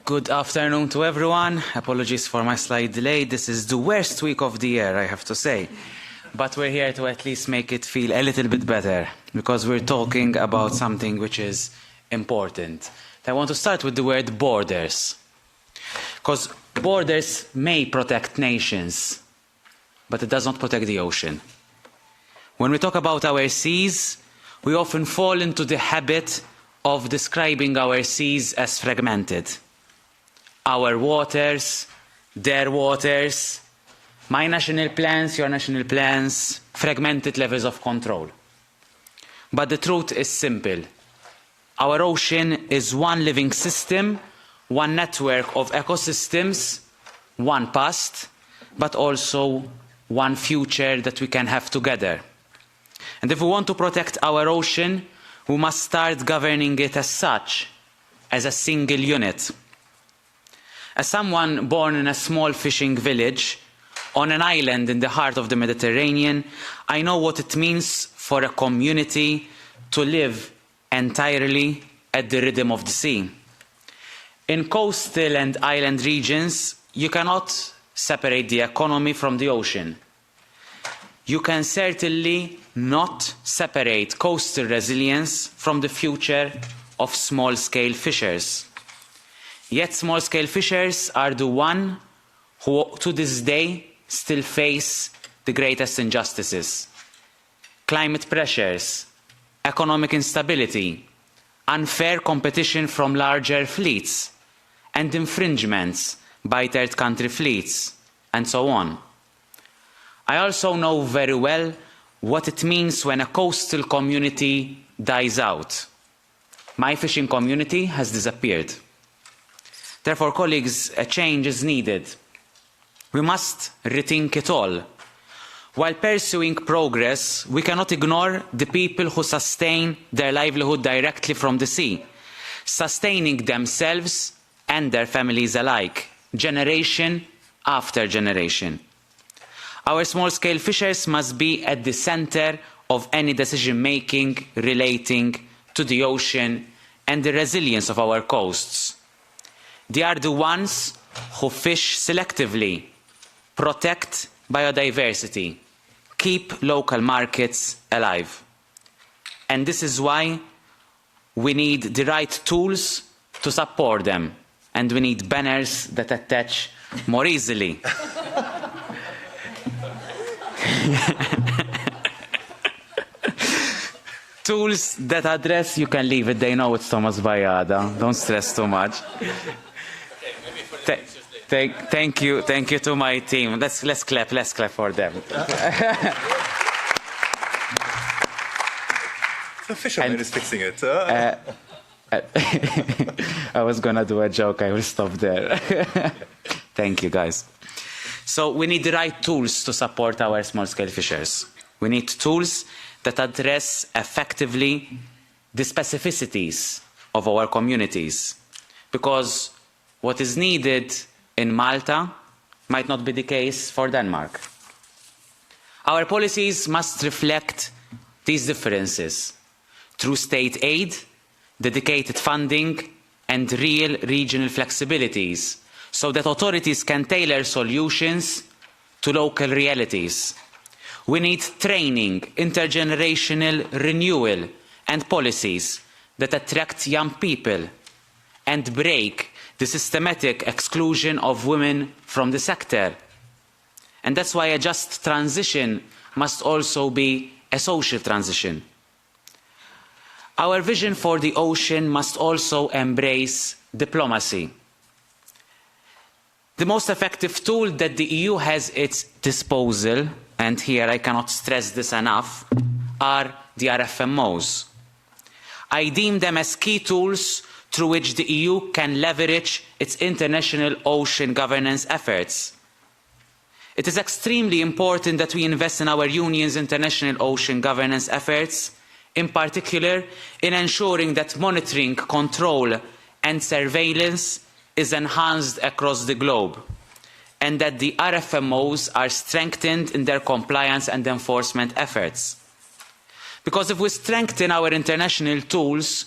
Good afternoon to everyone. Apologies for my slight delay. This is the worst week of the year, I have to say. But we're here to at least make it feel a little bit better, because we're talking about something which is important. I want to start with the word borders. Because borders may protect nations, but it does not protect the ocean. When we talk about our seas, we often fall into the habit of describing our seas as fragmented. Our waters, their waters, my national plans, your national plans, fragmented levels of control. But the truth is simple. Our ocean is one living system, one network of ecosystems, one past, but also one future that we can have together. And if we want to protect our ocean, we must start governing it as such, as a single unit. As someone born in a small fishing village on an island in the heart of the Mediterranean, I know what it means for a community to live entirely at the rhythm of the sea. In coastal and island regions, you cannot separate the economy from the ocean. You can certainly not separate coastal resilience from the future of small-scale fishers. Yet small-scale fishers are the ones who, to this day, still face the greatest injustices. Climate pressures, economic instability, unfair competition from larger fleets, and infringements by third country fleets, and so on. I also know very well what it means when a coastal community dies out. My fishing community has disappeared. Therefore, colleagues, a change is needed. We must rethink it all. While pursuing progress, we cannot ignore the people who sustain their livelihood directly from the sea, sustaining themselves and their families alike, generation after generation. Our small-scale fishers must be at the centre of any decision-making relating to the ocean and the resilience of our coasts. They are the ones who fish selectively, protect biodiversity, keep local markets alive. And this is why we need the right tools to support them, and we need banners that attach more easily. Tools that address, you can leave it, they know it's Thomas Bajada, don't stress too much. Thank you to my team. Let's clap for them. The fisherman is fixing it. I was gonna do a joke, I will stop there. Thank you, guys. So we need the right tools to support our small-scale fishers. We need tools that address effectively the specificities of our communities, because what is needed in Malta might not be the case for Denmark. Our policies must reflect these differences through state aid, dedicated funding, and real regional flexibilities, so that authorities can tailor solutions to local realities. We need training, intergenerational renewal, and policies that attract young people and break the systematic exclusion of women from the sector. And that's why a just transition must also be a social transition. Our vision for the ocean must also embrace diplomacy. The most effective tool that the EU has at its disposal, and here I cannot stress this enough, are the RFMOs. I deem them as key tools through which the EU can leverage its international ocean governance efforts. It is extremely important that we invest in our Union's international ocean governance efforts, in particular in ensuring that monitoring, control and surveillance is enhanced across the globe, and that the RFMOs are strengthened in their compliance and enforcement efforts. Because if we strengthen our international tools,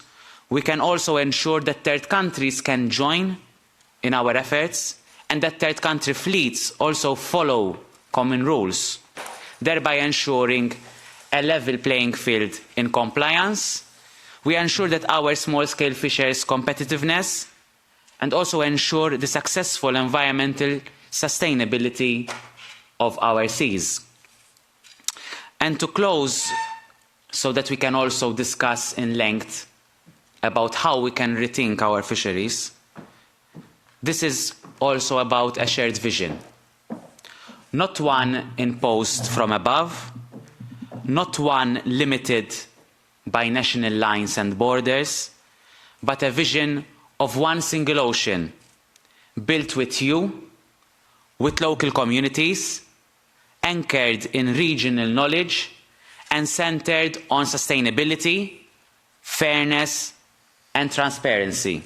we can also ensure that third countries can join in our efforts and that third country fleets also follow common rules, thereby ensuring a level playing field in compliance. We ensure that our small-scale fishers' competitiveness and also ensure the successful environmental sustainability of our seas. And to close, so that we can also discuss in length about how we can rethink our fisheries, this is also about a shared vision. Not one imposed from above, not one limited by national lines and borders, but a vision of one single ocean, built with you, with local communities, anchored in regional knowledge, and centered on sustainability, fairness, and transparency.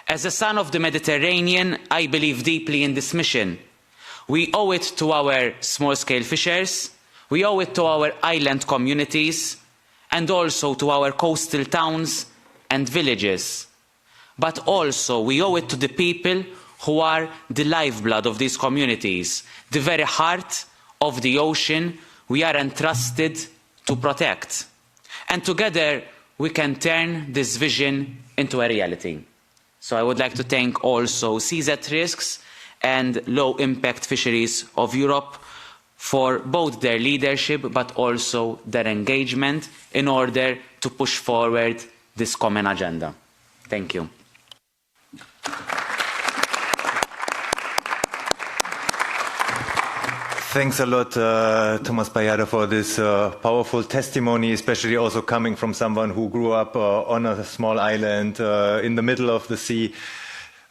As a son of the Mediterranean, I believe deeply in this mission. We owe it to our small-scale fishers, we owe it to our island communities, and also to our coastal towns and villages. But also we owe it to the people who are the lifeblood of these communities, the very heart of the ocean we are entrusted to protect. And together we can turn this vision into a reality. So I would like to thank also Seas at Risks and Low Impact Fisheries of Europe for both their leadership but also their engagement in order to push forward this common agenda. Thank you. Thanks a lot, Thomas Bajada, for this powerful testimony, especially also coming from someone who grew up on a small island in the middle of the sea,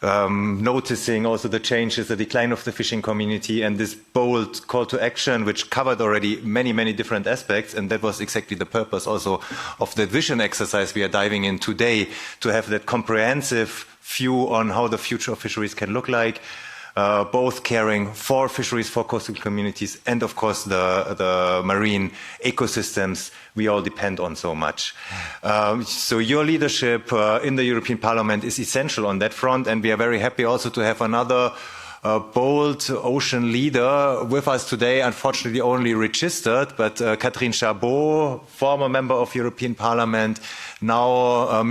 noticing also the changes, the decline of the fishing community, and this bold call to action, which covered already many, many different aspects. And that was exactly the purpose also of the vision exercise we are diving in today, to have that comprehensive view on how the future of fisheries can look like. Both caring for fisheries, for coastal communities, and of course the marine ecosystems we all depend on so much. So your leadership in the European Parliament is essential on that front, and we are very happy also to have another bold ocean leader with us today, unfortunately only registered, but Catherine Chabot, former member of European Parliament, now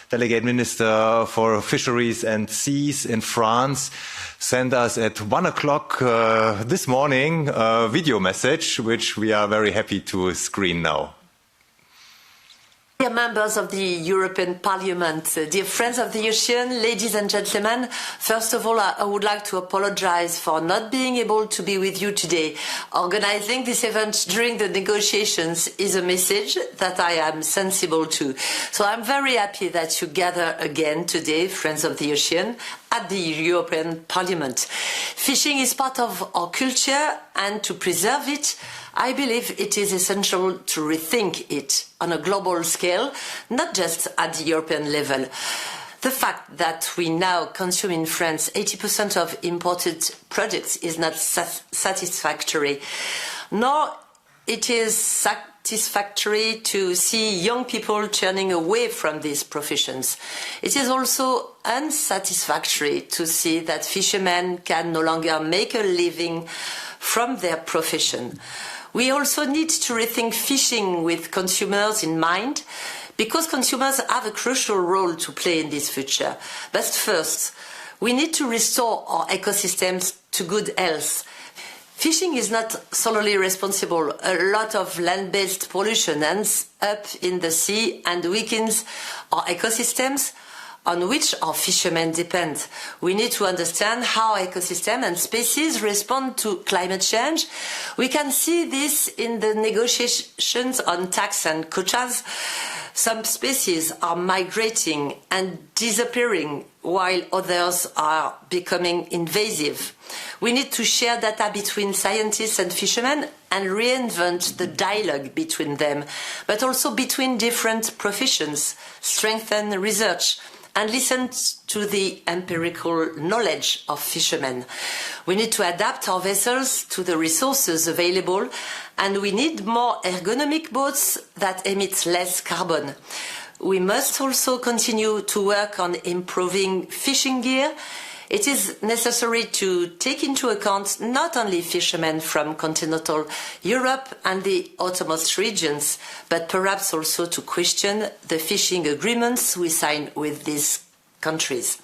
Delegate Minister for Fisheries and Seas in France, sent us at 1 o'clock this morning a video message, which we are very happy to screen now. Dear members of the European Parliament, dear friends of the ocean, ladies and gentlemen, first of all, I would like to apologize for not being able to be with you today. Organizing this event during the negotiations is a message that I am sensible to. So I'm very happy that you gather again today, friends of the ocean, at the European Parliament. Fishing is part of our culture, and to preserve it, I believe it is essential to rethink it on a global scale, not just at the European level. The fact that we now consume in France 80% of imported products is not satisfactory, nor it is satisfactory to see young people turning away from these professions. It is also unsatisfactory to see that fishermen can no longer make a living from their profession. We also need to rethink fishing with consumers in mind, because consumers have a crucial role to play in this future. But first, we need to restore our ecosystems to good health. Fishing is not solely responsible. A lot of land-based pollution ends up in the sea and weakens our ecosystems on which our fishermen depend. We need to understand how ecosystems and species respond to climate change. We can see this in the negotiations on tax and quotas. Some species are migrating and disappearing, while others are becoming invasive. We need to share data between scientists and fishermen and reinvent the dialogue between them, but also between different professions, strengthen research, and listen to the empirical knowledge of fishermen. We need to adapt our vessels to the resources available, and we need more ergonomic boats that emit less carbon. We must also continue to work on improving fishing gear. It is necessary to take into account not only fishermen from continental Europe and the outermost regions, but perhaps also to question the fishing agreements we sign with these countries.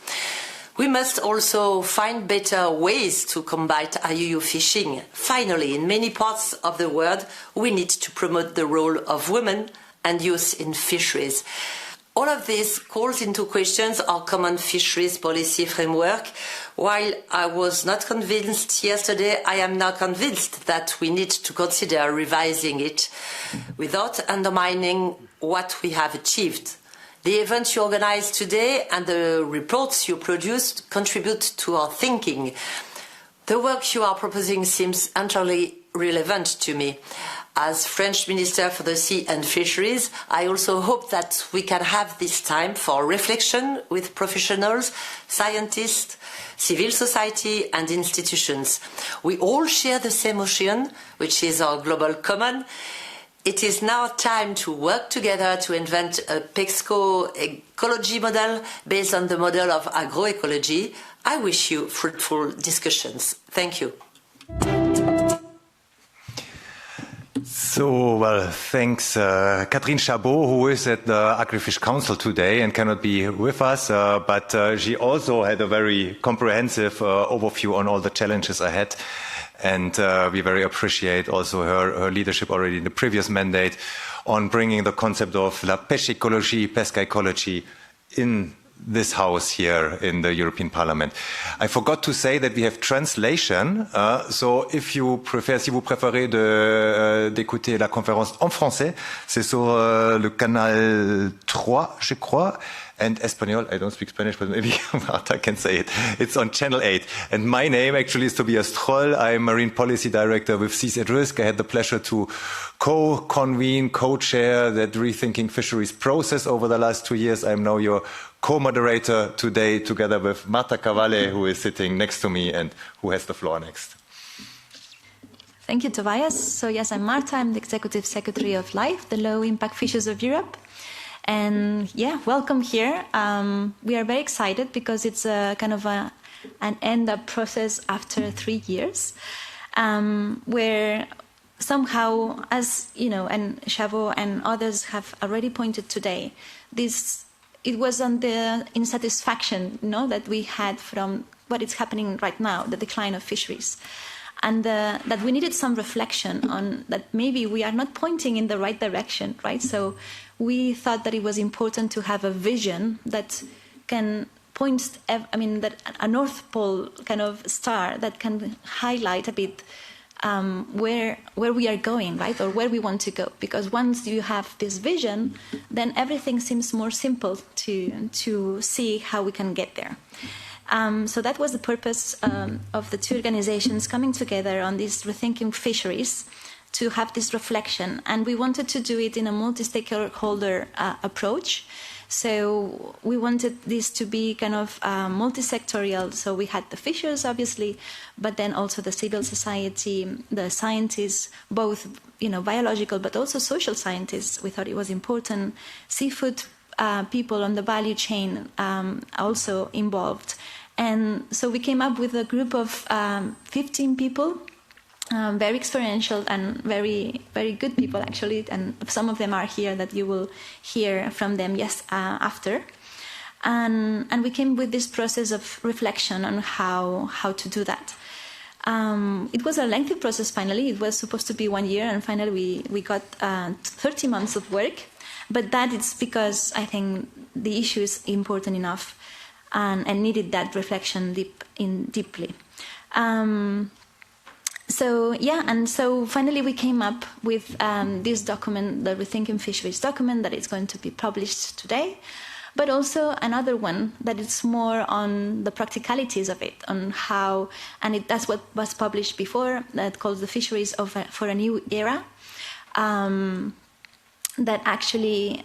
We must also find better ways to combat IUU fishing. Finally, in many parts of the world, we need to promote the role of women and youth in fisheries. All of this calls into question our common fisheries policy framework. While I was not convinced yesterday, I am now convinced that we need to consider revising it without undermining what we have achieved. The events you organize today and the reports you produced contribute to our thinking. The work you are proposing seems entirely relevant to me. As French Minister for the Sea and Fisheries, I also hope that we can have this time for reflection with professionals, scientists, civil society and institutions. We all share the same ocean, which is our global common. It is now time to work together to invent a PESCO ecology model based on the model of agroecology. I wish you fruitful discussions. Thank you. So, well, thanks, Catherine Chabot, who is at the Agrifish Council today and cannot be with us, but she also had a very comprehensive overview on all the challenges ahead. And we very appreciate also her leadership already in the previous mandate on bringing the concept of la pêche écologie, pesca ecology in this house here in the European Parliament. I forgot to say that we have translation. So if you prefer, si vous préférez d'écouter la conférence en français, c'est sur le canal 3, je crois. And Espanol, I don't speak Spanish, but maybe Marta can say it. It's on Channel 8. And my name actually is Tobias Troll. I'm Marine Policy Director with Seas at Risk. I had the pleasure to co-convene, co-chair that Rethinking Fisheries process over the last 2 years. I'm now your co-moderator today together with Marta Cavalle, who is sitting next to me and who has the floor next. Thank you, Tobias. So yes, I'm Marta. I'm the Executive Secretary of LIFE, the Low Impact Fisheries of Europe. And yeah, welcome here. We are very excited because it's a kind of an end-up process after 3 years, where somehow, as you know, and Chabot and others have already pointed today, it was on the insatisfaction, that we had from what is happening right now, the decline of fisheries. And that we needed some reflection on that maybe we are not pointing in the right direction, right? So we thought that it was important to have a vision that can point, that a North Pole kind of star that can highlight a bit where we are going, right? Or where we want to go. Because once you have this vision, then everything seems more simple to see how we can get there. So that was the purpose of the two organizations coming together on this Rethinking Fisheries to have this reflection. And we wanted to do it in a multi-stakeholder approach. So we wanted this to be kind of multi-sectorial. So we had the fishers, obviously, but then also the civil society, the scientists, both biological, but also social scientists. We thought it was important. Seafood people on the value chain also involved. And so we came up with a group of 15 people, very experiential and very, very good people, actually. And some of them are here that you will hear from them after. And we came with this process of reflection on how to do that. It was a lengthy process, finally. It was supposed to be 1 year, and finally we got 30 months of work. But that is because I think the issue is important enough and needed that reflection deeply. So finally we came up with this document, the Rethinking Fisheries document, that is going to be published today, but also another one that is more on the practicalities of it, on how, and that's what was published before, that calls the Fisheries for a New Era. that actually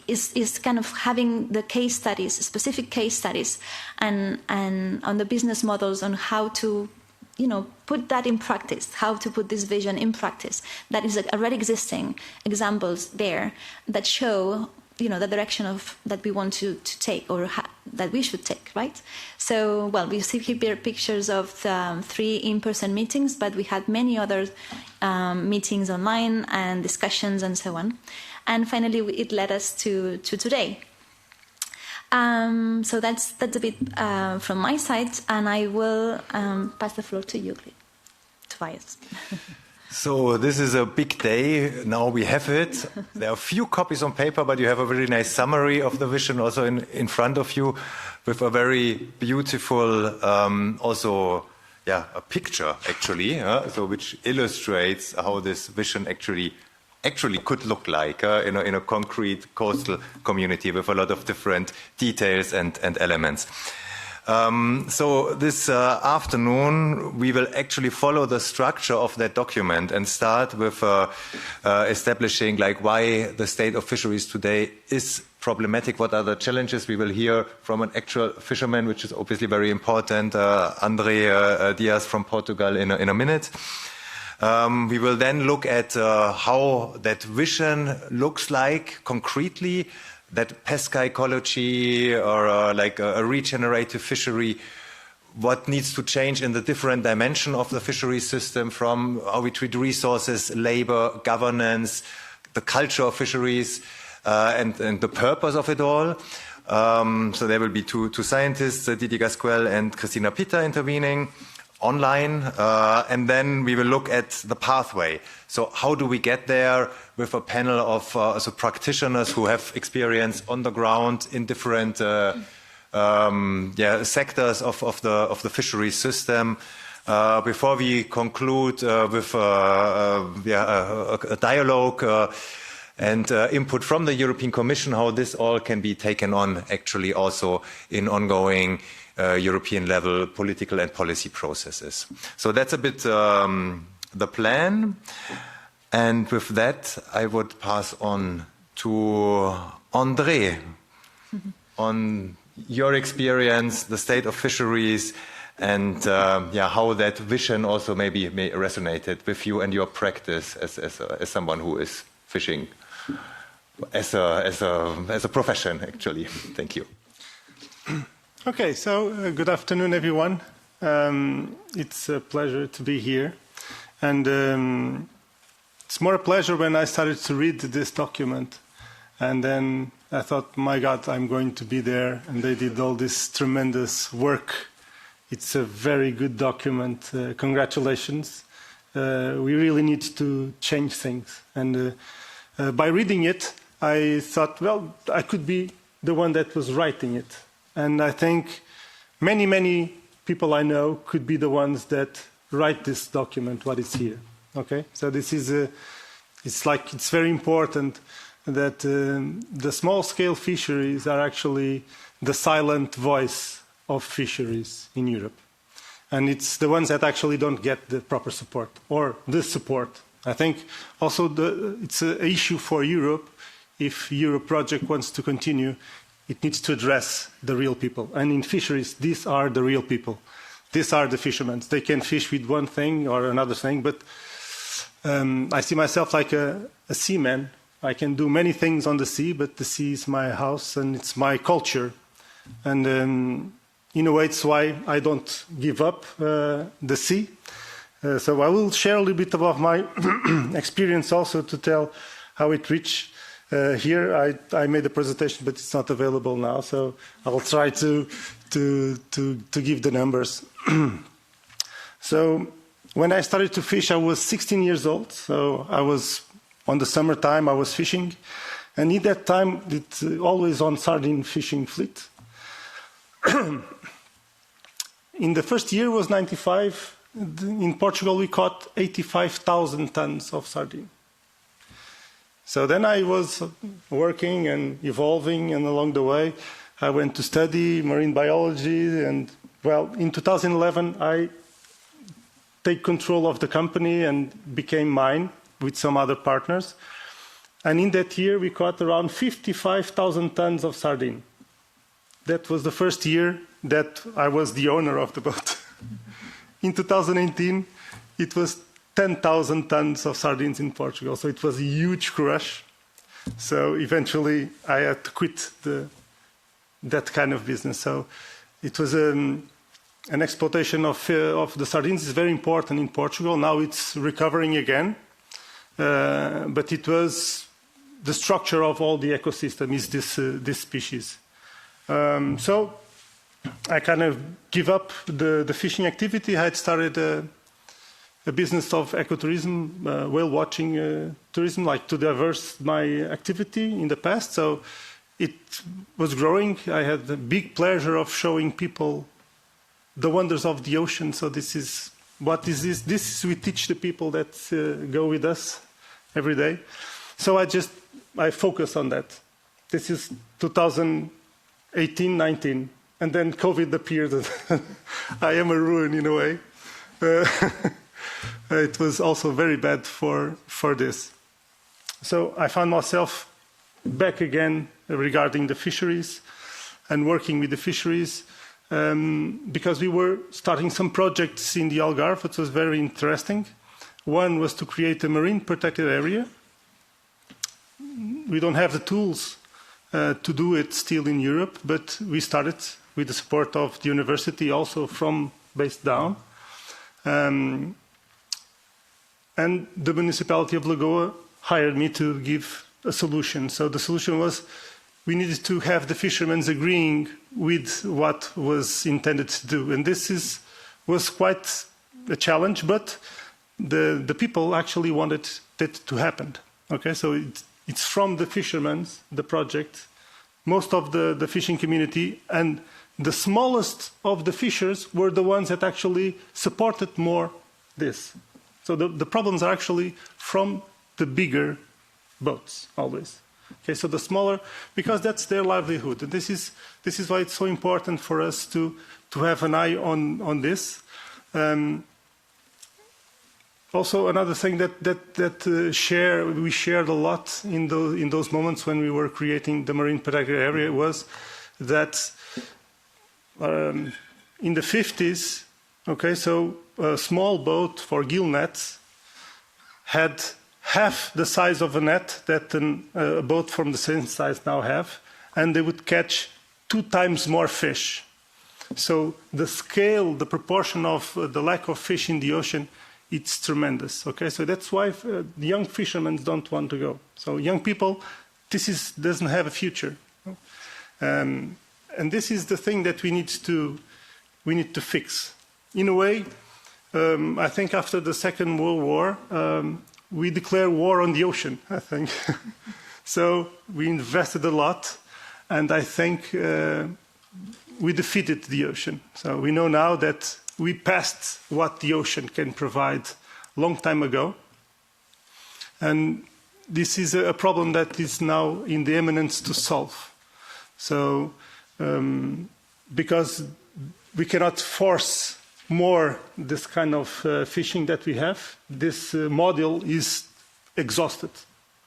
is kind of having the case studies, specific case studies, and on the business models on how to, put that in practice, how to put this vision in practice. That is already existing examples there that show, the direction that we want to take, or that we should take, right? So, well, we see here pictures of 3 in-person meetings, but we had many other meetings online and discussions and so on. And finally, it led us to today. So that's a bit from my side, and I will pass the floor to you, Tobias. So this is a big day. Now we have it. There are a few copies on paper, but you have a very nice summary of the vision also in front of you, with a very beautiful a picture actually, so which illustrates how this vision actually could look like in a concrete coastal community with a lot of different details and elements. So this afternoon, we will actually follow the structure of that document and start with establishing why the state of fisheries today is problematic. What are the challenges? We will hear from an actual fisherman, which is obviously very important, André Diaz from Portugal in a minute. We will then look at how that vision looks like concretely, that pesca ecology or a regenerative fishery, what needs to change in the different dimension of the fishery system, from how we treat resources, labor, governance, the culture of fisheries, and the purpose of it all. So there will be two scientists, Didier Gasquel and Christina Peter, intervening online, and then we will look at the pathway. So how do we get there, with a panel of practitioners who have experience on the ground in different sectors of the fisheries system. Before we conclude with a dialogue and input from the European Commission, how this all can be taken on actually also in ongoing European level political and policy processes. So that's a bit the plan. And with that, I would pass on to André on your experience, the state of fisheries, and how that vision also may resonated with you and your practice as someone who is fishing as a profession, actually. Thank you. Okay, so good afternoon, everyone. It's a pleasure to be here. And it's more a pleasure when I started to read this document. And then I thought, my God, I'm going to be there. And they did all this tremendous work. It's a very good document. Congratulations. We really need to change things. And by reading it, I thought, well, I could be the one that was writing it. And I think many, many people I know could be the ones that write this document, what is here. Okay? So this is it's very important that the small-scale fisheries are actually the silent voice of fisheries in Europe. And it's the ones that actually don't get the proper support, or the support. I think also it's an issue for Europe. If Europe project wants to continue, it needs to address the real people. And in fisheries, these are the real people. These are the fishermen. They can fish with one thing or another thing, but I see myself like a seaman. I can do many things on the sea, but the sea is my house and it's my culture. And in a way, it's why I don't give up the sea. So I will share a little bit about my experience also to tell how it reached here. I made a presentation, but it's not available now. So I'll try to give the numbers. So when I started to fish, I was 16 years old. So I was on the summertime, I was fishing. And in that time, it's always on sardine fishing fleet. In the first year was 95. In Portugal, we caught 85,000 tons of sardine. So then I was working and evolving, and along the way, I went to study marine biology. And well, in 2011, I take control of the company and became mine with some other partners. And in that year, we caught around 55,000 tons of sardine. That was the first year that I was the owner of the boat. In 2018, it was 10,000 tons of sardines in Portugal. So it was a huge crush. So eventually, I had to quit that kind of business. So it was an exploitation of the sardines is very important in Portugal. Now it's recovering again. But it was the structure of all the ecosystem is this species. So I kind of give up the fishing activity. I had started a business of ecotourism, whale watching tourism, like to diverse my activity in the past. So it was growing. I had the big pleasure of showing people the wonders of the ocean. So this is what is this? This is we teach the people that go with us every day. So I focus on that. This is 2018, 19, and then COVID appeared. I am a ruin in a way. It was also very bad for this. So I found myself back again regarding the fisheries and working with the fisheries because we were starting some projects in the Algarve, which was very interesting. One was to create a marine protected area. We don't have the tools to do it still in Europe, but we started with the support of the university, also from based down. And the municipality of Lagoa hired me to give a solution. So the solution was we needed to have the fishermen agreeing with what was intended to do. And this was quite a challenge, but the people actually wanted that to happen. Okay, so it's from the fishermen, the project, most of the fishing community, and the smallest of the fishers were the ones that actually supported more this. So the problems are actually from the bigger boats, always. Okay, so the smaller, because that's their livelihood. And this is why it's so important for us to have an eye on this. Also, another thing we shared a lot in those moments when we were creating the marine protected area was that in the 50s, okay, so a small boat for gill nets had half the size of a net that a boat from the same size now have, and they would catch 2 times more fish. So the scale, the proportion of the lack of fish in the ocean, it's tremendous. Okay, so that's why the young fishermen don't want to go. So young people, doesn't have a future, and this is the thing that we need to fix. In a way, I think after the Second World War, we declared war on the ocean. I think so. We invested a lot, and I think we defeated the ocean. So we know now that we passed what the ocean can provide a long time ago. And this is a problem that is now in the eminence to solve. So, because we cannot force more this kind of fishing that we have, this model is exhausted.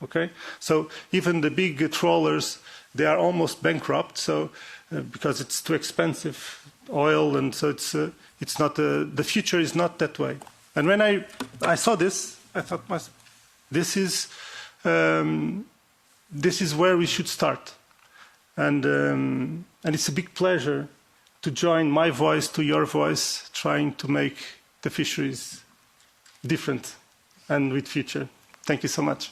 Okay? So even the big trawlers, they are almost bankrupt. So, because it's too expensive, oil, and so it's not the future is not that way. And when I saw this, I thought, this is where we should start, and it's a big pleasure to join my voice to your voice, trying to make the fisheries different and with future. Thank you so much.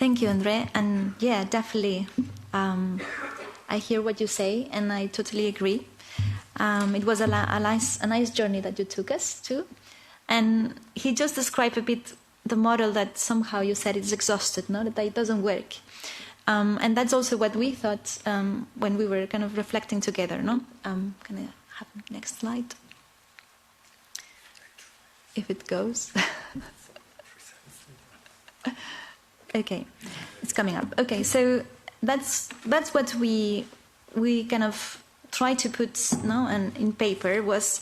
Thank you, Andre. And yeah, definitely, I hear what you say, and I totally agree. It was a nice journey that you took us to. And he just described a bit the model that somehow you said is exhausted, no? That it doesn't work. And that's also what we thought when we were kind of reflecting together, no? Can I have the next slide? If it goes. Okay, it's coming up. Okay, so that's what we kind of tried to put and in paper was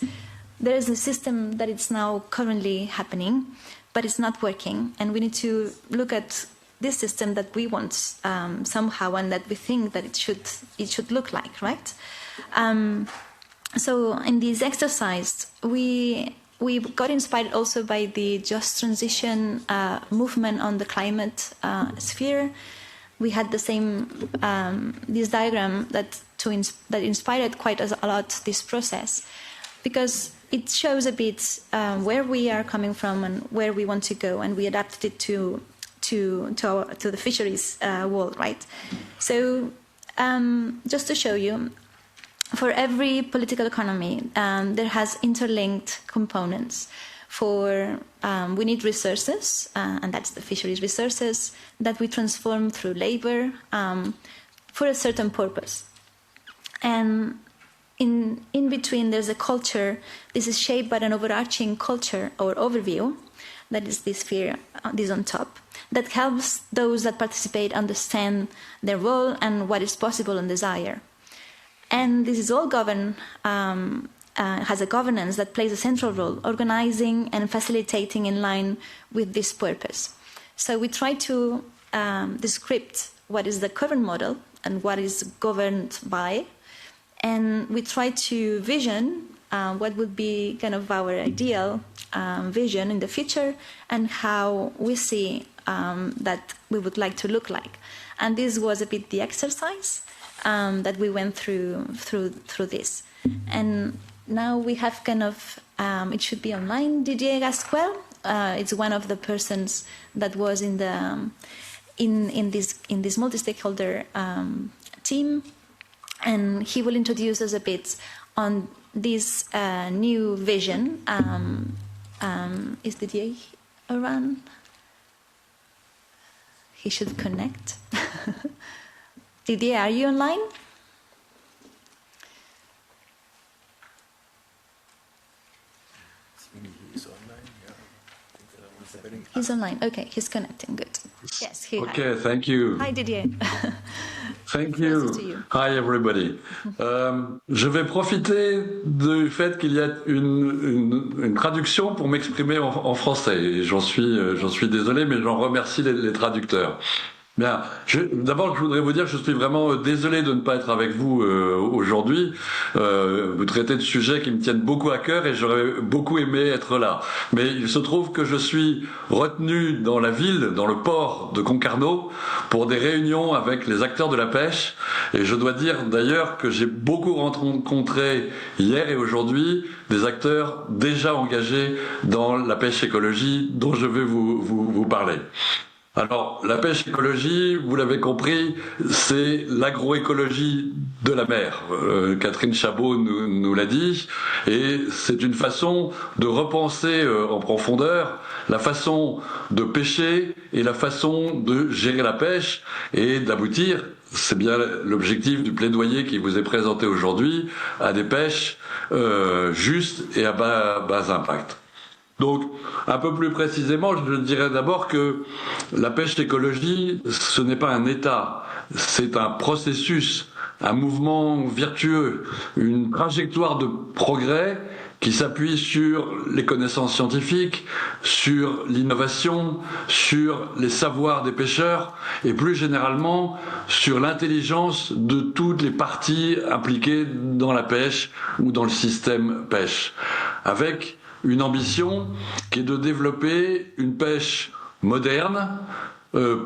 there is a system that it's now currently happening, but it's not working, and we need to look at this system that we want somehow, and that we think that it should look like, right? So in this exercise, we got inspired also by the just transition movement on the climate sphere. We had the same this diagram that inspired quite a lot this process, because it shows a bit where we are coming from and where we want to go, and we adapted it to the fisheries world, right? So just to show you, for every political economy, there has interlinked components. We need resources, and that's the fisheries resources that we transform through labor for a certain purpose. And in between, there's a culture. This is shaped by an overarching culture or overview, that is this sphere, this on top, that helps those that participate understand their role and what is possible and desire. And this is all governed, has a governance that plays a central role, organizing and facilitating in line with this purpose. So we try to describe what is the current model and what is governed by, and we try to vision what would be kind of our ideal vision in the future, and how we see that we would like to look like. And this was a bit the exercise that we went through this. And now we have kind of, it should be online, Didier Gasquel. It's one of the persons that was in this multi-stakeholder team, and he will introduce us a bit on this new vision. Is Didier around? He should connect. Didier, are you online? He's online. Okay, he's connecting. Good. Yes. Okay. Thank you. Hi, Didier. Thank you. Hi, everybody. Je vais profiter du fait qu'il y a une traduction pour m'exprimer en français. Et j'en suis désolé, mais j'en remercie les traducteurs. Bien, d'abord, je voudrais vous dire que je suis vraiment désolé de ne pas être avec vous aujourd'hui. Vous traitez de sujets qui me tiennent beaucoup à cœur et j'aurais beaucoup aimé être là. Mais il se trouve que je suis retenu dans la ville, dans le port de Concarneau, pour des réunions avec les acteurs de la pêche. Et je dois dire d'ailleurs que j'ai beaucoup rencontré hier et aujourd'hui des acteurs déjà engagés dans la pêche écologie dont je vais vous parler. Alors, la pêche écologie, vous l'avez compris, c'est l'agroécologie de la mer. Catherine Chabot nous l'a dit, et c'est une façon de repenser en profondeur la façon de pêcher et la façon de gérer la pêche et d'aboutir, c'est bien l'objectif du plaidoyer qui vous est présenté aujourd'hui, à des pêches justes et à bas impact. Donc, un peu plus précisément, je dirais d'abord que la pêche écologie, ce n'est pas un état, c'est un processus, un mouvement vertueux, une trajectoire de progrès qui s'appuie sur les connaissances scientifiques, sur l'innovation, sur les savoirs des pêcheurs et plus généralement sur l'intelligence de toutes les parties impliquées dans la pêche ou dans le système pêche, avec une ambition qui est de développer une pêche moderne,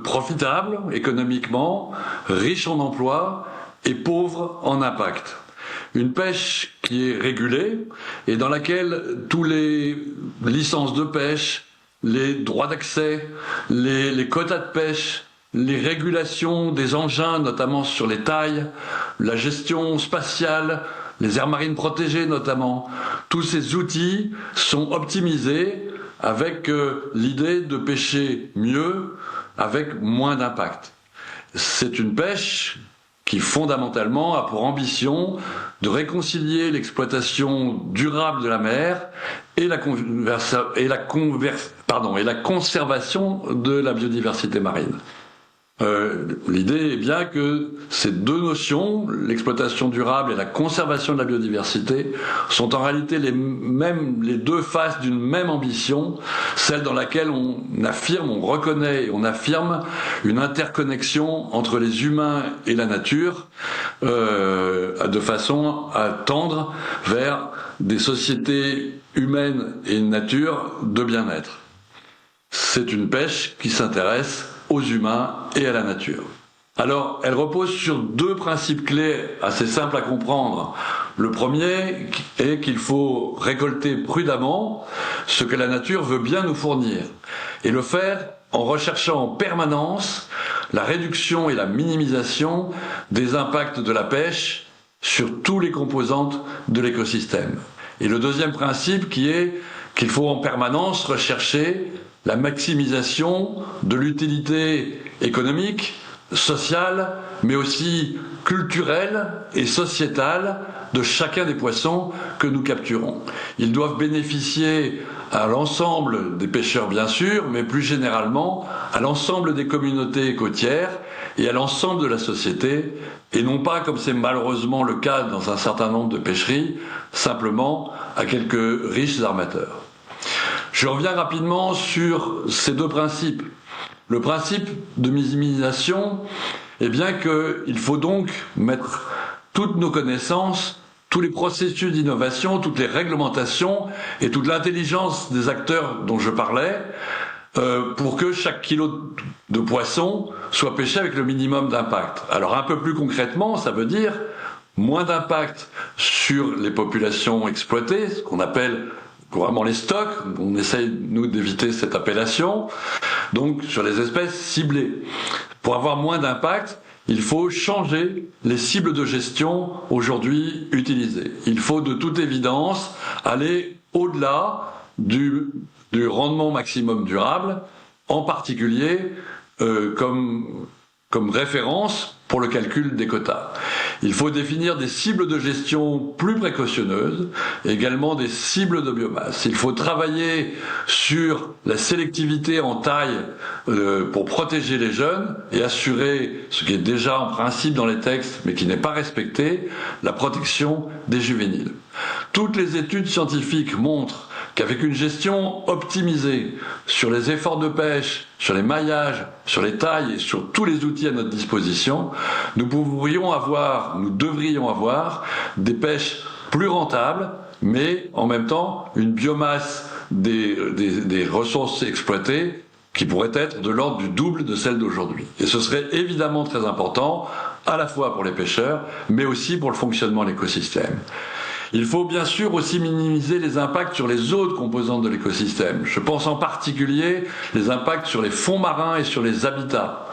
profitable économiquement, riche en emplois et pauvre en impact. Une pêche qui est régulée et dans laquelle tous les licences de pêche, les droits d'accès, les quotas de pêche, les régulations des engins, notamment sur les tailles, la gestion spatiale, les aires marines protégées notamment, tous ces outils sont optimisés avec l'idée de pêcher mieux, avec moins d'impact. C'est une pêche qui fondamentalement a pour ambition de réconcilier l'exploitation durable de la mer et la conservation de la biodiversité marine. L'idée est bien que ces deux notions, l'exploitation durable et la conservation de la biodiversité, sont en réalité les deux faces d'une même ambition, celle dans laquelle on affirme, on reconnaît et on affirme une interconnexion entre les humains et la nature, de façon à tendre vers des sociétés humaines et une nature de bien-être. C'est une pêche qui s'intéresse aux humains et à la nature. Alors, elle repose sur deux principes clés assez simples à comprendre. Le premier est qu'il faut récolter prudemment ce que la nature veut bien nous fournir, et le faire en recherchant en permanence la réduction et la minimisation des impacts de la pêche sur tous les composantes de l'écosystème. Et le deuxième principe qui est qu'il faut en permanence rechercher la maximisation de l'utilité économique, sociale, mais aussi culturelle et sociétale de chacun des poissons que nous capturons. Ils doivent bénéficier à l'ensemble des pêcheurs bien sûr, mais plus généralement à l'ensemble des communautés côtières et à l'ensemble de la société, et non pas, comme c'est malheureusement le cas dans un certain nombre de pêcheries, simplement à quelques riches armateurs. Je reviens rapidement sur ces deux principes. Le principe de minimisation est bien qu'il faut donc mettre toutes nos connaissances, tous les processus d'innovation, toutes les réglementations et toute l'intelligence des acteurs dont je parlais pour que chaque kilo de poisson soit pêché avec le minimum d'impact. Alors un peu plus concrètement, ça veut dire moins d'impact sur les populations exploitées, ce qu'on appelle couramment les stocks, on essaye nous d'éviter cette appellation, donc sur les espèces ciblées. Pour avoir moins d'impact, il faut changer les cibles de gestion aujourd'hui utilisées. Il faut de toute évidence aller au-delà du rendement maximum durable, en particulier comme référence pour le calcul des quotas. Il faut définir des cibles de gestion plus précautionneuses, également des cibles de biomasse. Il faut travailler sur la sélectivité en taille pour protéger les jeunes et assurer, ce qui est déjà en principe dans les textes mais qui n'est pas respecté, la protection des juvéniles. Toutes les études scientifiques montrent qu'avec une gestion optimisée sur les efforts de pêche, sur les maillages, sur les tailles et sur tous les outils à notre disposition, nous devrions avoir des pêches plus rentables, mais en même temps une biomasse des ressources exploitées qui pourrait être de l'ordre du double de celle d'aujourd'hui. Et ce serait évidemment très important, à la fois pour les pêcheurs, mais aussi pour le fonctionnement de l'écosystème. Il faut bien sûr aussi minimiser les impacts sur les autres composantes de l'écosystème. Je pense en particulier les impacts sur les fonds marins et sur les habitats.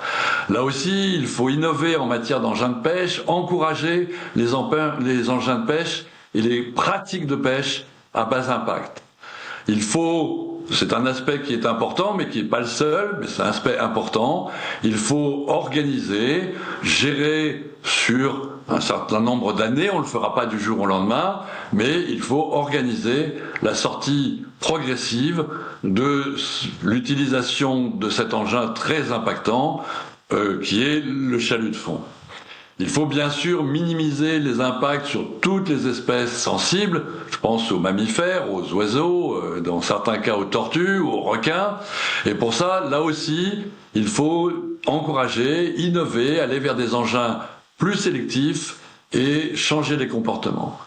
Là aussi, il faut innover en matière d'engins de pêche, encourager les engins de pêche et les pratiques de pêche à bas impact. C'est un aspect qui est important, mais qui n'est pas le seul, mais c'est un aspect important. Il faut organiser, gérer sur un certain nombre d'années, on ne le fera pas du jour au lendemain, mais il faut organiser la sortie progressive de l'utilisation de cet engin très impactant, qui est le chalut de fond. Il faut bien sûr minimiser les impacts sur toutes les espèces sensibles, je pense aux mammifères, aux oiseaux, dans certains cas aux tortues, aux requins, et pour ça, là aussi, il faut encourager, innover, aller vers des engins plus sélectifs et changer les comportements.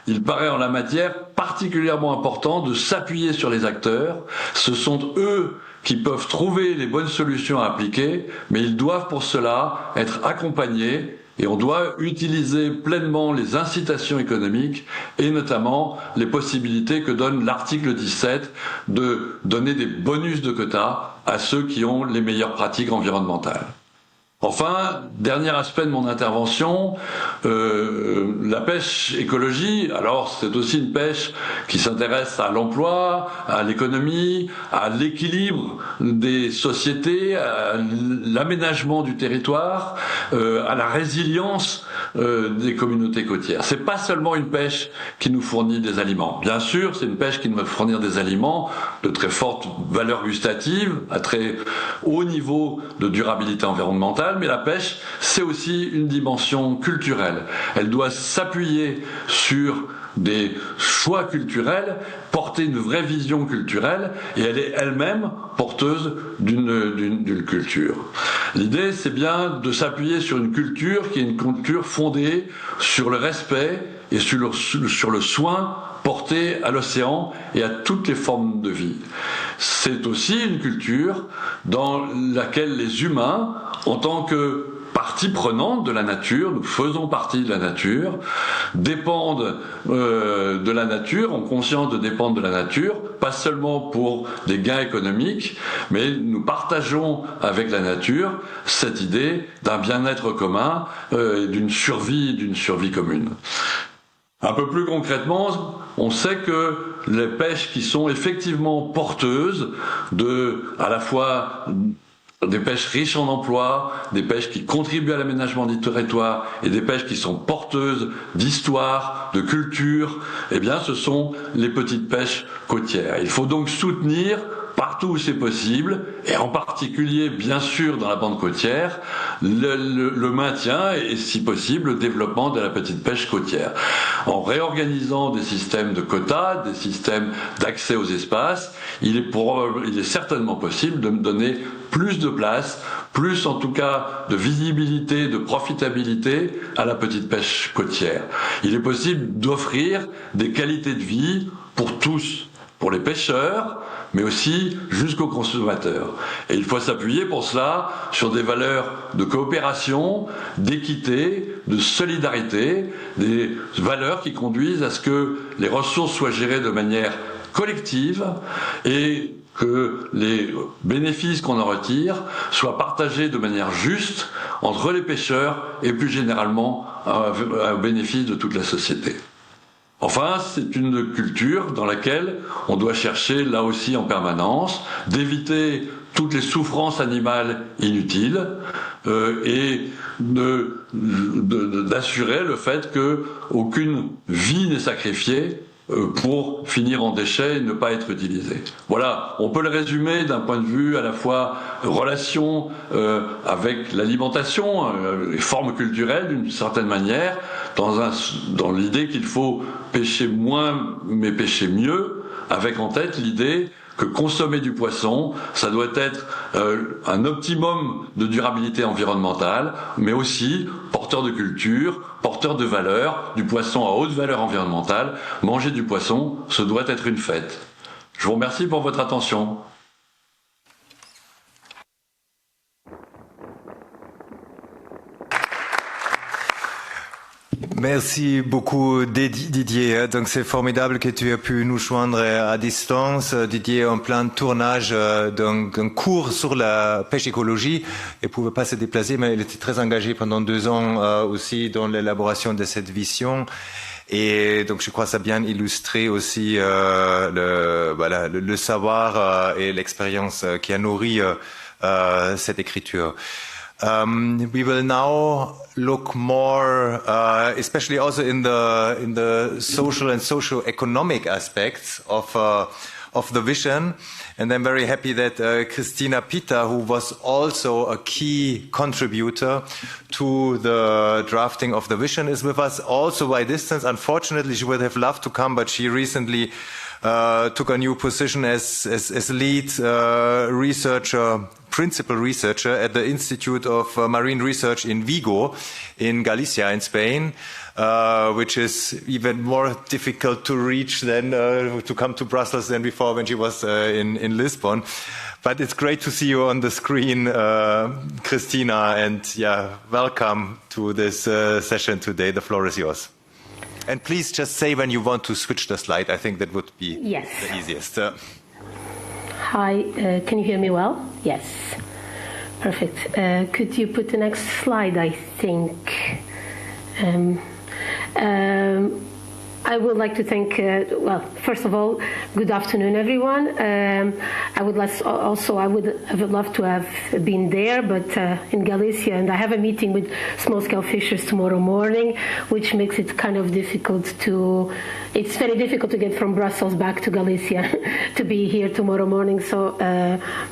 Il paraît en la matière particulièrement important de s'appuyer sur les acteurs, ce sont eux qui peuvent trouver les bonnes solutions à appliquer, mais ils doivent pour cela être accompagnés. Et on doit utiliser pleinement les incitations économiques et notamment les possibilités que donne l'article 17 de donner des bonus de quotas à ceux qui ont les meilleures pratiques environnementales. Enfin, dernier aspect de mon intervention, la pêche écologie. Alors, c'est aussi une pêche qui s'intéresse à l'emploi, à l'économie, à l'équilibre des sociétés, à l'aménagement du territoire, à la résilience des communautés côtières. C'est pas seulement une pêche qui nous fournit des aliments. Bien sûr, c'est une pêche qui nous va fournir des aliments de très forte valeur gustative, à très haut niveau de durabilité environnementale, mais la pêche, c'est aussi une dimension culturelle. Elle doit s'appuyer sur des choix culturels, porter une vraie vision culturelle, et elle est elle-même porteuse d'une culture. L'idée, c'est bien de s'appuyer sur une culture qui est une culture fondée sur le respect et sur le soin porté à l'océan et à toutes les formes de vie. C'est aussi une culture dans laquelle les humains, en tant que partie prenante de la nature, nous faisons partie de la nature, dépendent de la nature, ont conscience de dépendre de la nature, pas seulement pour des gains économiques, mais nous partageons avec la nature cette idée d'un bien-être commun, d'une survie commune. Un peu plus concrètement, on sait que les pêches qui sont effectivement porteuses à la fois des pêches riches en emplois, des pêches qui contribuent à l'aménagement du territoire et des pêches qui sont porteuses d'histoire, de culture, eh bien ce sont les petites pêches côtières. Il faut donc soutenir partout où c'est possible, et en particulier, bien sûr, dans la bande côtière, le maintien et, si possible, le développement de la petite pêche côtière. En réorganisant des systèmes de quotas, des systèmes d'accès aux espaces, il est certainement possible de donner plus de place, plus en tout cas de visibilité, de profitabilité à la petite pêche côtière. Il est possible d'offrir des qualités de vie pour tous, pour les pêcheurs, mais aussi jusqu'aux consommateurs. Et il faut s'appuyer pour cela sur des valeurs de coopération, d'équité, de solidarité, des valeurs qui conduisent à ce que les ressources soient gérées de manière collective et que les bénéfices qu'on en retire soient partagés de manière juste entre les pêcheurs et plus généralement au bénéfice de toute la société. Enfin, c'est une culture dans laquelle on doit chercher, là aussi en permanence, d'éviter toutes les souffrances animales inutiles et d'assurer le fait qu'aucune vie n'est sacrifiée pour finir en déchets et ne pas être utilisé. Voilà, on peut le résumer d'un point de vue à la fois relation avec l'alimentation, les formes culturelles d'une certaine manière, dans l'idée qu'il faut pêcher moins mais pêcher mieux, avec en tête l'idée que consommer du poisson, ça doit être un optimum de durabilité environnementale, mais aussi porteur de culture, porteur de valeur, du poisson à haute valeur environnementale. Manger du poisson, ce doit être une fête. Je vous remercie pour votre attention. Merci beaucoup Didier. Donc c'est formidable que tu aies pu nous joindre à distance. Didier est en plein tournage d'un cours sur la pêche écologie. Il ne pouvait pas se déplacer, mais il était très engagé pendant 2 ans aussi dans l'élaboration de cette vision. Et donc je crois que ça a bien illustré aussi le savoir et l'expérience qui a nourri cette écriture. We will now look more, especially also in the social and socio-economic aspects of the vision. And I'm very happy that Christina Pita, who was also a key contributor to the drafting of the vision, is with us also by distance. Unfortunately, she would have loved to come, but she recently took a new position as lead principal researcher at the Institute of Marine Research in Vigo, in Galicia, in Spain, which is even more difficult to reach than to come to Brussels than before when she was in Lisbon. But it's great to see you on the screen, Christina, and welcome to this session today. The floor is yours. And please just say when you want to switch the slide. I think that would be the easiest. Hi, can you hear me well? Yes. Perfect. Could you put the next slide, I think? I would like to thank, first of all, good afternoon, everyone. I would have loved to have been there, but in Galicia, and I have a meeting with small-scale fishers tomorrow morning, which makes it kind of difficult it's very difficult to get from Brussels back to Galicia to be here tomorrow morning, so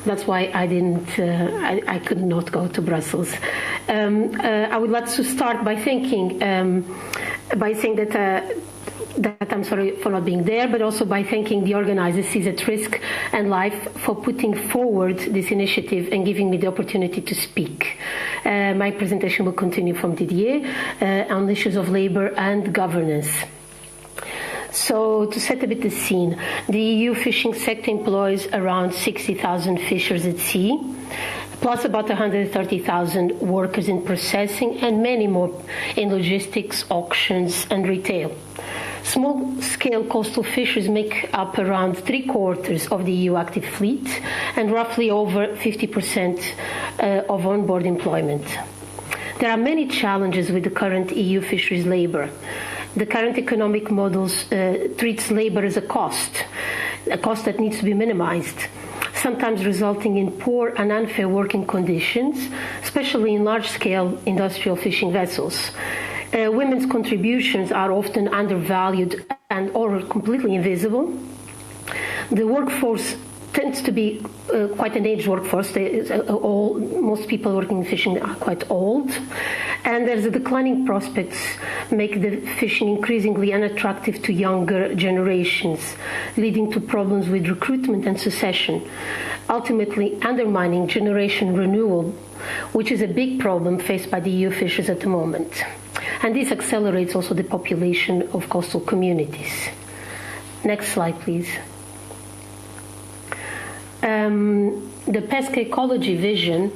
that's why I could not go to Brussels. I would like to start by saying that I'm sorry for not being there, but also by thanking the organizers, Seas at Risk and Life, for putting forward this initiative and giving me the opportunity to speak. My presentation will continue from Didier on issues of labor and governance. So, to set a bit the scene, the EU fishing sector employs around 60,000 fishers at sea, plus about 130,000 workers in processing and many more in logistics, auctions and retail. Small-scale coastal fishers make up around 3/4 of the EU active fleet and roughly over 50% of on-board employment. There are many challenges with the current EU fisheries labour. The current economic models treats labour as a cost that needs to be minimized, sometimes resulting in poor and unfair working conditions, especially in large-scale industrial fishing vessels. Women's contributions are often undervalued or completely invisible. The workforce tends to be quite an aged workforce. Most people working in fishing are quite old, and there's a declining prospects make the fishing increasingly unattractive to younger generations, leading to problems with recruitment and succession, ultimately undermining generation renewal, which is a big problem faced by the EU fishers at the moment. And this accelerates also the population of coastal communities. Next slide, please. The pesca ecology vision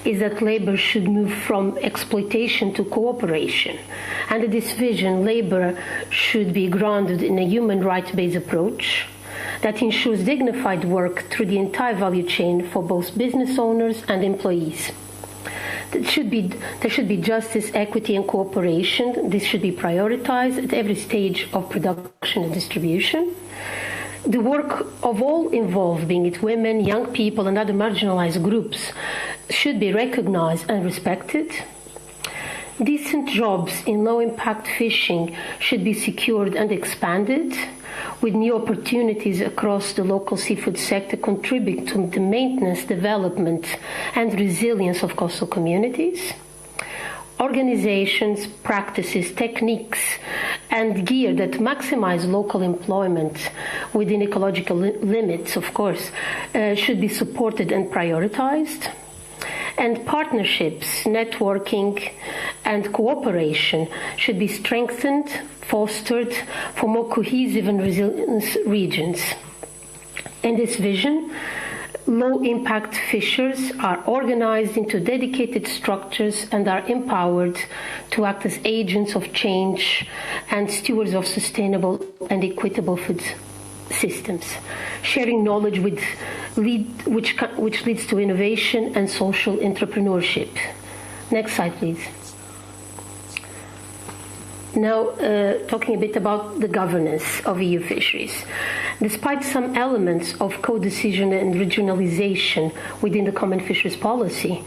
is that labour should move from exploitation to cooperation. Under this vision, labour should be grounded in a human rights-based approach that ensures dignified work through the entire value chain for both business owners and employees. There should be justice, equity and cooperation. This should be prioritized at every stage of production and distribution. The work of all involved, being it women, young people and other marginalized groups, should be recognized and respected. Decent jobs in low-impact fishing should be secured and expanded, with new opportunities across the local seafood sector contributing to the maintenance, development and resilience of coastal communities. Organizations, practices, techniques and gear that maximize local employment within ecological limits, of course, should be supported and prioritized. And partnerships, networking and cooperation should be strengthened, fostered for more cohesive and resilient regions. In this vision, low-impact fishers are organized into dedicated structures and are empowered to act as agents of change and stewards of sustainable and equitable food systems, sharing knowledge which leads to innovation and social entrepreneurship. Next slide, please. Now, talking a bit about the governance of EU fisheries. Despite some elements of co-decision and regionalization within the common fisheries policy,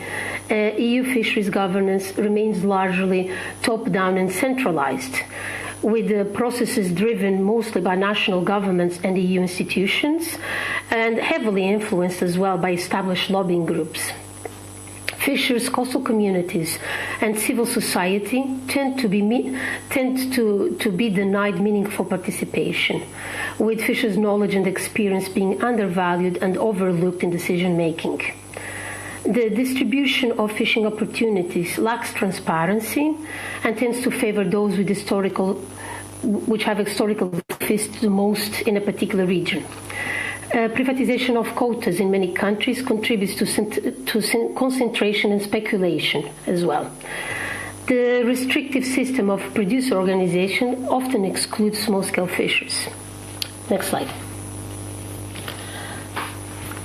EU fisheries governance remains largely top-down and centralized, with the processes driven mostly by national governments and EU institutions, and heavily influenced as well by established lobbying groups. Fishers, coastal communities, and civil society tend to be denied meaningful participation, with fishers' knowledge and experience being undervalued and overlooked in decision-making. The distribution of fishing opportunities lacks transparency and tends to favor those which have historical benefits the most in a particular region. Privatization of quotas in many countries contributes to concentration and speculation as well. The restrictive system of producer organization often excludes small-scale fishers. Next slide.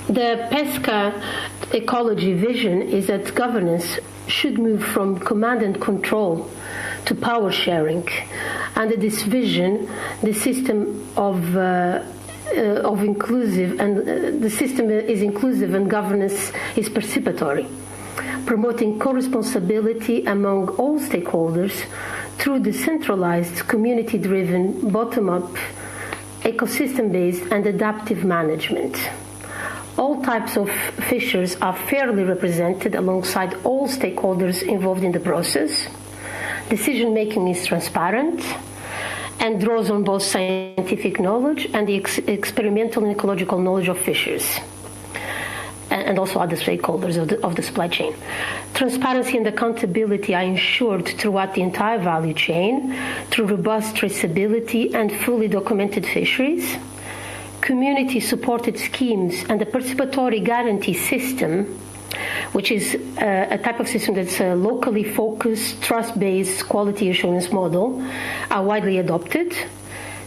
The pesca ecology vision is that governance should move from command and control to power sharing, Under this vision, the system the system is inclusive and governance is participatory, promoting co-responsibility among all stakeholders through decentralized, community-driven, bottom-up, ecosystem-based and adaptive management. All types of fishers are fairly represented alongside all stakeholders involved in the process. Decision-making is transparent and draws on both scientific knowledge and the experimental and ecological knowledge of fishers, and also other stakeholders of the supply chain. Transparency and accountability are ensured throughout the entire value chain through robust traceability and fully documented fisheries. Community-supported schemes and the participatory guarantee system, which is a type of system that's a locally focused, trust-based quality assurance model, are widely adopted.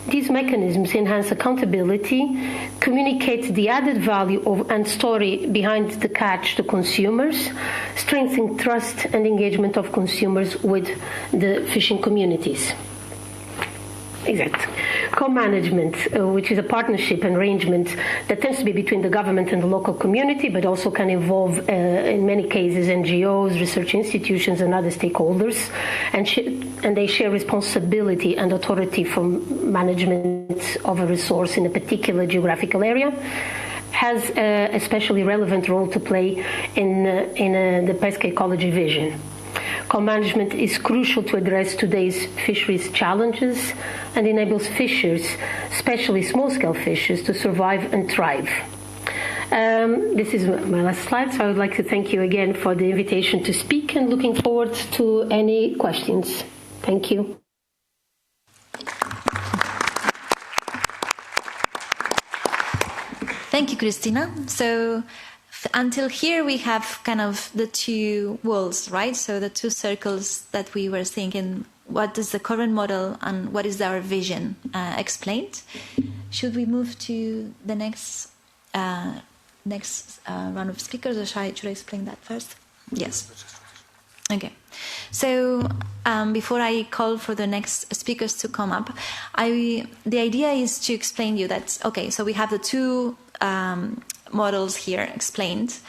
These mechanisms enhance accountability, communicate the added value and story behind the catch to consumers, strengthen trust and engagement of consumers with the fishing communities. Exactly. Co-management, which is a partnership arrangement that tends to be between the government and the local community, but also can involve, in many cases, NGOs, research institutions, and other stakeholders, and they share responsibility and authority for management of a resource in a particular geographical area, has a especially relevant role to play in the pesca ecology vision. Co-management is crucial to address today's fisheries challenges and enables fishers, especially small-scale fishers, to survive and thrive. This is my last slide, so I would like to thank you again for the invitation to speak and looking forward to any questions. Thank you. Thank you, Christina. So until here we have kind of the two walls, right? So the two circles that we were thinking, what is the current model and what is our vision explained. Should we move to the next round of speakers, or should I explain that first? Yes. Okay. So before I call for the next speakers to come up, the idea is to explain you that, okay, so we have the two models here explained,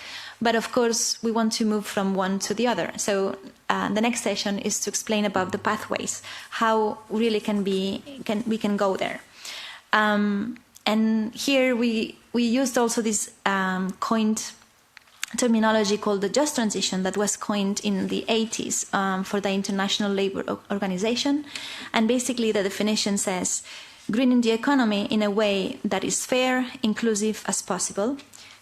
but of course we want to move from one to the other. So the next session is to explain about the pathways, how really we can go there. And here we used also this coined terminology called the just transition that was coined in the 80s for the International Labour Organization. And basically the definition says, greening the economy in a way that is fair, inclusive as possible,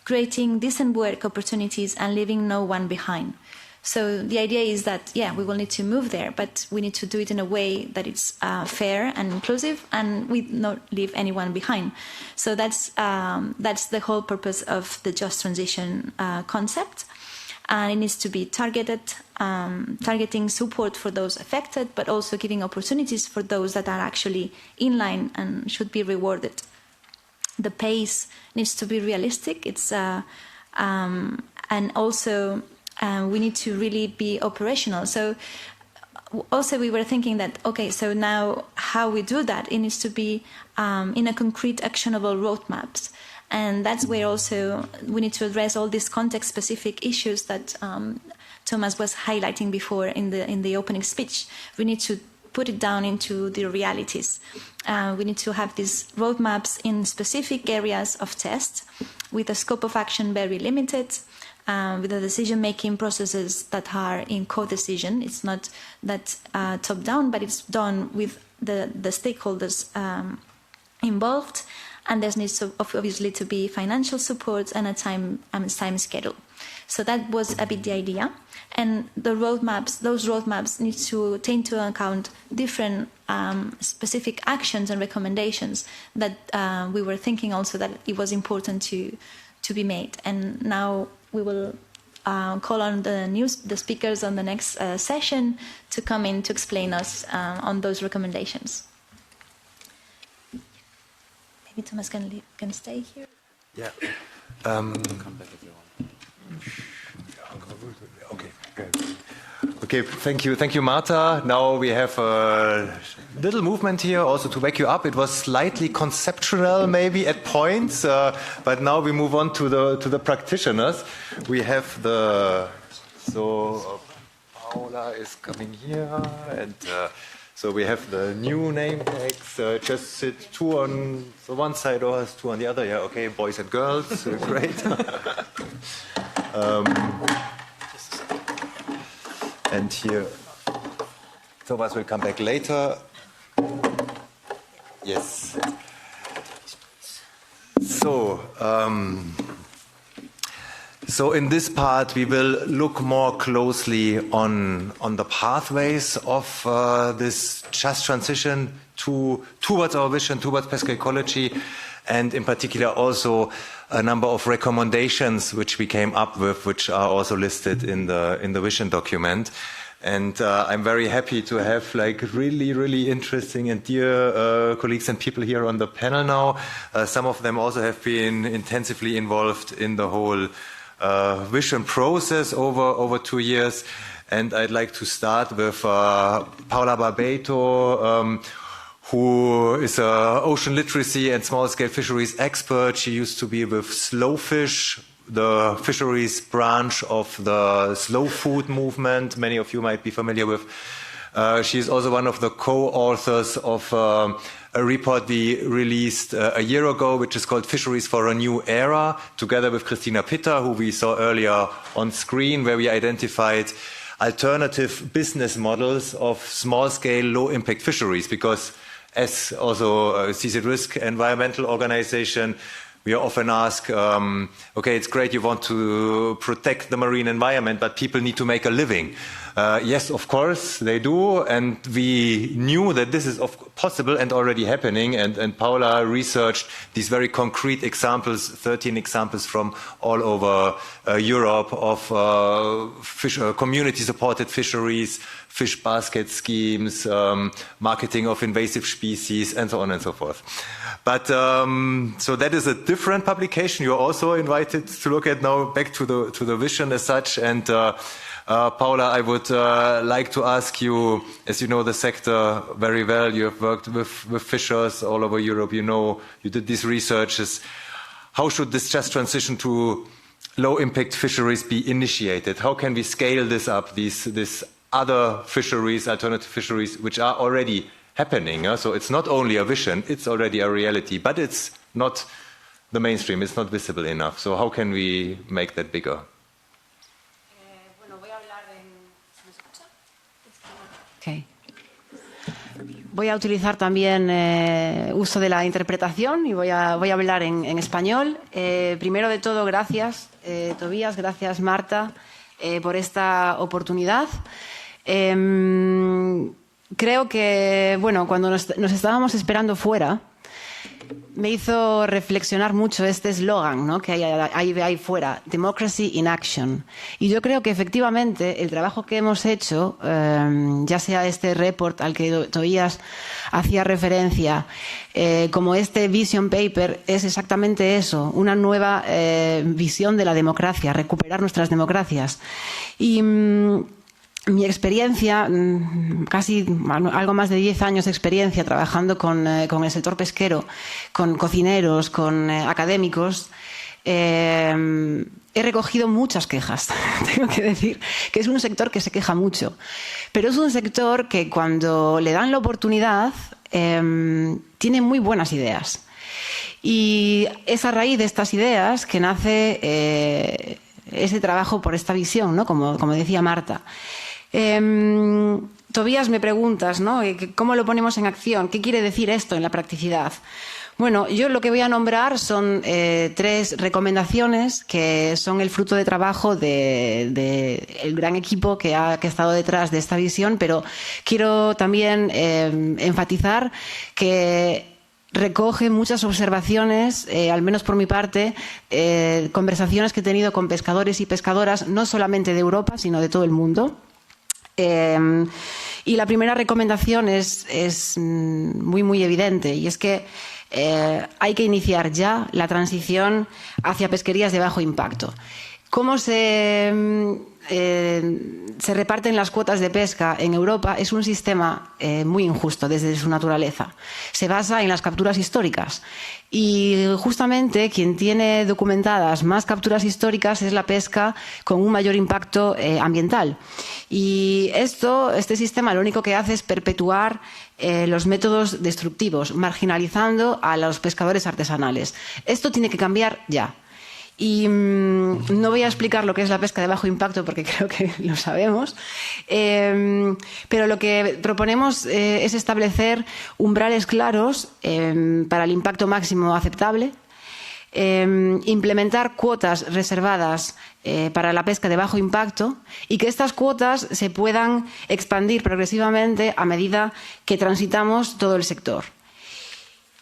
creating decent work opportunities and leaving no one behind. So the idea is that, yeah, we will need to move there, but we need to do it in a way that it's fair and inclusive, and we not leave anyone behind. So that's the whole purpose of the just transition concept. And it needs to be targeted, targeting support for those affected, but also giving opportunities for those that are actually in line and should be rewarded. The pace needs to be realistic. It's and also we need to really be operational. So also we were thinking that, okay, so now how we do that, it needs to be in a concrete, actionable roadmaps. And that's where also we need to address all these context-specific issues that Thomas was highlighting before in the opening speech. We need to put it down into the realities. We need to have these roadmaps in specific areas of test with a scope of action very limited, with the decision-making processes that are in co-decision. It's not that top-down, but it's done with the stakeholders involved. And there needs to obviously to be financial support and a time schedule. So that was a bit the idea. And those roadmaps need to take into account different specific actions and recommendations that we were thinking also that it was important to be made. And now we will call on the speakers on the next session to come in to explain us on those recommendations. Maybe Thomas can stay here. Yeah. Come back if you want. Okay. Okay, thank you, Marta. Now we have a little movement here also to wake you up. It was slightly conceptual maybe at points, but now we move on to the practitioners. We have Paula is coming here, and so we have the new name tags. Just sit two on the one side or two on the other. Yeah, okay, boys and girls, great. And here, Thomas will come back later. Yes. So in this part, we will look more closely on the pathways of this just transition towards our vision, towards pesca ecology, and in particular also a number of recommendations which we came up with, which are also listed in the vision document. And I'm very happy to have really interesting and dear colleagues and people here on the panel now. Some of them also have been intensively involved in the whole vision process over 2 years. And I'd like to start with Paula Barbeito, who is an ocean literacy and small-scale fisheries expert. She used to be with Slowfish, the fisheries branch of the slow food movement. Many of you might be familiar with. She is also one of the co-authors of a report we released a year ago, which is called Fisheries for a New Era, together with Christina Pitter, who we saw earlier on screen, where we identified alternative business models of small-scale, low-impact fisheries, because as also CC Risk environmental organization, we are often asked, okay, it's great you want to protect the marine environment, but people need to make a living. Yes, of course, they do, and we knew that this is possible and already happening, and Paula researched these very concrete examples, 13 examples from all over Europe of community-supported fisheries, fish basket schemes, marketing of invasive species, and so on and so forth. But so that is a different publication. You're also invited to look at now back to the vision as such. And Paula, I would like to ask you, as you know the sector very well, you have worked with fishers all over Europe. You know, you did these researches. How should this just transition to low-impact fisheries be initiated? How can we scale this up? These other fisheries, alternative fisheries, which are already happening. So it's not only a vision, it's already a reality, but it's not the mainstream, it's not visible enough. So how can we make that bigger? Okay. Voy a utilizar también uso de la interpretación y voy a hablar en español. Primero de todo, gracias, Tobías, gracias, Marta, por esta oportunidad. Creo que, bueno, cuando nos estábamos esperando fuera, me hizo reflexionar mucho este eslogan, ¿no?, que hay ahí fuera, Democracy in Action. Y yo creo que efectivamente el trabajo que hemos hecho, ya sea este report al que Tobías hacía referencia, como este vision paper, es exactamente eso, una nueva visión de la democracia, recuperar nuestras democracias. Y mi experiencia, casi algo más de 10 años de experiencia trabajando con el sector pesquero, con cocineros, con académicos, he recogido muchas quejas. Tengo que decir que es un sector que se queja mucho, pero es un sector que cuando le dan la oportunidad tiene muy buenas ideas. Y es a raíz de estas ideas que nace ese trabajo por esta visión, ¿no?, como decía Marta. Tobías, me preguntas, ¿no?, ¿cómo lo ponemos en acción? ¿Qué quiere decir esto en la practicidad? Bueno, yo lo que voy a nombrar son 3 recomendaciones que son el fruto de trabajo del gran equipo que ha estado detrás de esta visión, pero quiero también enfatizar que recoge muchas observaciones, al menos por mi parte, conversaciones que he tenido con pescadores y pescadoras, no solamente de Europa, sino de todo el mundo. Y la primera recomendación es muy evidente, y es que hay que iniciar ya la transición hacia pesquerías de bajo impacto. ¿Cómo se se reparten las cuotas de pesca en Europa es un sistema muy injusto desde su naturaleza. Se basa en las capturas históricas y justamente quien tiene documentadas más capturas históricas es la pesca con un mayor impacto ambiental. Y este sistema lo único que hace es perpetuar los métodos destructivos, marginalizando a los pescadores artesanales. Esto tiene que cambiar ya. Y no voy a explicar lo que es la pesca de bajo impacto porque creo que lo sabemos, pero lo que proponemos es establecer umbrales claros para el impacto máximo aceptable, implementar cuotas reservadas para la pesca de bajo impacto y que estas cuotas se puedan expandir progresivamente a medida que transitamos todo el sector.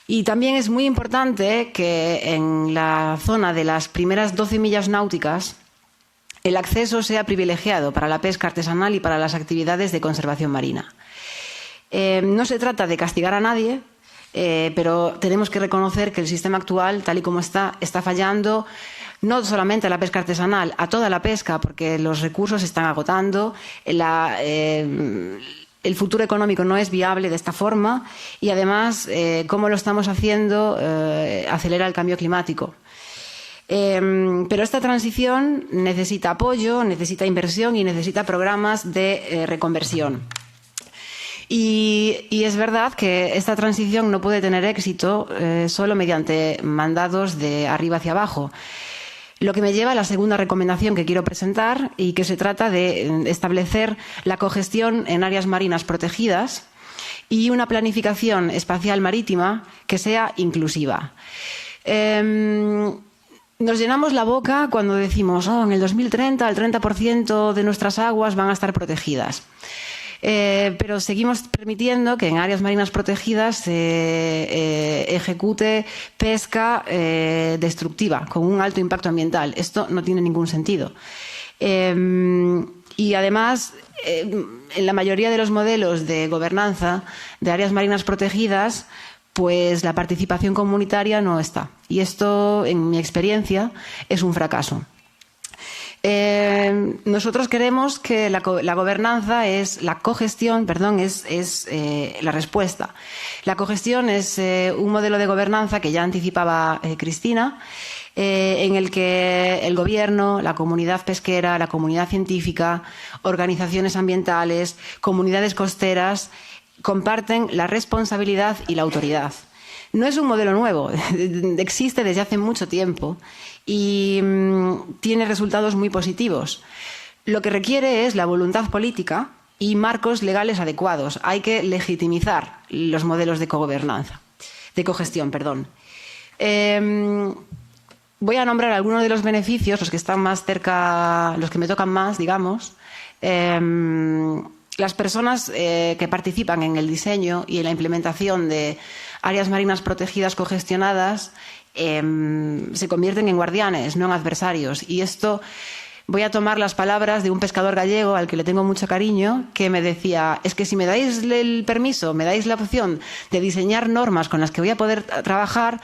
Y también es muy importante que en la zona de las primeras 12 millas náuticas el acceso sea privilegiado para la pesca artesanal y para las actividades de conservación marina. No se trata de castigar a nadie, pero tenemos que reconocer que el sistema actual, tal y como está fallando no solamente a la pesca artesanal, a toda la pesca, porque los recursos se están agotando, el futuro económico no es viable de esta forma y además, cómo lo estamos haciendo, acelera el cambio climático. Pero esta transición necesita apoyo, necesita inversión y necesita programas de reconversión. Y es verdad que esta transición no puede tener éxito solo mediante mandados de arriba hacia abajo. Lo que me lleva a la segunda recomendación que quiero presentar y que se trata de establecer la cogestión en áreas marinas protegidas y una planificación espacial marítima que sea inclusiva. Nos llenamos la boca cuando decimos en el 2030 el 30% de nuestras aguas van a estar protegidas. Pero seguimos permitiendo que en áreas marinas protegidas se ejecute pesca destructiva con un alto impacto ambiental. Esto no tiene ningún sentido. Y además, en la mayoría de los modelos de gobernanza de áreas marinas protegidas, pues la participación comunitaria no está. Y esto, en mi experiencia, es un fracaso. Nosotros queremos que la gobernanza es la cogestión, perdón, es la respuesta. La cogestión es un modelo de gobernanza que ya anticipaba Cristina, en el que el gobierno, la comunidad pesquera, la comunidad científica, organizaciones ambientales, comunidades costeras comparten la responsabilidad y la autoridad. No es un modelo nuevo, existe desde hace mucho tiempo y tiene resultados muy positivos. Lo que requiere es la voluntad política y marcos legales adecuados. Hay que legitimizar los modelos de cogobernanza, de cogestión, perdón. Voy a nombrar algunos de los beneficios, los que están más cerca, los que me tocan más, digamos. Las personas que participan en el diseño y en la implementación de áreas marinas protegidas cogestionadas se convierten en guardianes, no en adversarios. Y esto, voy a tomar las palabras de un pescador gallego al que le tengo mucho cariño, que me decía, es que si me dais el permiso, me dais la opción de diseñar normas con las que voy a poder trabajar,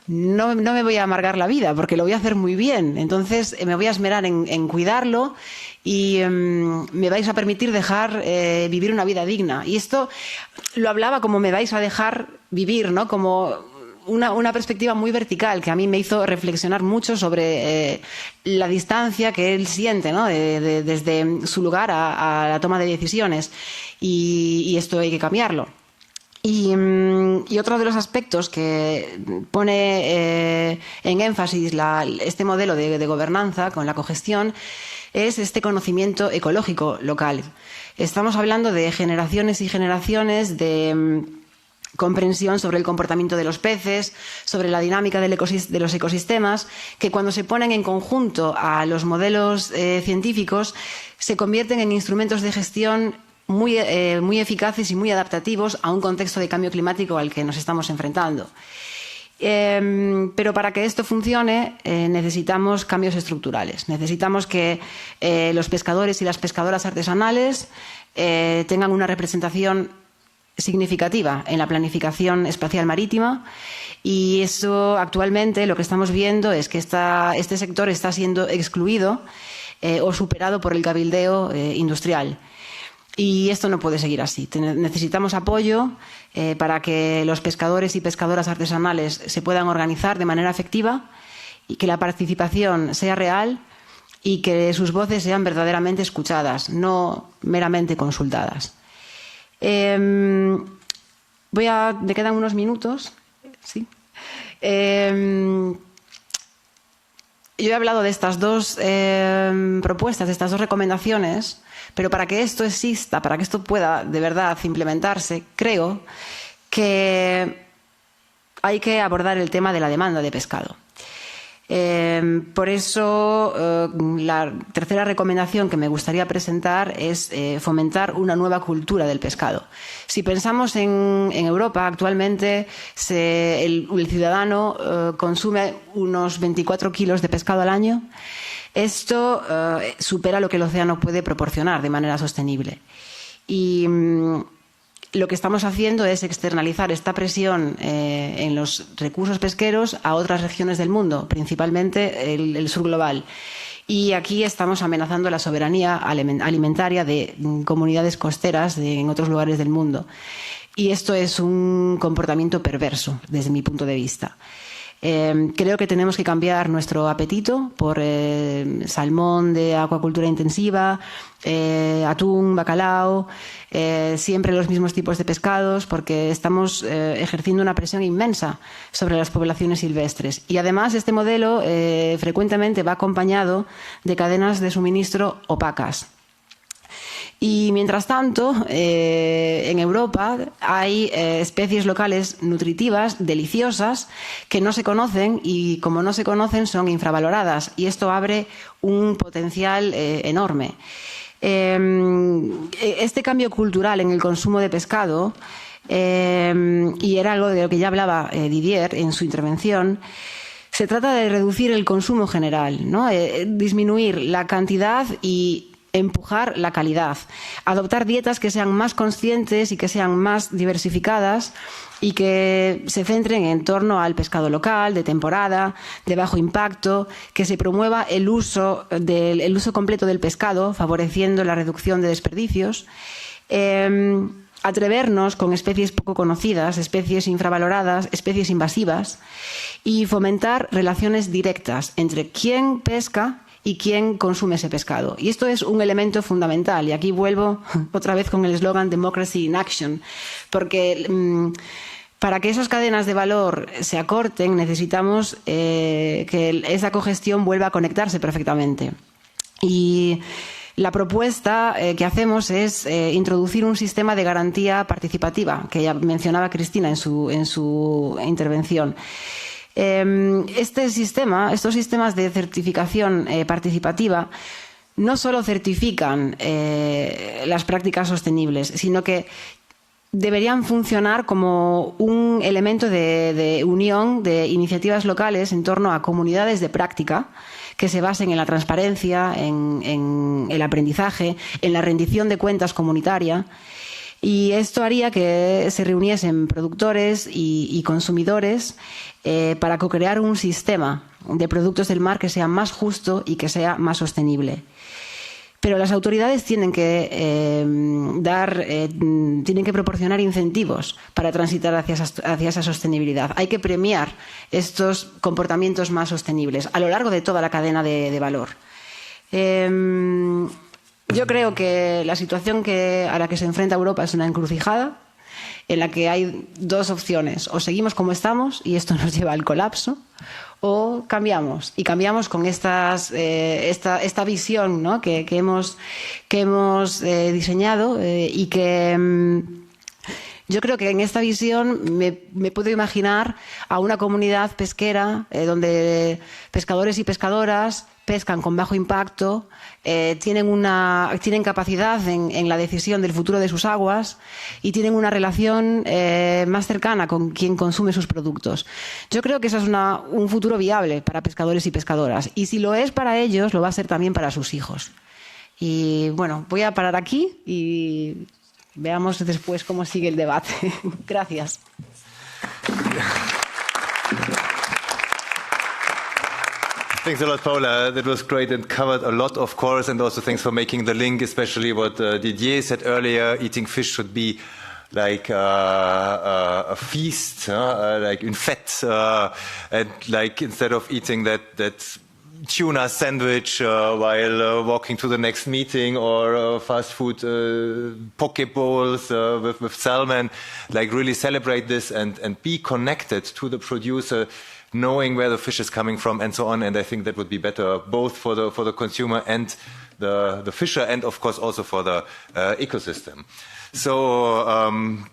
no me voy a amargar la vida, porque lo voy a hacer muy bien. Entonces me voy a esmerar en cuidarlo y me vais a permitir dejar vivir una vida digna. Y esto lo hablaba como me vais a dejar vivir, ¿no? Como una perspectiva muy vertical que a mí me hizo reflexionar mucho sobre la distancia que él siente, ¿no? Desde su lugar a la toma de decisiones. Y esto hay que cambiarlo. Y otro de los aspectos que pone en énfasis este modelo de gobernanza con la cogestión es este conocimiento ecológico local. Estamos hablando de generaciones y generaciones de comprensión sobre el comportamiento de los peces, sobre la dinámica de los ecosistemas, que cuando se ponen en conjunto a los modelos científicos se convierten en instrumentos de gestión muy eficaces y muy adaptativos a un contexto de cambio climático al que nos estamos enfrentando. Pero para que esto funcione necesitamos cambios estructurales. Necesitamos que los pescadores y las pescadoras artesanales tengan una representación significativa en la planificación espacial marítima y eso actualmente lo que estamos viendo es que este sector está siendo excluido o superado por el cabildeo industrial. Y esto no puede seguir así. Necesitamos apoyo para que los pescadores y pescadoras artesanales se puedan organizar de manera efectiva y que la participación sea real y que sus voces sean verdaderamente escuchadas, no meramente consultadas. Me quedan unos minutos. ¿Sí? Yo he hablado de estas dos propuestas, de estas dos recomendaciones, pero para que esto exista, para que esto pueda de verdad implementarse, creo que hay que abordar el tema de la demanda de pescado. Por eso, la tercera recomendación que me gustaría presentar es fomentar una nueva cultura del pescado. Si pensamos en Europa, actualmente el ciudadano consume unos 24 kilos de pescado al año. Esto supera lo que el océano puede proporcionar de manera sostenible. Y lo que estamos haciendo es externalizar esta presión en los recursos pesqueros a otras regiones del mundo, principalmente el sur global. Y aquí estamos amenazando la soberanía alimentaria de comunidades costeras en otros lugares del mundo. Y esto es un comportamiento perverso, desde mi punto de vista. Creo que tenemos que cambiar nuestro apetito por salmón de acuacultura intensiva, atún, bacalao, siempre los mismos tipos de pescados, porque estamos ejerciendo una presión inmensa sobre las poblaciones silvestres. Y además este modelo frecuentemente va acompañado de cadenas de suministro opacas. Y mientras tanto, en Europa hay especies locales nutritivas, deliciosas, que no se conocen y como no se conocen son infravaloradas y esto abre un potencial enorme. Este cambio cultural en el consumo de pescado, y era algo de lo que ya hablaba Didier en su intervención, se trata de reducir el consumo general, ¿no? Disminuir la cantidad y empujar la calidad, adoptar dietas que sean más conscientes y que sean más diversificadas y que se centren en torno al pescado local, de temporada, de bajo impacto, que se promueva el uso completo del pescado, favoreciendo la reducción de desperdicios, atrevernos con especies poco conocidas, especies infravaloradas, especies invasivas y fomentar relaciones directas entre quién pesca y quién consume ese pescado. Y esto es un elemento fundamental. Y aquí vuelvo otra vez con el eslogan Democracy in Action, porque para que esas cadenas de valor se acorten necesitamos que esa cogestión vuelva a conectarse perfectamente. Y la propuesta que hacemos es introducir un sistema de garantía participativa, que ya mencionaba Cristina en su intervención. Estos sistemas de certificación participativa no solo certifican las prácticas sostenibles, sino que deberían funcionar como un elemento de unión de iniciativas locales en torno a comunidades de práctica que se basen en la transparencia, en el aprendizaje, en la rendición de cuentas comunitaria. Y esto haría que se reuniesen productores y consumidores para co-crear un sistema de productos del mar que sea más justo y que sea más sostenible. Pero las autoridades tienen que proporcionar incentivos para transitar hacia esa sostenibilidad. Hay que premiar estos comportamientos más sostenibles a lo largo de toda la cadena de valor. Yo creo que la situación a la que se enfrenta Europa es una encrucijada en la que hay dos opciones. O seguimos como estamos y esto nos lleva al colapso, o cambiamos. Y cambiamos con esta visión, ¿no? que hemos diseñado y que yo creo que en esta visión me puedo imaginar a una comunidad pesquera donde pescadores y pescadoras pescan con bajo impacto, tienen capacidad en la decisión del futuro de sus aguas y tienen una relación más cercana con quien consume sus productos. Yo creo que eso es un futuro viable para pescadores y pescadoras. Y si lo es para ellos, lo va a ser también para sus hijos. Y bueno, voy a parar aquí y veamos después cómo sigue el debate. Gracias. Thanks a lot, Paula. That was great and covered a lot, of course, and also thanks for making the link, especially what Didier said earlier. Eating fish should be like a feast, like une fête, and like instead of eating that tuna sandwich while walking to the next meeting, or fast food poke bowls with salmon, like really celebrate this and be connected to the producer, knowing where the fish is coming from and so on. And I think that would be better both for the consumer and the fisher, and of course also for the ecosystem. So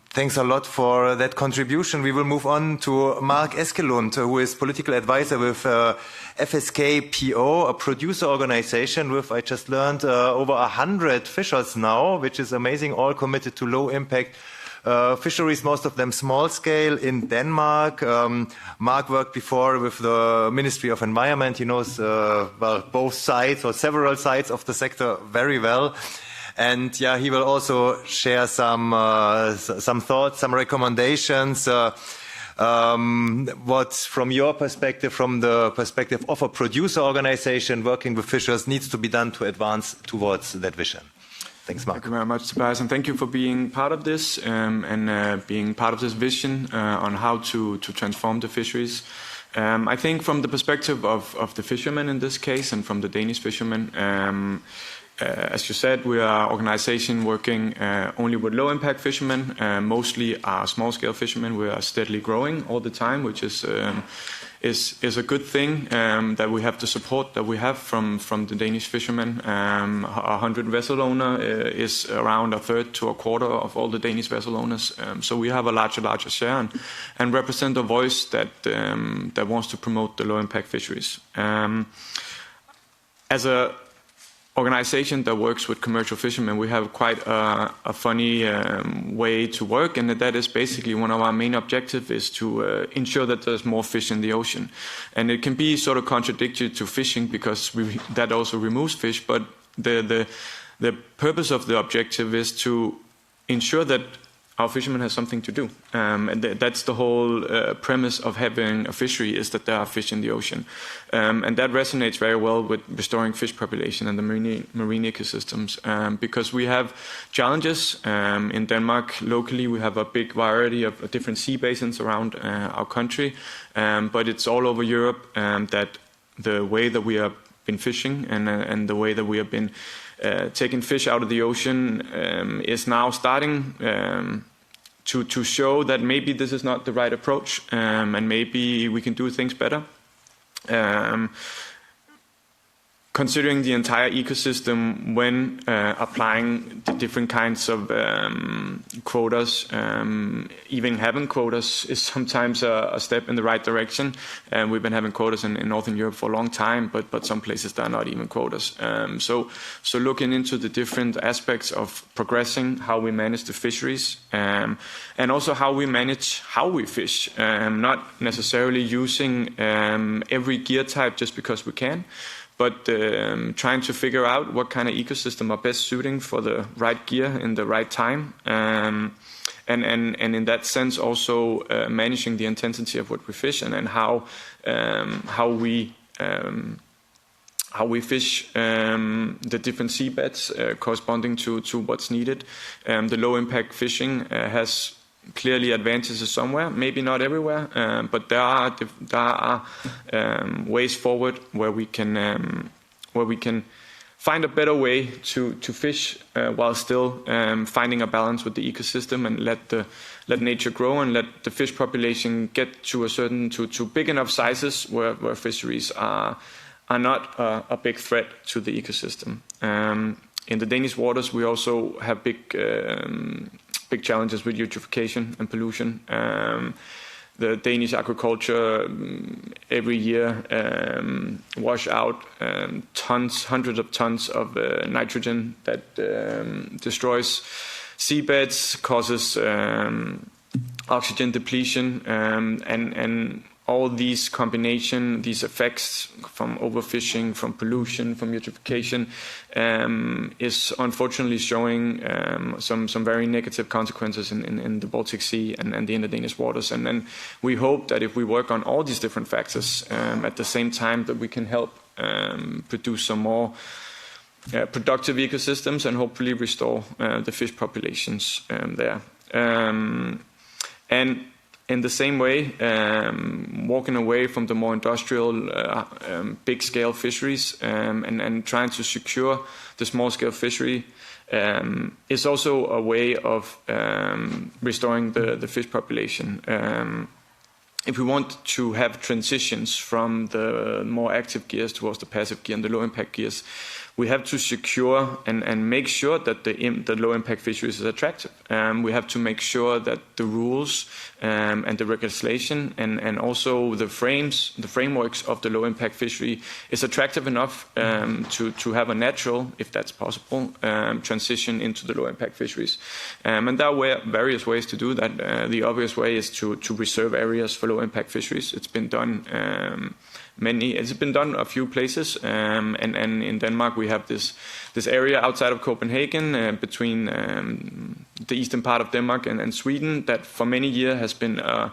thanks a lot for that contribution. We will move on to Mark Eskelund, who is political advisor with FSK-PO, a producer organization with, I just learned, over 100 fishers now, which is amazing, all committed to low impact fisheries, most of them small scale in Denmark. Mark worked before with the Ministry of Environment. He knows well, both sides or several sides of the sector very well. And yeah, he will also share some thoughts, some recommendations. What, from your perspective, from the perspective of a producer organization working with fishers, needs to be done to advance towards that vision? Thanks, Mark. Thank you very much, Tobias, and thank you for being part of this and being part of this vision on how to transform the fisheries. I think from the perspective of the fishermen in this case, and from the Danish fishermen, as you said, we are an organization working only with low-impact fishermen, mostly are small-scale fishermen. We are steadily growing all the time, which is a good thing, that we have the support that we have from the Danish fishermen. 100 vessel owner is around a third to a quarter of all the Danish vessel owners. So we have a larger share and represent a voice that wants to promote the low-impact fisheries. As a organization that works with commercial fishermen, we have quite a funny way to work, and that is basically one of our main objectives is to ensure that there's more fish in the ocean. And it can be sort of contradictory to fishing because that also removes fish, but the purpose of the objective is to ensure that our fishermen have something to do. And that's the whole premise of having a fishery, is that there are fish in the ocean. And that resonates very well with restoring fish population and the marine ecosystems, because we have challenges. In Denmark, locally, we have a big variety of different sea basins around our country, but it's all over Europe that the way that we have been fishing and the way that we have been taking fish out of the ocean is now starting to show that maybe this is not the right approach, and maybe we can do things better. Considering the entire ecosystem when applying the different kinds of quotas, even having quotas is sometimes a step in the right direction. We've been having quotas in Northern Europe for a long time, but some places there are not even quotas. So looking into the different aspects of progressing how we manage the fisheries, and also how we manage how we fish, not necessarily using every gear type just because we can, but trying to figure out what kind of ecosystem are best suiting for the right gear in the right time, and in that sense also managing the intensity of what we fish and how we fish the different seabeds corresponding to what's needed. The low impact fishing has clearly advantages somewhere, maybe not everywhere, but there are ways forward where we can find a better way to fish while still finding a balance with the ecosystem and let nature grow and let the fish population get to a certain to big enough sizes where fisheries are not a big threat to the ecosystem. In the Danish waters, we also have big challenges with eutrophication and pollution. The Danish agriculture every year wash out hundreds of tons of nitrogen that destroys seabeds, causes oxygen depletion, and all these these effects from overfishing, from pollution, from eutrophication, is unfortunately showing some very negative consequences in the Baltic Sea and in the Danish waters. And then we hope that if we work on all these different factors at the same time, that we can help produce some more productive ecosystems and hopefully restore the fish populations there. And in the same way, walking away from the more industrial, big-scale fisheries and trying to secure the small-scale fishery is also a way of restoring the fish population. If we want to have transitions from the more active gears towards the passive gear and the low-impact gears, we have to secure and make sure that the low-impact fisheries is attractive. We have to make sure that the rules and the legislation and also the frameworks of the low-impact fishery is attractive enough to have a natural, if that's possible, transition into the low-impact fisheries. And there are various ways to do that. The obvious way is to reserve areas for low-impact fisheries. It's been done it's been done a few places, and in Denmark we have this area outside of Copenhagen between the eastern part of Denmark and Sweden that for many years has been a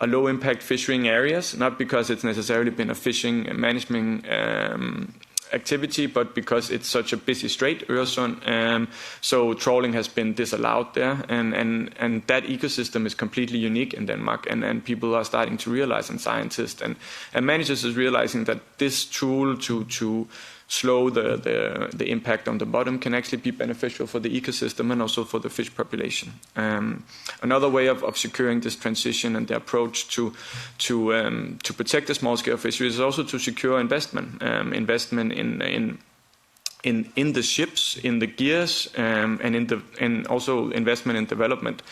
low-impact fishing areas, not because it's necessarily been a fishing management activity, but because it's such a busy strait, Øresund, so trawling has been disallowed there, and that ecosystem is completely unique in Denmark, and people are starting to realize, and scientists and managers is realizing that this tool to slow the impact on the bottom can actually be beneficial for the ecosystem and also for the fish population. Another way of securing this transition and the approach to protect the small-scale fisheries is also to secure investment in the ships, in the gears, and also investment in development.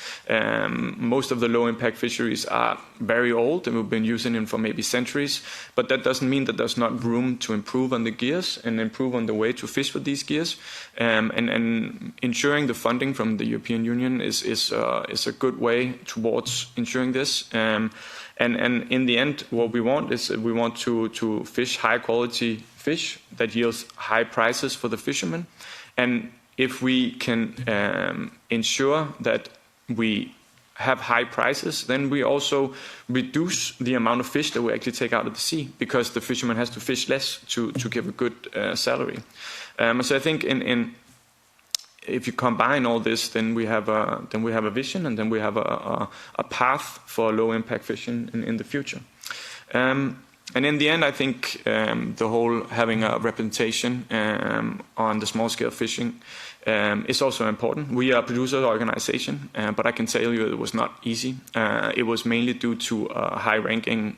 Most of the low-impact fisheries are very old, and we've been using them for maybe centuries. But that doesn't mean that there's not room to improve on the gears and improve on the way to fish with these gears. And ensuring the funding from the European Union is a good way towards ensuring this. And in the end, what we want is we want to fish high-quality fish that yields high prices for the fishermen. And if we can ensure that we have high prices, then we also reduce the amount of fish that we actually take out of the sea, because the fisherman has to fish less to give a good salary. So I think if you combine all this, then we have a vision, and then we have a path for low impact fishing in the future. And in the end, I think the whole having a representation on the small scale fishing is also important. We are a producer organization, but I can tell you it was not easy. It was mainly due to a high-ranking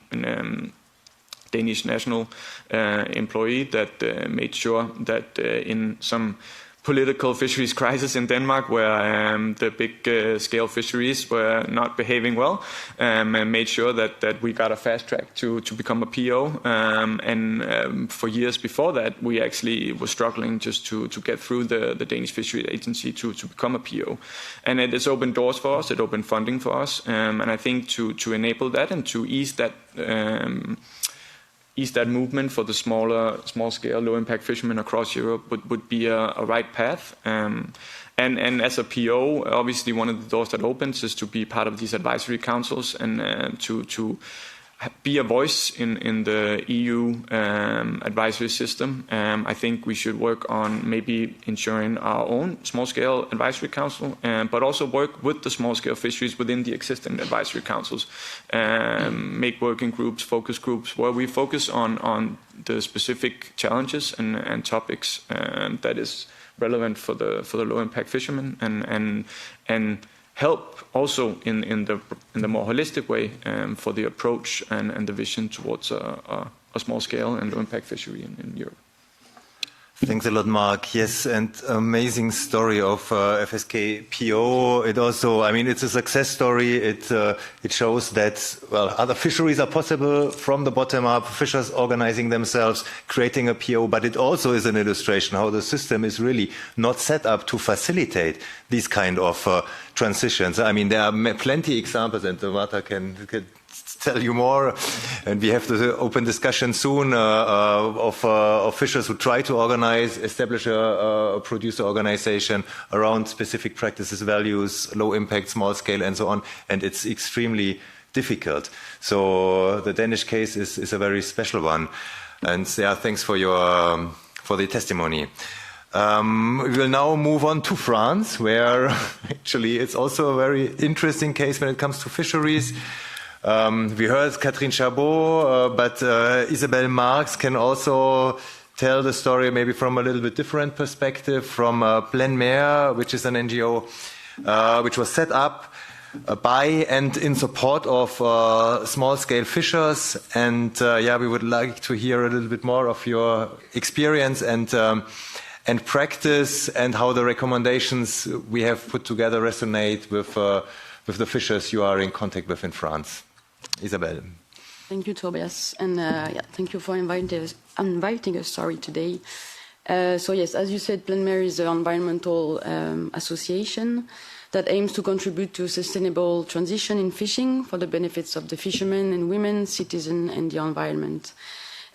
Danish national employee that made sure that in some political fisheries crisis in Denmark, where the big scale fisheries were not behaving well, and made sure that we got a fast track to become a PO. And for years before that, we actually were struggling just to get through the Danish Fisheries Agency to become a PO. And it has opened doors for us, it opened funding for us, and I think to enable that and to ease that movement for the small-scale, low-impact fishermen across Europe would be a right path. And as a PO, obviously one of the doors that opens is to be part of these advisory councils and to be a voice in the EU advisory system. I think we should work on maybe ensuring our own small-scale advisory council, but also work with the small-scale fisheries within the existing advisory councils. Make working groups, focus groups, where we focus on the specific challenges and topics that is relevant for the low-impact fishermen, and help also in the more holistic way for the approach and the vision towards a small scale and low impact fishery in Europe. Thanks a lot, Mark. Yes, and amazing story of FSK PO. It also, I mean, it's a success story. It shows that, well, other fisheries are possible from the bottom up, fishers organizing themselves, creating a PO, but it also is an illustration how the system is really not set up to facilitate these kind of transitions. I mean, there are plenty examples, and Marta can tell you more, and we have the open discussion soon of fishers who try to establish a producer organization around specific practices, values, low impact, small scale, and so on, and it's extremely difficult. So the Danish case is a very special one. And yeah, thanks for your for the testimony. We will now move on to France, where actually it's also a very interesting case when it comes to fisheries. We heard Catherine Chabot, but Isabelle Marx can also tell the story maybe from a little bit different perspective, from Pleine Mer, which is an NGO which was set up by and in support of small-scale fishers. And yeah, we would like to hear a little bit more of your experience and practice, and how the recommendations we have put together resonate with the fishers you are in contact with in France. Isabelle. Thank you, Tobias, and yeah, thank you for inviting us today. So yes, as you said, Pleine Mer is an environmental association that aims to contribute to sustainable transition in fishing for the benefits of the fishermen and women, citizens, and the environment.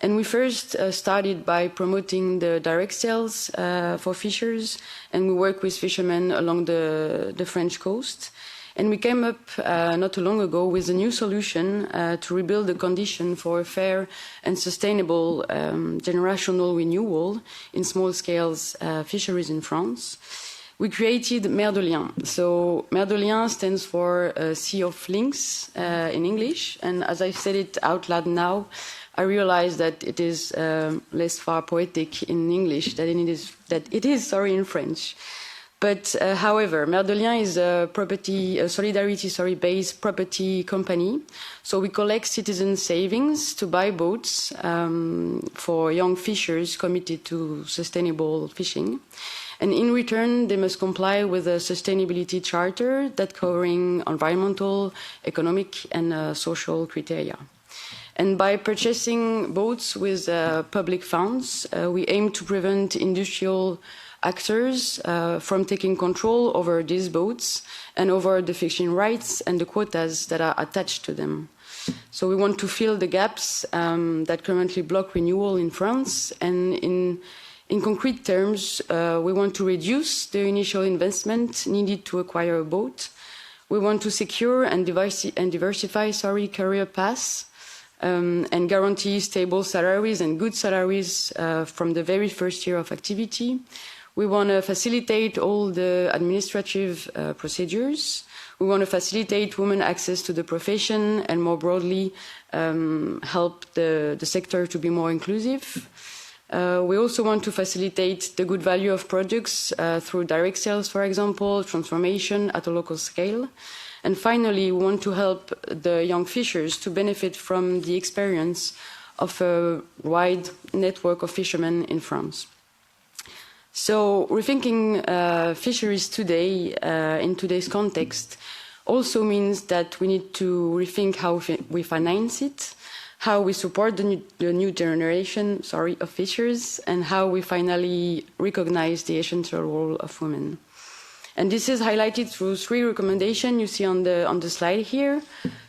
And we first started by promoting the direct sales for fishers, and we work with fishermen along the French coast. And we came up not too long ago with a new solution to rebuild the condition for a fair and sustainable generational renewal in small-scale fisheries in France. We created Mer de Liens. So Mer de Liens stands for Sea of Links in English, and as I said it out loud now, I realize that it is less far poetic in English than it is in French. But however, Mer de Liens is a solidarity-based property company. So we collect citizen savings to buy boats for young fishers committed to sustainable fishing. And in return, they must comply with a sustainability charter that covering environmental, economic, and social criteria. And by purchasing boats with public funds, we aim to prevent industrial actors from taking control over these boats and over the fishing rights and the quotas that are attached to them. So we want to fill the gaps that currently block renewal in France, and in concrete terms, we want to reduce the initial investment needed to acquire a boat. We want to secure and diversify career paths and guarantee stable salaries and good salaries from the very first year of activity. We want to facilitate all the administrative procedures. We want to facilitate women access to the profession and more broadly help the sector to be more inclusive. We also want to facilitate the good value of products through direct sales, for example, transformation at a local scale. And finally, we want to help the young fishers to benefit from the experience of a wide network of fishermen in France. So rethinking fisheries today, in today's context, also means that we need to rethink how we finance it, how we support the new generation of fishers, and how we finally recognize the essential role of women. And this is highlighted through 3 recommendations you see on the slide here.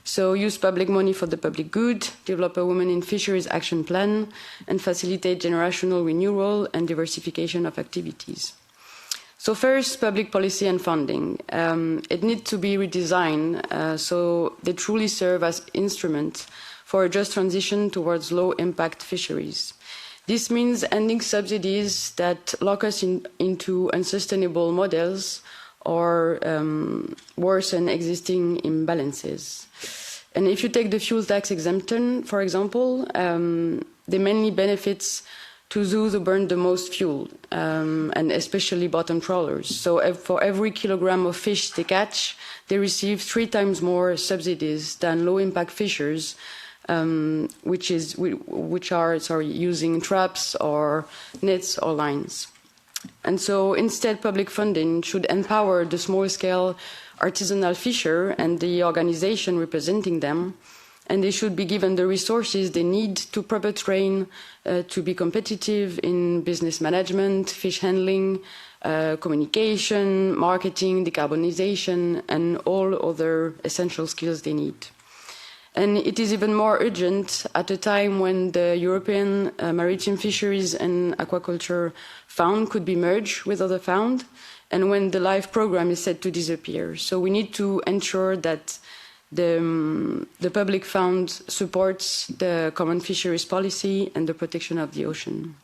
So use public money for the public good, develop a women in fisheries action plan, and facilitate generational renewal and diversification of activities. So first, public policy and funding. It needs to be redesigned so they truly serve as instruments for a just transition towards low-impact fisheries. This means ending subsidies that lock us into unsustainable models or worsen existing imbalances. And if you take the fuel tax exemption, for example, they mainly benefits to those who burn the most fuel, and especially bottom trawlers. So for every kilogram of fish they catch, they receive 3 times more subsidies than low-impact fishers, which are using traps or nets or lines. And so instead, public funding should empower the small-scale artisanal fisher and the organization representing them, and they should be given the resources they need to proper train to be competitive in business management, fish handling, communication, marketing, decarbonization, and all other essential skills they need. And it is even more urgent at a time when the European Maritime Fisheries and Aquaculture Fund could be merged with other funds, and when the LIFE program is set to disappear. So we need to ensure that The public fund supports the common fisheries policy and the protection of the ocean.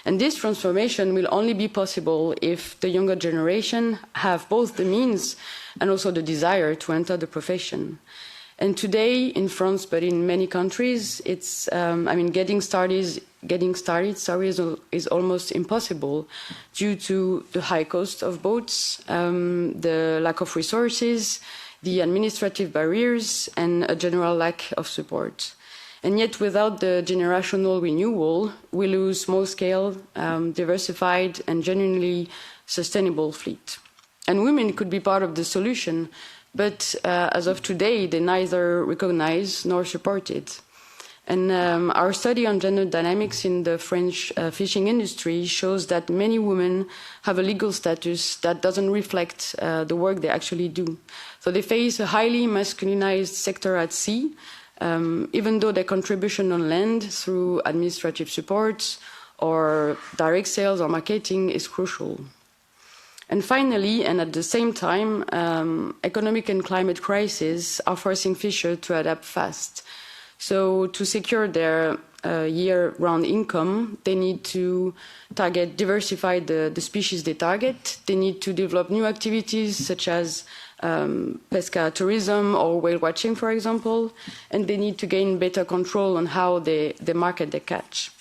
And this transformation will only be possible if the younger generation have both the means and also the desire to enter the profession. And today in France, but in many countries, it's getting started is almost impossible due to the high cost of boats, the lack of resources, the administrative barriers, and a general lack of support. And yet, without the generational renewal, we lose small-scale, diversified, and genuinely sustainable fleet. And women could be part of the solution, but as of today, they neither recognize nor support it. And our study on gender dynamics in the French fishing industry shows that many women have a legal status that doesn't reflect the work they actually do. So they face a highly masculinized sector at sea, even though their contribution on land through administrative support or direct sales or marketing is crucial. And finally, and at the same time, economic and climate crises are forcing fishers to adapt fast. So to secure their year-round income, they need to diversify the species they target. They need to develop new activities such as pesca tourism or whale watching, for example, and they need to gain better control on how they market their catch.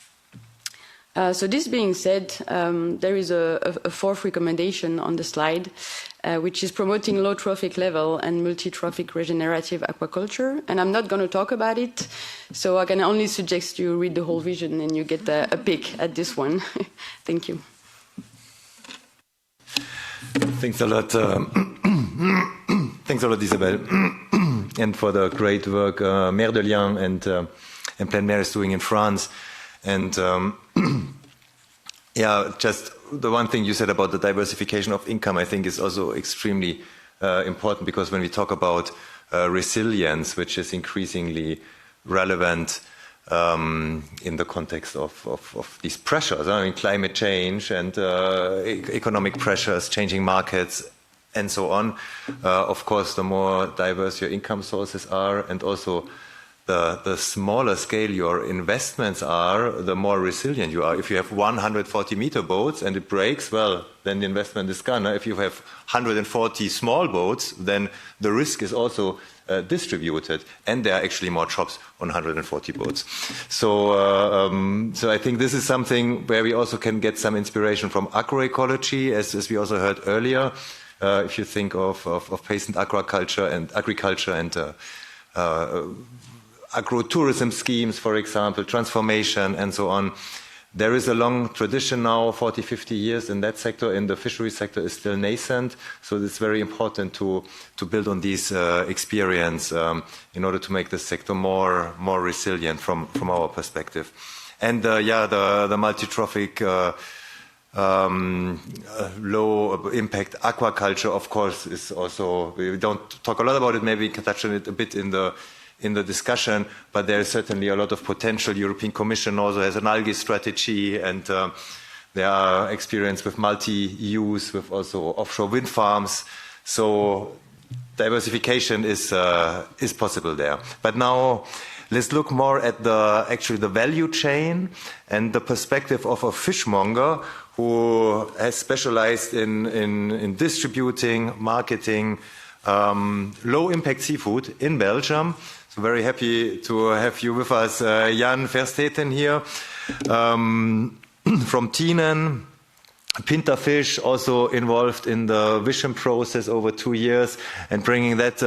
So this being said, there is a fourth recommendation on the slide, which is promoting low trophic level and multi-trophic regenerative aquaculture. And I'm not going to talk about it, so I can only suggest you read the whole vision and you get a pick at this one. Thank you. Thanks a lot. Thanks a lot, Isabel, and for the great work Mer de Liens and Plan Mer is doing in France. And just the one thing you said about the diversification of income, I think is also extremely important, because when we talk about resilience, which is increasingly relevant in the context of these pressures, I mean, climate change and economic pressures, changing markets, and so on. Of course, the more diverse your income sources are, and also the smaller scale your investments are, the more resilient you are. If you have 140-meter boats and it breaks, well, then the investment is gone. If you have 140 small boats, then the risk is also distributed, and there are actually more jobs on 140 boats. So I think this is something where we also can get some inspiration from agroecology, as we also heard earlier. If you think of peasant agriculture and agro-tourism schemes, for example, transformation and so on. There is a long tradition now, 40, 50 years in that sector. In the fishery sector is still nascent. So it's very important to build on these experience in order to make the sector more resilient from our perspective. And the multi-trophic low impact aquaculture, of course, is also, we don't talk a lot about it, maybe we can touch on it a bit in the discussion, but there is certainly a lot of potential. European Commission also has an algae strategy, and there are experience with multi-use, with also offshore wind farms. So diversification is possible there. But now let's look more at the value chain and the perspective of a fishmonger who has specialized in distributing, marketing low impact seafood in Belgium. So very happy to have you with us, Jan Versteten here from Tienen. Pinterfish also involved in the vision process over 2 years, and bringing that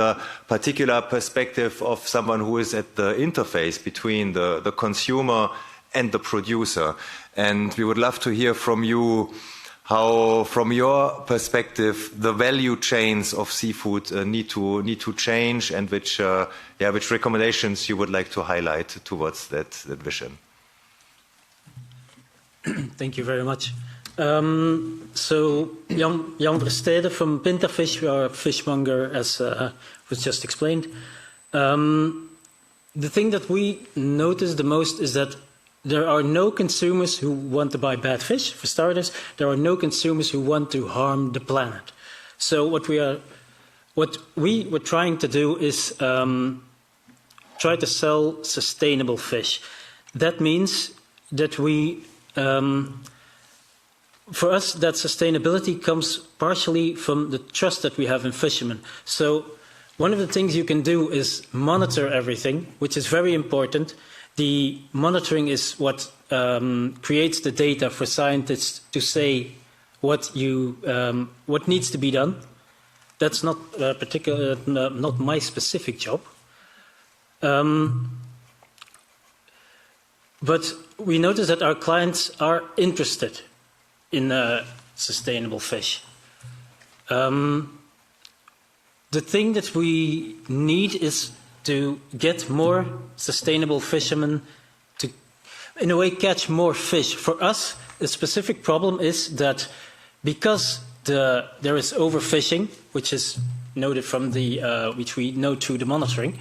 particular perspective of someone who is at the interface between the consumer and the producer. And we would love to hear from you how, from your perspective, the value chains of seafood need to change, and which recommendations you would like to highlight towards that vision. Thank you very much. So Jan Versteden from Pinterfish, we are a fishmonger, as was just explained. The thing that we notice the most is that there are no consumers who want to buy bad fish, for starters. There are no consumers who want to harm the planet. So what we are what we were trying to do is try to sell sustainable fish. That means that we, for us, that sustainability comes partially from the trust that we have in fishermen. So one of the things you can do is monitor everything, which is very important. The monitoring is what creates the data for scientists to say what needs to be done. That's not not my specific job. But we notice that our clients are interested in sustainable fish. The thing that we need is to get more sustainable fishermen to, in a way, catch more fish. For us, the specific problem is that because there is overfishing, which is noted from which we know through the monitoring,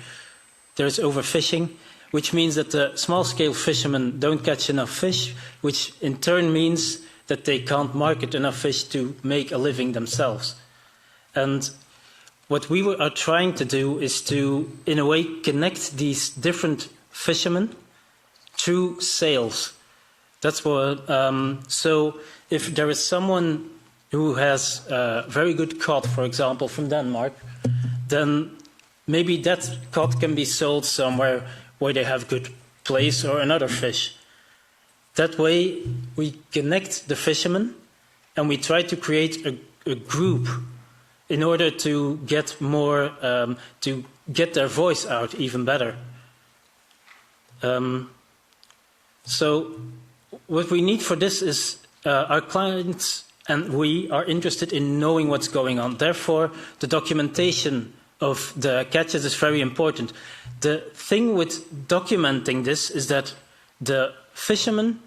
there is overfishing, which means that the small-scale fishermen don't catch enough fish, which in turn means that they can't market enough fish to make a living themselves. And what we are trying to do is to, in a way, connect these different fishermen through sales. That's what. So if there is someone who has very good cod, for example, from Denmark, then maybe that cod can be sold somewhere where they have good place or another fish. That way, we connect the fishermen and we try to create a group in order to get more, to get their voice out even better. So what we need for this is our clients and we are interested in knowing what's going on. Therefore, the documentation of the catches is very important. The thing with documenting this is that the fishermen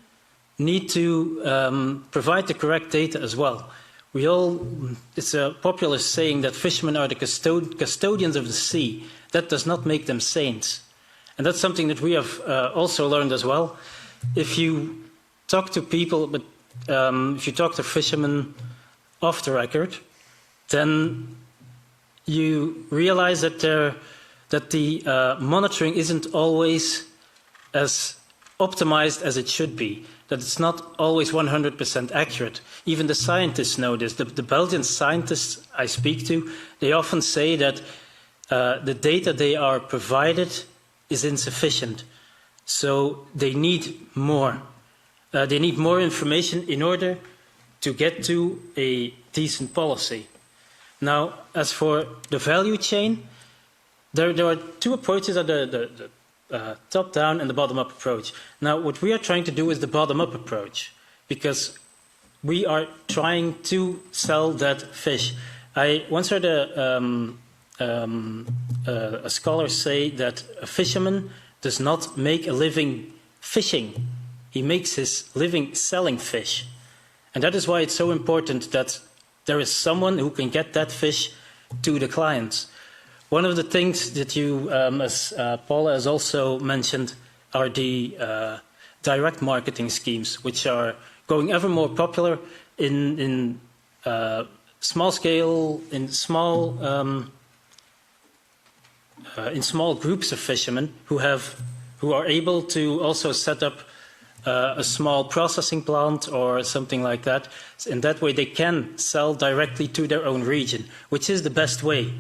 need to provide the correct data as well. It's a popular saying that fishermen are the custodians of the sea. That does not make them saints. And that's something that we have also learned as well. If you talk to people, but if you talk to fishermen off the record, then you realize that the monitoring isn't always as optimized as it should be, that it's not always 100% accurate. Even the scientists know this. The Belgian scientists I speak to, they often say that the data they are provided is insufficient. So they need more. They need more information in order to get to a decent policy. Now, as for the value chain, there are two approaches, the top-down and the bottom-up approach. Now, what we are trying to do is the bottom-up approach, because we are trying to sell that fish. I once heard a scholar say that a fisherman does not make a living fishing. He makes his living selling fish. And that is why it's so important that there is someone who can get that fish to the clients. One of the things that you, as Paula has also mentioned, are the direct marketing schemes, which are going ever more popular in small scale, in small groups of fishermen who are able to also set up a small processing plant or something like that. In that way, they can sell directly to their own region, which is the best way.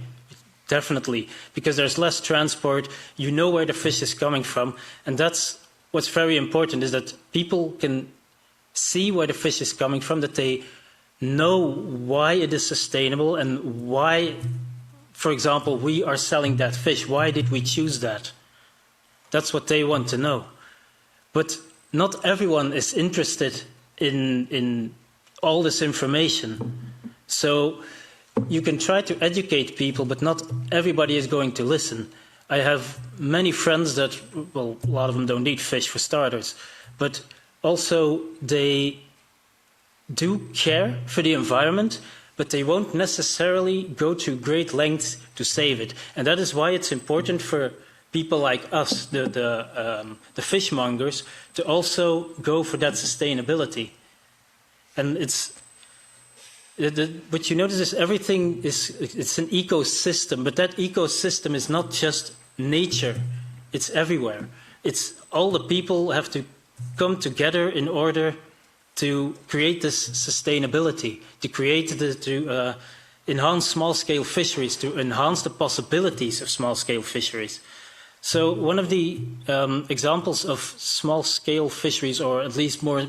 Definitely, because there's less transport, you know where the fish is coming from, and that's what's very important, is that people can see where the fish is coming from, that they know why it is sustainable and why, for example, we are selling that fish. Why did we choose that? That's what they want to know. But not everyone is interested in all this information. So you can try to educate people, but not everybody is going to listen. I have many friends that, well, a lot of them don't eat fish for starters, but also they do care for the environment, but they won't necessarily go to great lengths to save it. And that is why it's important for people like us, the fishmongers, to also go for that sustainability. And what you notice is everything it's an ecosystem, but that ecosystem is not just nature, it's everywhere. It's all the people have to come together in order to create this sustainability, to enhance small-scale fisheries, to enhance the possibilities of small-scale fisheries. So one of the examples of small-scale fisheries, or at least more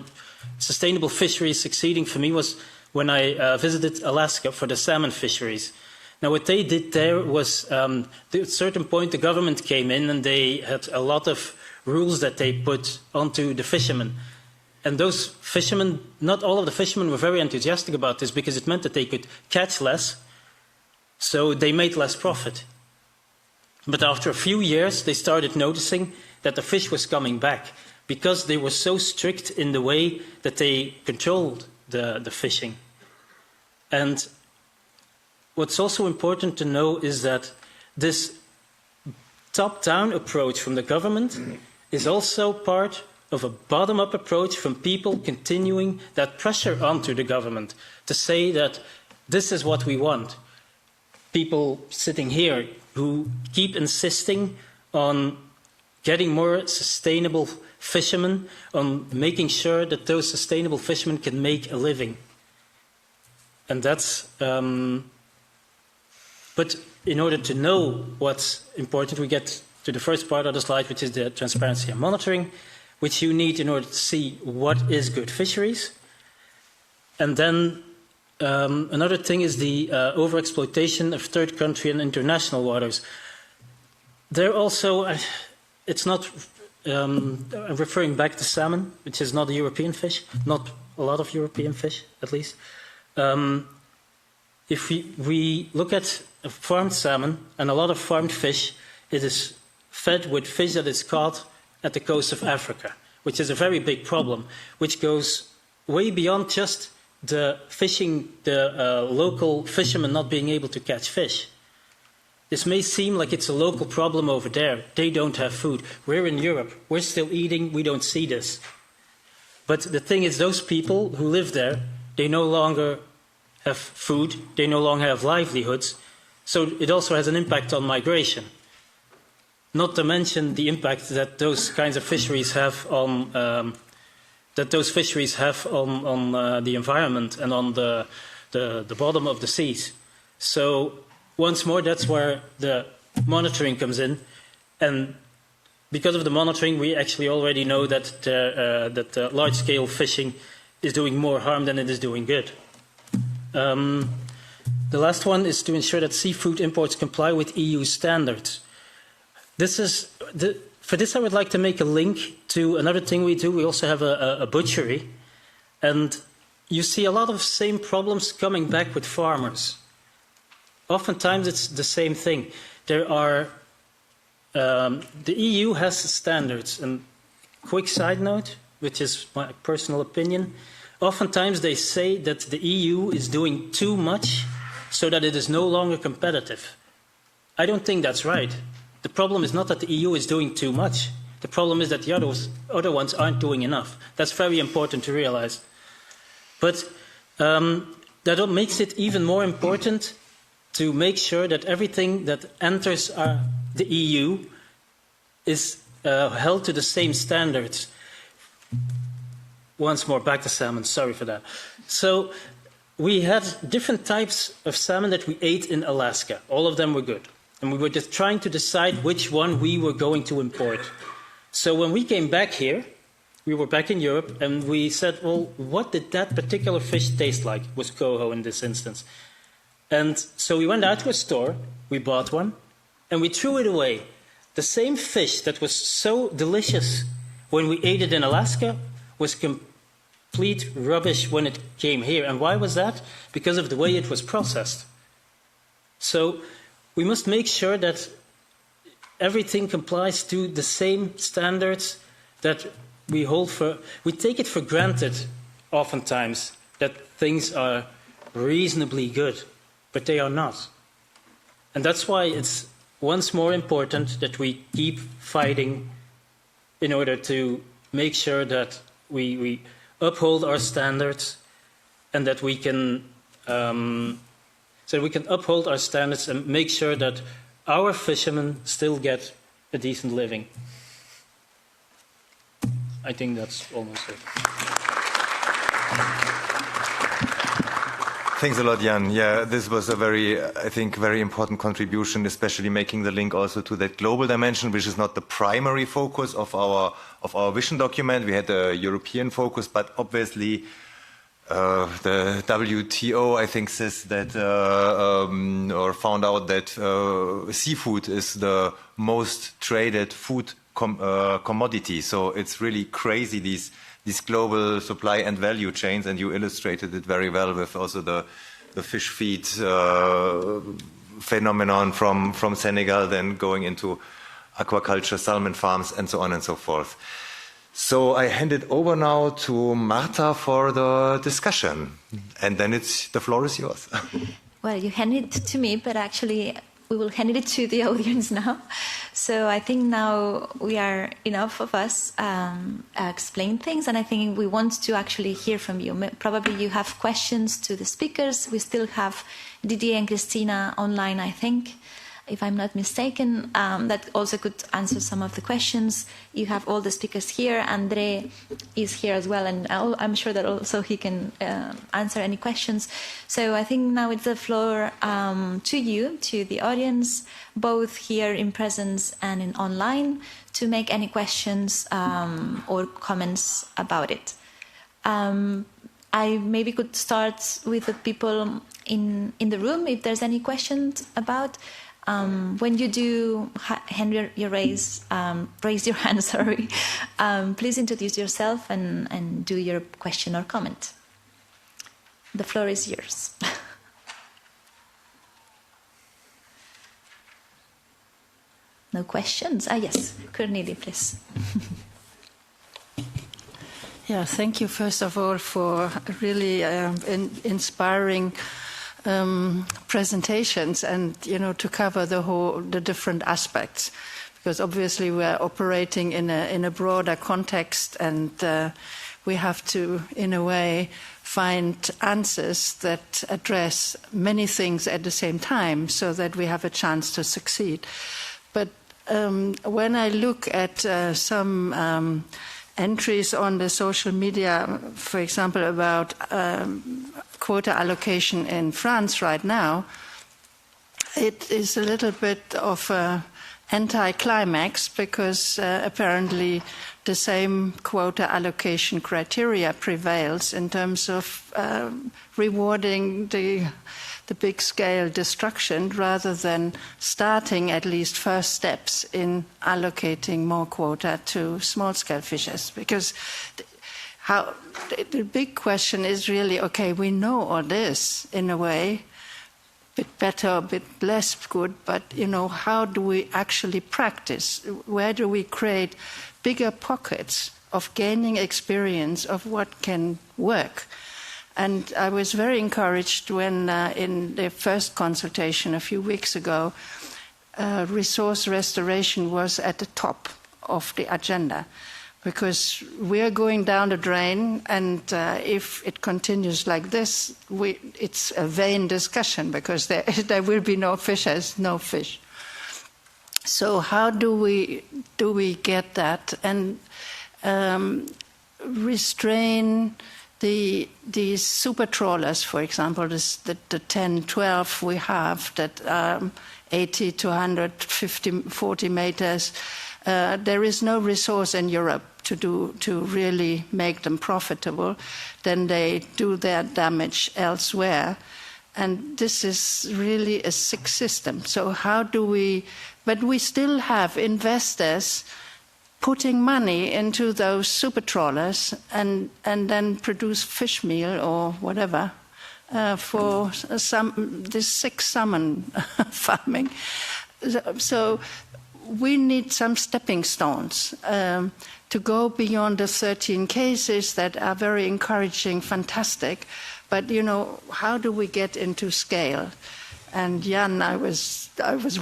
sustainable fisheries succeeding for me, was when I visited Alaska for the salmon fisheries. Now what they did there was, at a certain point the government came in and they had a lot of rules that they put onto the fishermen. And those fishermen, not all of the fishermen were very enthusiastic about this because it meant that they could catch less, so they made less profit. But after a few years, they started noticing that the fish was coming back because they were so strict in the way that they controlled the fishing. And what's also important to know is that this top-down approach from the government is also part of a bottom-up approach from people continuing that pressure onto the government to say that this is what we want. People sitting here who keep insisting on getting more sustainable fishermen, on making sure that those sustainable fishermen can make a living. And that's... But in order to know what's important, we get to the first part of the slide, which is the transparency and monitoring, which you need in order to see what is good fisheries. And then another thing is the overexploitation of third country and international waters. There also, it's not, I'm referring back to salmon, which is not a European fish, not a lot of European fish, at least. If we look at farmed salmon and a lot of farmed fish, it is fed with fish that is caught at the coast of Africa, which is a very big problem, which goes way beyond just the fishing, the local fishermen not being able to catch fish. This may seem like it's a local problem over there. They don't have food. We're in Europe. We're still eating. We don't see this. But the thing is, those people who live there, they no longer have food. They no longer have livelihoods. So it also has an impact on migration. Not to mention the impact that those kinds of fisheries have on the environment and on the bottom of the seas. So once more, that's where the monitoring comes in, and because of the monitoring, we actually already know that large-scale fishing is doing more harm than it is doing good. The last one is to ensure that seafood imports comply with EU standards. For this, I would like to make a link to another thing we do. We also have a butchery, and you see a lot of same problems coming back with farmers. Oftentimes, it's the same thing. There are the EU has standards, and quick side note, which is my personal opinion. Oftentimes, they say that the EU is doing too much so that it is no longer competitive. I don't think that's right. The problem is not that the EU is doing too much. The problem is that the other ones aren't doing enough. That's very important to realize. But that makes it even more important to make sure that everything that enters the EU is held to the same standards. Once more, back to salmon. Sorry for that. So we had different types of salmon that we ate in Alaska. All of them were good. And we were just trying to decide which one we were going to import. So when we came back here, we were back in Europe, and we said, well, what did that particular fish taste like? It was coho in this instance. And so we went out to a store, we bought one, and we threw it away. The same fish that was so delicious when we ate it in Alaska was complete rubbish when it came here. And why was that? Because of the way it was processed. So we must make sure that everything complies to the same standards that we hold for. We take it for granted oftentimes that things are reasonably good, but they are not. And that's why it's once more important that we keep fighting in order to make sure that we uphold our standards and that we can so we can uphold our standards and make sure that our fishermen still get a decent living. I think that's almost it. Thanks a lot, Jan. Yeah, this was a very important contribution, especially making the link also to that global dimension, which is not the primary focus of our vision document. We had a European focus, but obviously the WTO, I think, says that or found out that seafood is the most traded food commodity. So it's really crazy, these global supply and value chains, and you illustrated it very well with also the fish feed phenomenon from Senegal, then going into aquaculture, salmon farms, and so on and so forth. So I hand it over now to Marta for the discussion, and then the floor is yours. Well, you handed it to me, but actually we will hand it to the audience now. So I think now we are enough of us explain things, and I think we want to actually hear from you. Probably you have questions to the speakers. We still have Didier and Christina online, I think, if I'm not mistaken, that also could answer some of the questions. You have all the speakers here. Andre is here as well, and I'm sure that also he can answer any questions. So I think now it's the floor to you, to the audience, both here in presence and in online, to make any questions or comments about it. I maybe could start with the people in the room, if there's any questions about. When you do raise your hand, sorry, please introduce yourself and do your question or comment. The floor is yours. No questions? Yes, Cornelia, please. Yeah, thank you first of all for really inspiring presentations, and to cover the different aspects, because obviously we are operating in a broader context, and we have to, in a way, find answers that address many things at the same time, so that we have a chance to succeed. But when I look at some entries on the social media, for example, about quota allocation in France right now, it is a little bit of an anti-climax, because apparently the same quota allocation criteria prevails in terms of rewarding the big-scale destruction, rather than starting at least first steps in allocating more quota to small-scale fishers. Because the big question is really, okay, we know all this in a way, a bit better, a bit less good, but, how do we actually practice? Where do we create bigger pockets of gaining experience of what can work? And I was very encouraged when, in the first consultation a few weeks ago, resource restoration was at the top of the agenda. Because we are going down the drain, and if it continues like this, it's a vain discussion, because there will be no fishers, no fish. So how do we get that and restrain these super trawlers, for example, the 10, 12 we have that are 80 to 150, 40 meters. There is no resource in Europe to really make them profitable. Then they do their damage elsewhere. And this is really a sick system. So how do we... But we still have investors putting money into those super trawlers and then produce fish meal or whatever for this sick salmon farming. So we need some stepping stones to go beyond the 13 cases that are very encouraging, fantastic. But, how do we get into scale? And Jan, I was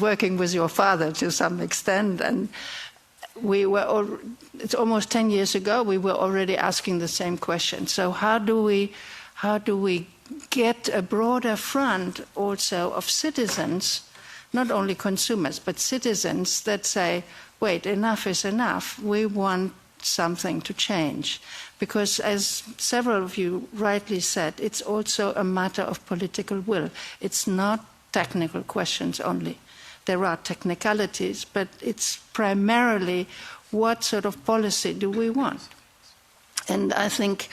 working with your father to some extent, and it's almost 10 years ago, we were already asking the same question. So how do we get a broader front also of citizens, not only consumers, but citizens that say, wait, enough is enough. We want something to change. Because as several of you rightly said, it's also a matter of political will. It's not technical questions only. There are technicalities, but it's primarily what sort of policy do we want? And I think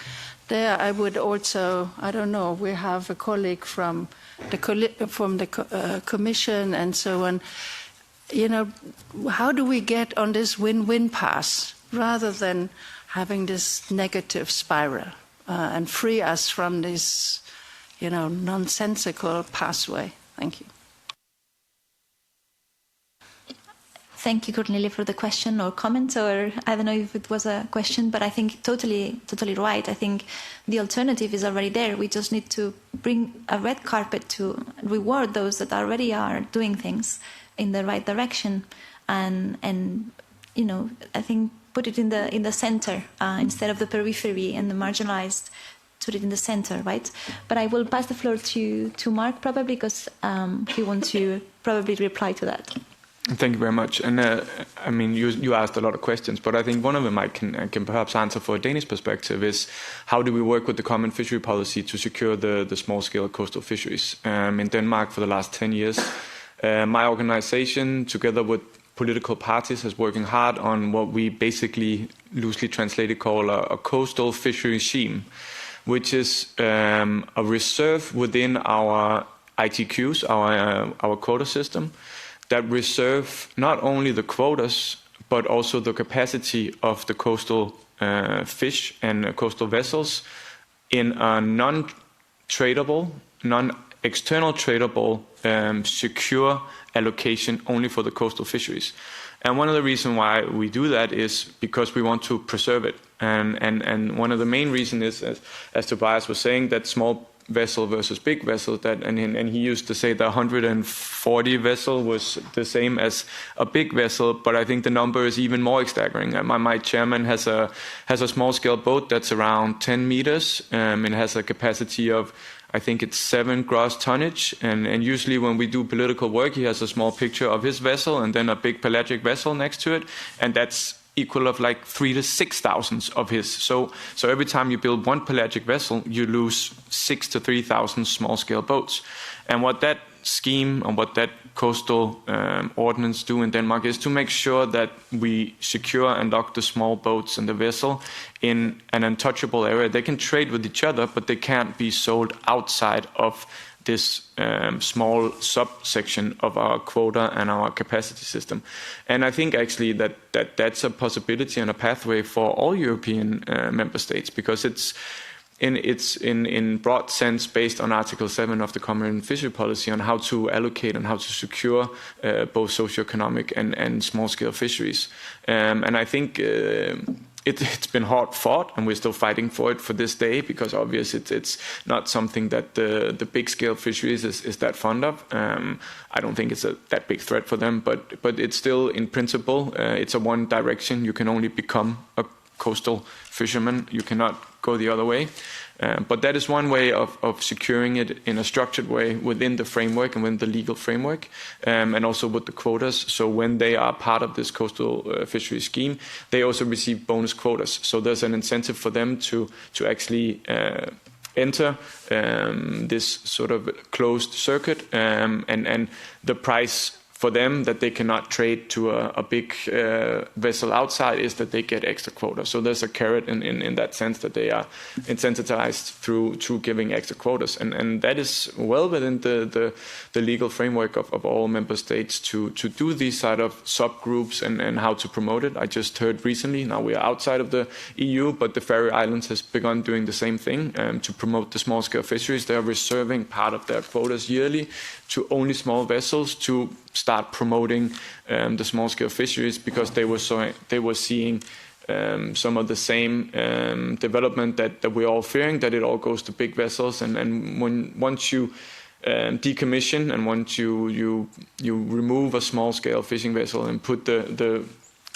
there I would also, I don't know, we have a colleague from the Commission and so on. You know, how do we get on this win-win path rather than having this negative spiral and free us from this, you know, nonsensical pathway? Thank you. Thank you, Cornelia, for the question or comment, or I don't know if it was a question, but I think totally right. I think the alternative is already there. We just need to bring a red carpet to reward those that already are doing things in the right direction, and you know, I think put it in the center instead of the periphery and the marginalized. Put it in the center, right? But I will pass the floor to Mark probably because he wants to probably reply to that. Thank you very much. And I mean, you asked a lot of questions, but I think one of them I can perhaps answer for a Danish perspective is how do we work with the common fishery policy to secure the small-scale coastal fisheries? In Denmark for the last 10 years, my organization, together with political parties, is working hard on what we basically loosely translated call a coastal fishery regime, which is a reserve within our ITQs, our quota system, that reserve not only the quotas, but also the capacity of the coastal fish and coastal vessels in a non-tradable, non-external tradable, secure allocation only for the coastal fisheries. And one of the reasons why we do that is because we want to preserve it. And one of the main reasons is, as Tobias was saying, that small vessel versus big vessel, and he used to say the 140 vessel was the same as a big vessel, but I think the number is even more staggering. My chairman has a small scale boat that's around 10 meters and has a capacity of, I think it's 7 gross tonnage, and usually when we do political work he has a small picture of his vessel and then a big pelagic vessel next to it, and that's equal of like 3,000 to 6,000 of his. So every time you build one pelagic vessel, you lose 6,000 to 3,000 small-scale boats. And what that scheme and what that coastal ordinance do in Denmark is to make sure that we secure and lock the small boats and the vessel in an untouchable area. They can trade with each other, but they can't be sold outside of this small subsection of our quota and our capacity system. And I think actually that's a possibility and a pathway for all European member states, because it's in broad sense based on Article 7 of the Common Fishery Policy on how to allocate and how to secure both socioeconomic and small-scale fisheries. And I think it's been hard fought, and we're still fighting for it for this day, because obviously it's not something that the big-scale fisheries is that fond of. I don't think it's that big threat for them, but it's still, in principle, it's a one direction. You can only become a coastal fisherman. You cannot go the other way. But that is one way of securing it in a structured way within the framework and within the legal framework, and also with the quotas. So when they are part of this coastal fishery scheme, they also receive bonus quotas. So there's an incentive for them to actually enter this sort of closed circuit, and the price for them that they cannot trade to a big vessel outside is that they get extra quota. So there's a carrot in that sense, that they are incentivized through giving extra quotas. And that is well within the legal framework of all member states to do these sort of subgroups and how to promote it. I just heard recently, now we are outside of the EU, but the Faroe Islands has begun doing the same thing to promote the small-scale fisheries. They are reserving part of their quotas yearly to only small vessels to start promoting the small-scale fisheries, because they were seeing some of the same development that we're all fearing, that it all goes to big vessels, and once you decommission and once you remove a small-scale fishing vessel and put the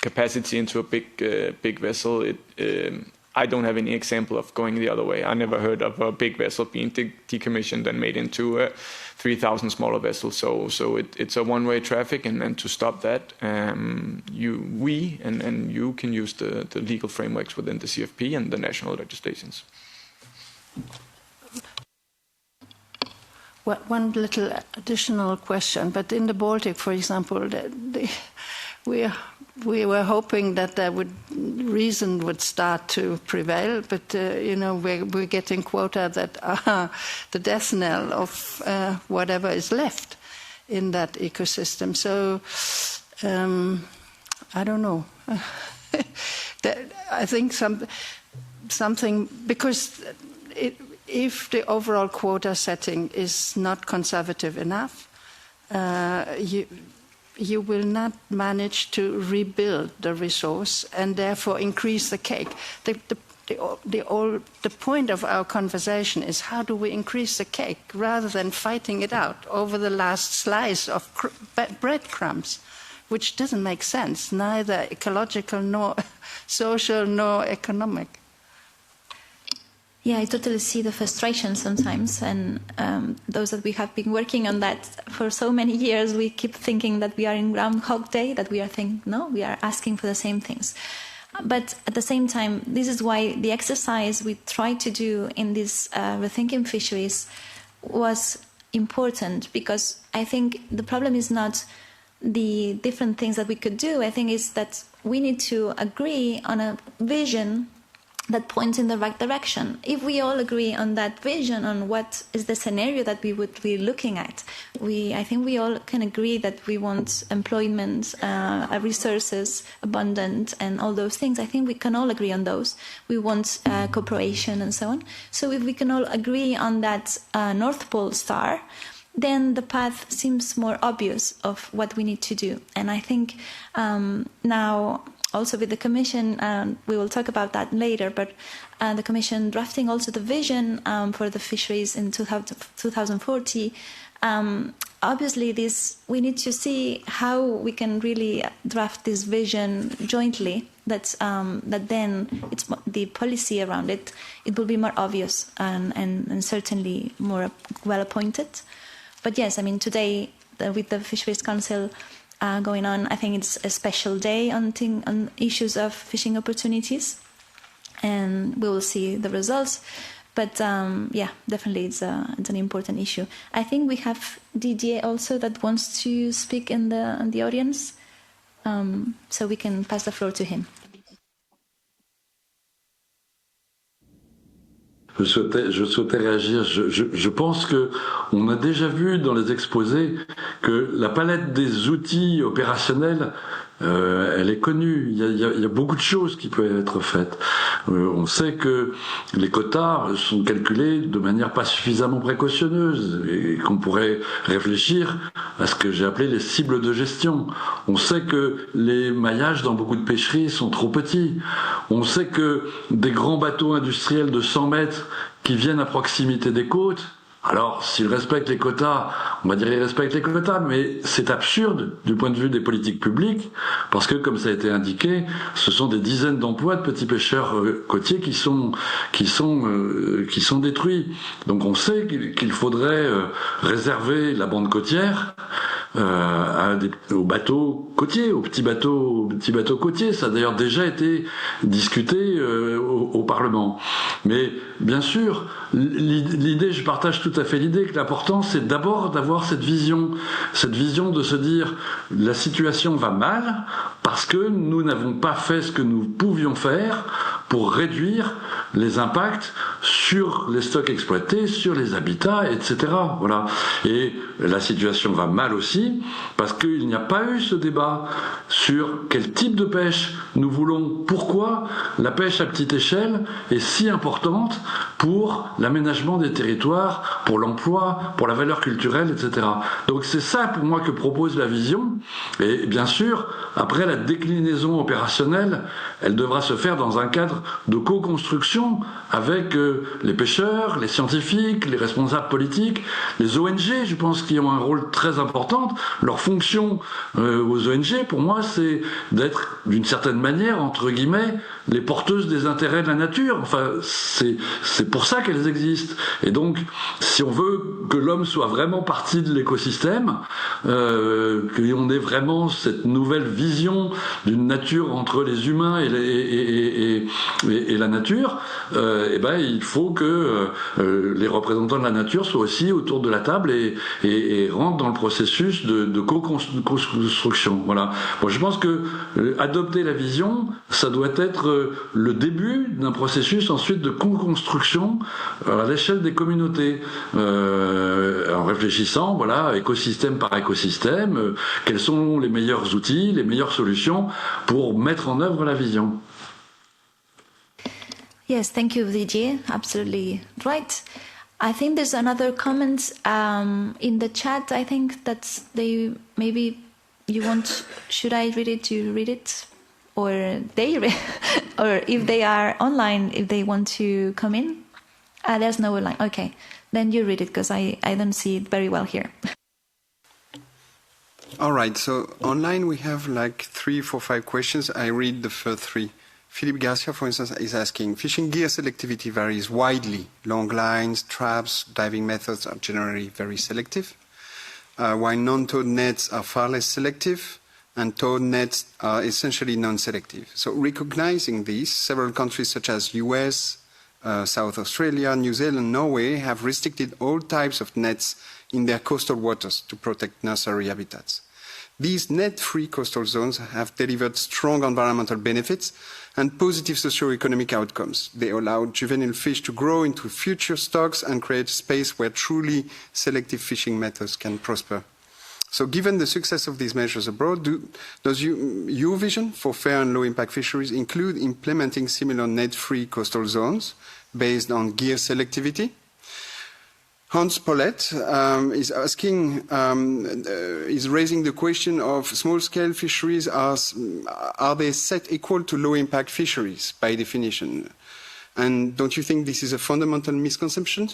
capacity into a big vessel, I don't have any example of going the other way. I never heard of a big vessel being decommissioned and made into 3,000 smaller vessels. So it's a one-way traffic, and to stop that, we can use the legal frameworks within the CFP and the national legislations. Well, one little additional question, but in the Baltic, for example, we were hoping that reason would start to prevail, but we're getting quota that are the death knell of whatever is left in that ecosystem. So I don't know. I think something because if the overall quota setting is not conservative enough, you will not manage to rebuild the resource and therefore increase the cake. The point of our conversation is how do we increase the cake rather than fighting it out over the last slice of breadcrumbs, which doesn't make sense, neither ecological nor social nor economic. Yeah, I totally see the frustration sometimes, and those that we have been working on that for so many years, we keep thinking that we are in Groundhog Day, that we are thinking, no, we are asking for the same things. But at the same time, this is why the exercise we tried to do in this Rethinking Fisheries was important, because I think the problem is not the different things that we could do. I think it's that we need to agree on a vision that points in the right direction. If we all agree on that vision, on what is the scenario that we would be looking at, I think we all can agree that we want employment, resources abundant, and all those things. I think we can all agree on those. We want cooperation and so on. So if we can all agree on that North Pole star, then the path seems more obvious of what we need to do. And I think now, also with the Commission, we will talk about that later, but the Commission drafting also the vision for the fisheries in 2040, obviously we need to see how we can really draft this vision jointly, that then it's the policy around it will be more obvious and certainly more well appointed. But yes, I mean, today with the Fisheries Council going on, I think it's a special day on issues of fishing opportunities, and we will see the results. But yeah, definitely it's an important issue. I think we have Didier also that wants to speak in the audience, so we can pass the floor to him. Je souhaitais réagir. Je pense que on a déjà vu dans les exposés que la palette des outils opérationnels, elle est connue. Il y a beaucoup de choses qui peuvent être faites. On sait que les quotas sont calculés de manière pas suffisamment précautionneuse et qu'on pourrait réfléchir à ce que j'ai appelé les cibles de gestion. On sait que les maillages dans beaucoup de pêcheries sont trop petits. On sait que des grands bateaux industriels de 100 mètres qui viennent à proximité des côtes, alors s'ils respectent les quotas, on va dire qu'ils respectent les quotas, mais c'est absurde du point de vue des politiques publiques, parce que comme ça a été indiqué, ce sont des dizaines d'emplois de petits pêcheurs côtiers qui sont détruits. Donc on sait qu'il faudrait réserver la bande côtière aux bateaux côtiers, aux petits bateaux côtiers. Ça a d'ailleurs déjà été discuté au Parlement. Mais bien sûr, l'idée, je partage tout à fait l'idée que l'important c'est d'abord d'avoir cette vision de se dire la situation va mal parce que nous n'avons pas fait ce que nous pouvions faire pour réduire les impacts sur les stocks exploités, sur les habitats, etc. Voilà. Et la situation va mal aussi parce qu'il n'y a pas eu ce débat sur quel type de pêche nous voulons, pourquoi la pêche à petite échelle est si importante pour l'aménagement des territoires, pour l'emploi, pour la valeur culturelle, etc. Donc c'est ça pour moi que propose la vision. Et bien sûr, après la déclinaison opérationnelle, elle devra se faire dans un cadre cadre de co-construction avec les pêcheurs, les scientifiques, les responsables politiques, les ONG, je pense qu'ils ont un rôle très important. Leur fonction aux ONG, pour moi, c'est d'être d'une certaine manière, entre guillemets, les porteuses des intérêts de la nature. Enfin, c'est pour ça qu'elles existent. Et donc, si on veut que l'homme soit vraiment partie de l'écosystème, qu'on ait vraiment cette nouvelle vision d'une nature entre les humains et la nature, il faut que les représentants de la nature soient aussi autour de la table et rentrent dans le processus de co-construction. Voilà. Bon, je pense que adopter la vision, ça doit être le début d'un processus ensuite de co-construction à l'échelle des communautés, en réfléchissant, voilà, écosystème par écosystème, quels sont les meilleurs outils, les meilleures solutions pour mettre en œuvre la vision. Yes, thank you, Didier. Absolutely right. I think there's another comment in the chat. I think that they maybe you want. Should I read it? You read it, or they, or if they are online, if they want to come in. There's no online. Okay, then you read it because I don't see it very well here. All right. So online we have like 3, 4, 5 questions. I read the first 3. Philippe Garcia, for instance, is asking, fishing gear selectivity varies widely. Long lines, traps, diving methods are generally very selective, while non-towed nets are far less selective, and towed nets are essentially non-selective. So recognizing this, several countries such as US, South Australia, New Zealand, Norway have restricted all types of nets in their coastal waters to protect nursery habitats. These net-free coastal zones have delivered strong environmental benefits and positive socio-economic outcomes. They allow juvenile fish to grow into future stocks and create space where truly selective fishing methods can prosper. So given the success of these measures abroad, does your vision for fair and low-impact fisheries include implementing similar net-free coastal zones based on gear selectivity? Hans Paulette is asking, is raising the question of small-scale fisheries. Are they set equal to low-impact fisheries by definition? And don't you think this is a fundamental misconception?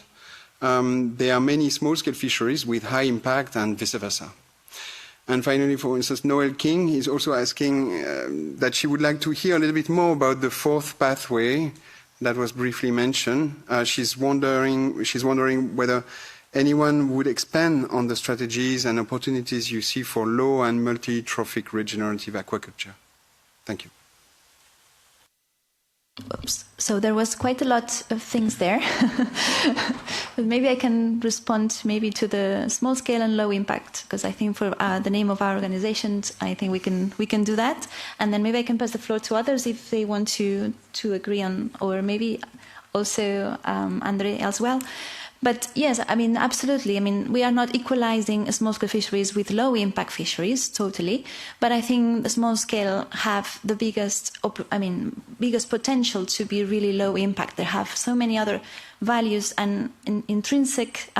There are many small-scale fisheries with high impact and vice versa. And finally, for instance, Noel King is also asking that she would like to hear a little bit more about the fourth pathway that was briefly mentioned. She's wondering whether anyone would expand on the strategies and opportunities you see for low and multi-trophic regenerative aquaculture. Thank you. Oops. So there was quite a lot of things there. But maybe I can respond maybe to the small scale and low impact, because I think for the name of our organizations, I think we can do that. And then maybe I can pass the floor to others if they want to agree on, or maybe also Andre as well. But yes, I mean, absolutely. I mean, we are not equalizing small-scale fisheries with low-impact fisheries, totally. But I think the small-scale have the biggest potential to be really low-impact. They have so many other values and intrinsic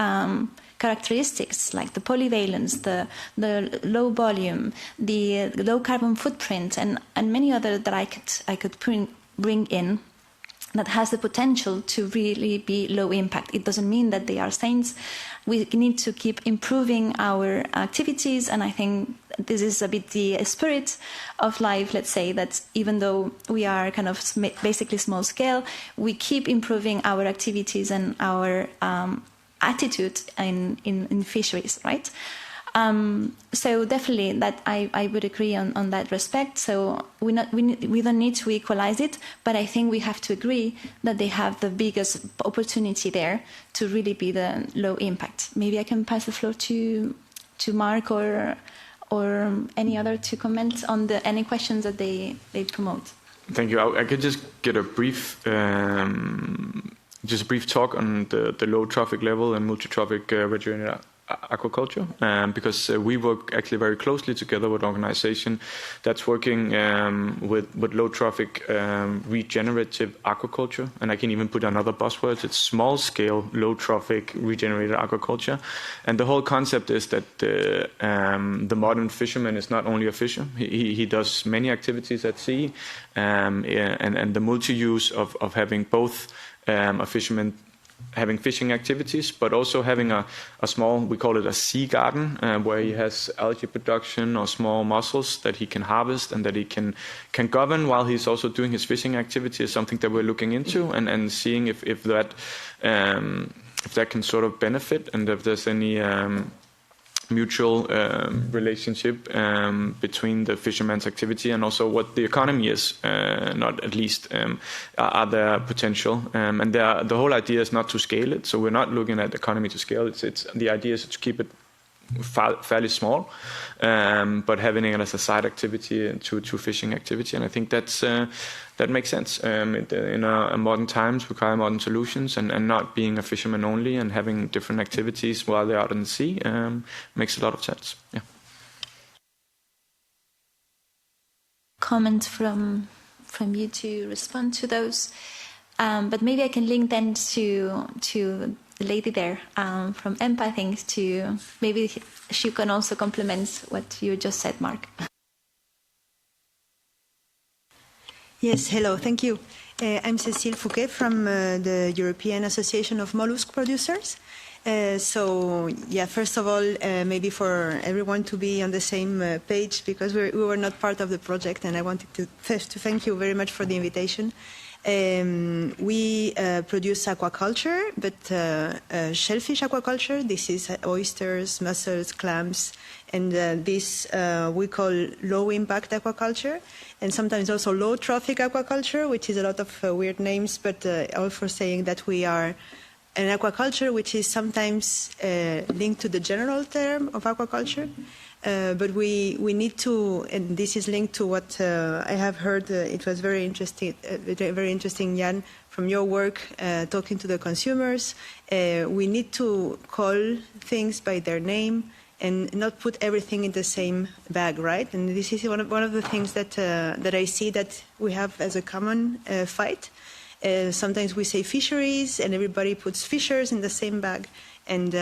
characteristics like the polyvalence, the low volume, the low carbon footprint, and many other that I could bring in, that has the potential to really be low impact. It doesn't mean that they are saints. We need to keep improving our activities, and I think this is a bit the spirit of life, let's say, that even though we are kind of basically small scale, we keep improving our activities and our attitude in fisheries, right? So definitely that I would agree on that respect. So we don't need to equalize it, but I think we have to agree that they have the biggest opportunity there to really be the low impact. Maybe I can pass the floor to Mark or any other to comment on any questions that they promote. Thank you. I could just get a brief talk on the low trophic level and multi-trophic aquaculture, because we work actually very closely together with an organization that's working with low trophic regenerative aquaculture, and I can even put another buzzword. It's small scale low trophic regenerated aquaculture, and the whole concept is that the modern fisherman is not only a fisher. He does many activities at sea, and the multi-use of having both a fisherman having fishing activities, but also having a small, we call it a sea garden, where he has algae production or small mussels that he can harvest and that he can govern while he's also doing his fishing activity is something that we're looking into and seeing if that can sort of benefit and if there's any mutual relationship between the fisherman's activity and also what the economy is, not at least are there potential, and the whole idea is not to scale it, so we're not looking at economy to scale. It's the idea is to keep it fairly small, but having it as a side activity to fishing activity, and I think that makes sense. In modern times, require modern solutions, and not being a fisherman only and having different activities while they're out in the sea makes a lot of sense. Yeah. Comments from you to respond to those, but maybe I can link then to the lady there from EMPA, I think, to maybe she can also complement what you just said, Mark. Yes, hello, thank you. I'm Cécile Fouquet from the European Association of Mollusk Producers. First of all, maybe for everyone to be on the same page, because we were not part of the project, and I wanted to first to thank you very much for the invitation. We produce aquaculture, but shellfish aquaculture. This is oysters, mussels, clams, and this we call low-impact aquaculture, and sometimes also low-trophic aquaculture, which is a lot of weird names, but all for saying that we are an aquaculture which is sometimes linked to the general term of aquaculture. But we need to, and this is linked to what I have heard. It was very interesting, Jan, from your work, talking to the consumers. We need to call things by their name and not put everything in the same bag, right? And this is one of the things that I see that we have as a common fight. Sometimes we say fisheries, and everybody puts fishers in the same bag. And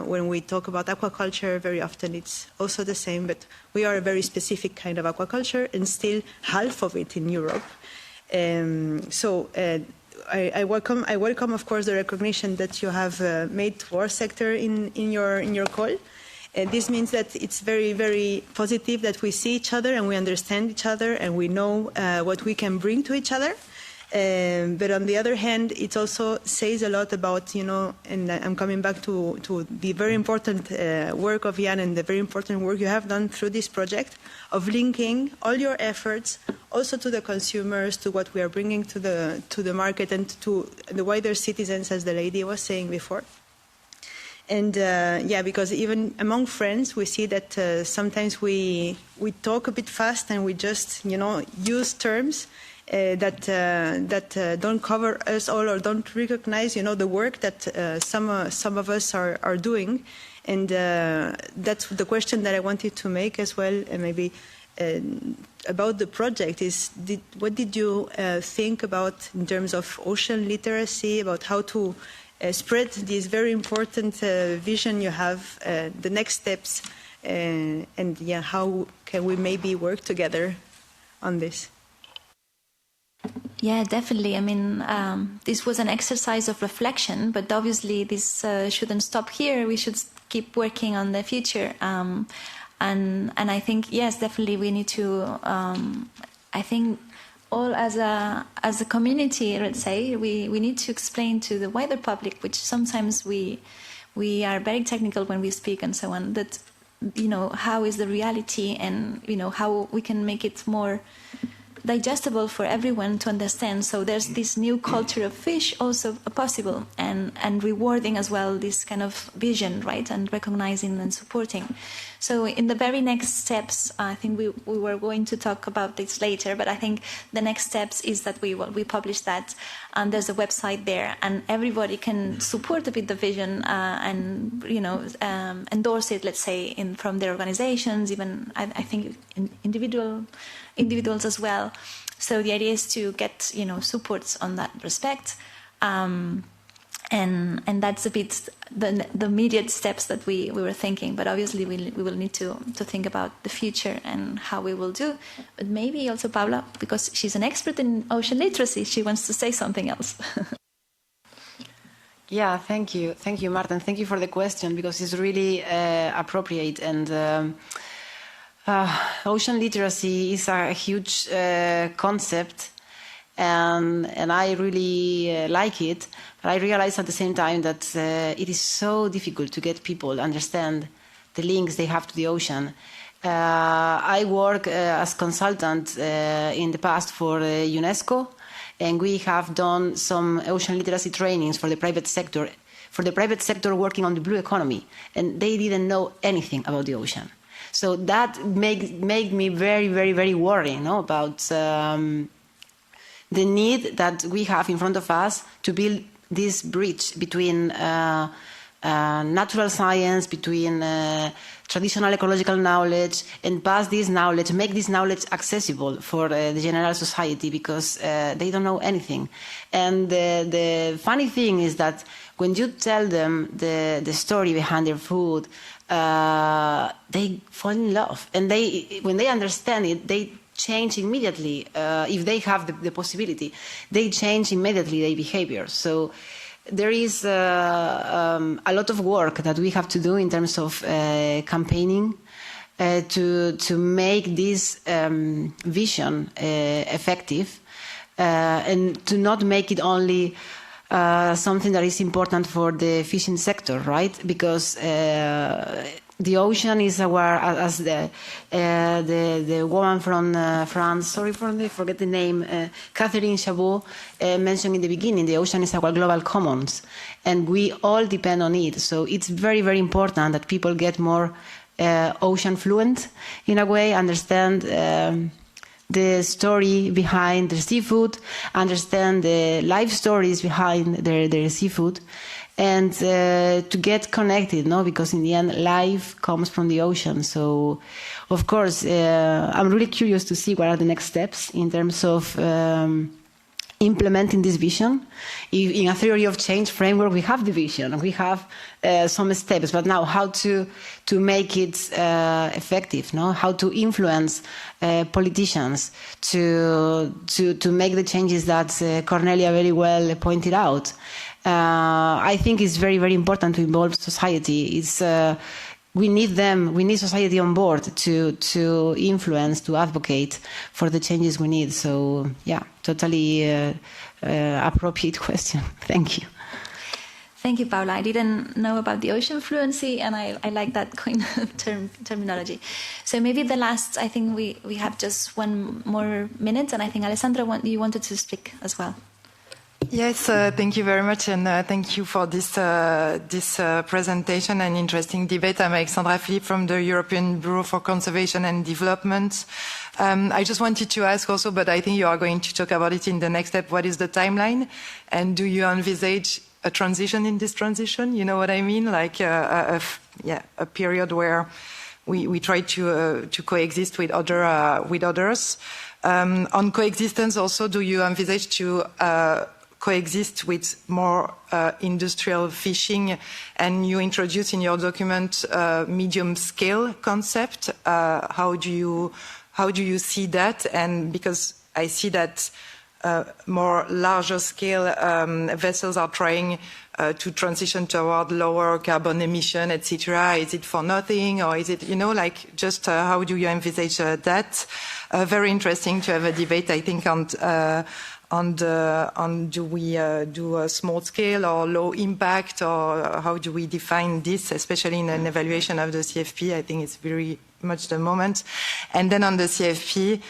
when we talk about aquaculture, very often it's also the same, but we are a very specific kind of aquaculture, and still half of it in Europe. I welcome, of course, the recognition that you have made to our sector in your call. This means that it's very, very positive that we see each other and we understand each other and we know what we can bring to each other. But on the other hand, it also says a lot about, and I'm coming back to the very important work of Jan and the very important work you have done through this project of linking all your efforts also to the consumers, to what we are bringing to the market and to the wider citizens, as the lady was saying before. And because even among friends, we see that sometimes we talk a bit fast and we just, use terms that don't cover us all or don't recognize, the work that some of us are doing. And that's the question that I wanted to make as well, and maybe about the project is, what did you think about in terms of ocean literacy, about how to spread this very important vision you have, the next steps, and how can we maybe work together on this? Yeah, definitely. I mean, this was an exercise of reflection, but obviously this shouldn't stop here. We should keep working on the future. And I think, yes, definitely we need to, I think all as a community, let's say, we need to explain to the wider public, which sometimes we are very technical when we speak and so on, that, how is the reality and, how we can make it more digestible for everyone to understand. So there's this new culture of fish also possible, and rewarding as well this kind of vision, right, and recognizing and supporting. So in the very next steps, I think we were going to talk about this later, but I think the next steps is that we publish that, and there's a website there, and everybody can support a bit the vision and endorse it, let's say, from their organizations, even I think individuals as well. So the idea is to get supports on that respect. And that's a bit the immediate steps that we were thinking, but obviously we will need to think about the future and how we will do. But maybe also Paula, because she's an expert in ocean literacy, she wants to say something else. Yeah, thank you, Martin. Thank you for the question, because it's really appropriate. And ocean literacy is a huge concept. And I really like it, but I realize at the same time that it is so difficult to get people to understand the links they have to the ocean. I work as consultant in the past for UNESCO, and we have done some ocean literacy trainings for the private sector working on the blue economy, and they didn't know anything about the ocean. So that made me very, very, very worried about the need that we have in front of us to build this bridge between natural science, between traditional ecological knowledge, and pass this knowledge, make this knowledge accessible for the general society, because they don't know anything. And the funny thing is that when you tell them the story behind their food, they fall in love. And when they understand it, they change immediately. If they have the possibility, they change immediately their behavior. So there is a lot of work that we have to do in terms of campaigning to make this vision effective, and to not make it only something that is important for the fishing sector, right? Because the ocean is as the woman from France, forget the name, Catherine Chabot mentioned in the beginning, the ocean is our global commons, and we all depend on it. So it's very, very important that people get more ocean fluent, in a way, understand the story behind their seafood, understand the life stories behind their seafood, and to get connected, because in the end, life comes from the ocean. So, of course, I'm really curious to see what are the next steps in terms of implementing this vision. In a theory of change framework, we have the vision and we have some steps, but now how to make it effective, how to influence politicians to make the changes that Cornelia very well pointed out. I think it's very, very important to involve society. We need them. We need society on board to influence, to advocate for the changes we need. So, yeah, totally appropriate question. Thank you. Thank you, Paula. I didn't know about the ocean fluency, and I like that kind of terminology. So maybe the last, I think we have just one more minute, and I think Alessandra, you wanted to speak as well. Yes, thank you very much, and thank you for this presentation and interesting debate. I'm Alexandra Philippe from the European Bureau for Conservation and Development. I just wanted to ask also, but I think you are going to talk about it in the next step, what is the timeline? And do you envisage a transition in this transition? You know what I mean? Like a period where we try to coexist with others. On coexistence also, do you envisage to coexist with more industrial fishing? And you introduce in your document medium scale concept. How do you see that? And because I see that more larger scale vessels are trying to transition toward lower carbon emission, etc. Is it for nothing, or is it, just how do you envisage that? Very interesting to have a debate, I think, on do we do a small scale or low impact, or how do we define this, especially in an evaluation of the CFP? I think it's very much the moment. And then on the CFP,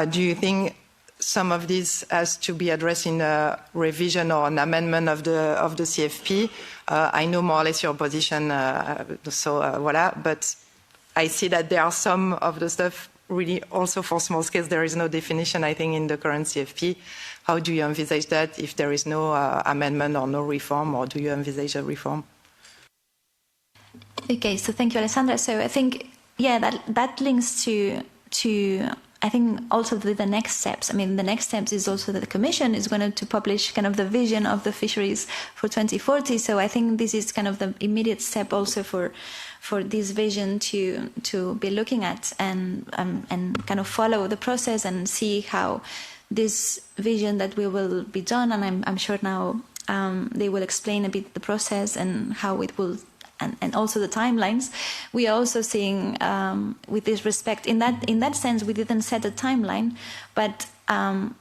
do you think some of these has to be addressed in a revision or an amendment of the CFP. I know more or less your position, voilà. But I see that there are some of the stuff really also for small scales. There is no definition, I think, in the current CFP. How do you envisage that if there is no amendment or no reform, or do you envisage a reform? Okay, so thank you, Alessandra. So I think, yeah, that links to I think also the next steps. I mean, the next steps is also that the Commission is going to publish kind of the vision of the fisheries for 2040. So I think this is kind of the immediate step also for this vision to be looking at and kind of follow the process and see how this vision that we will be done. And I'm sure now they will explain a bit the process and how it will. And also the timelines. We are also seeing, with this respect, in that sense, we didn't set a timeline, but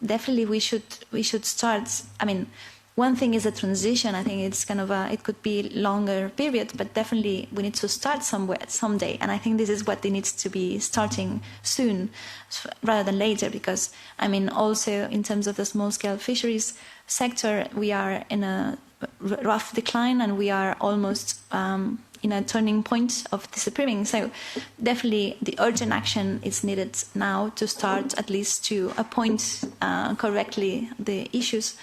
definitely we should start. I mean, one thing is a transition. I think it's kind of it could be longer period, but definitely we need to start somewhere someday. And I think this is what they need to be starting soon, rather than later. Because I mean, also in terms of the small-scale fisheries sector, we are in a rough decline, and we are almost in a turning point of disappearing. So definitely the urgent action is needed now to start at least to appoint correctly the issues.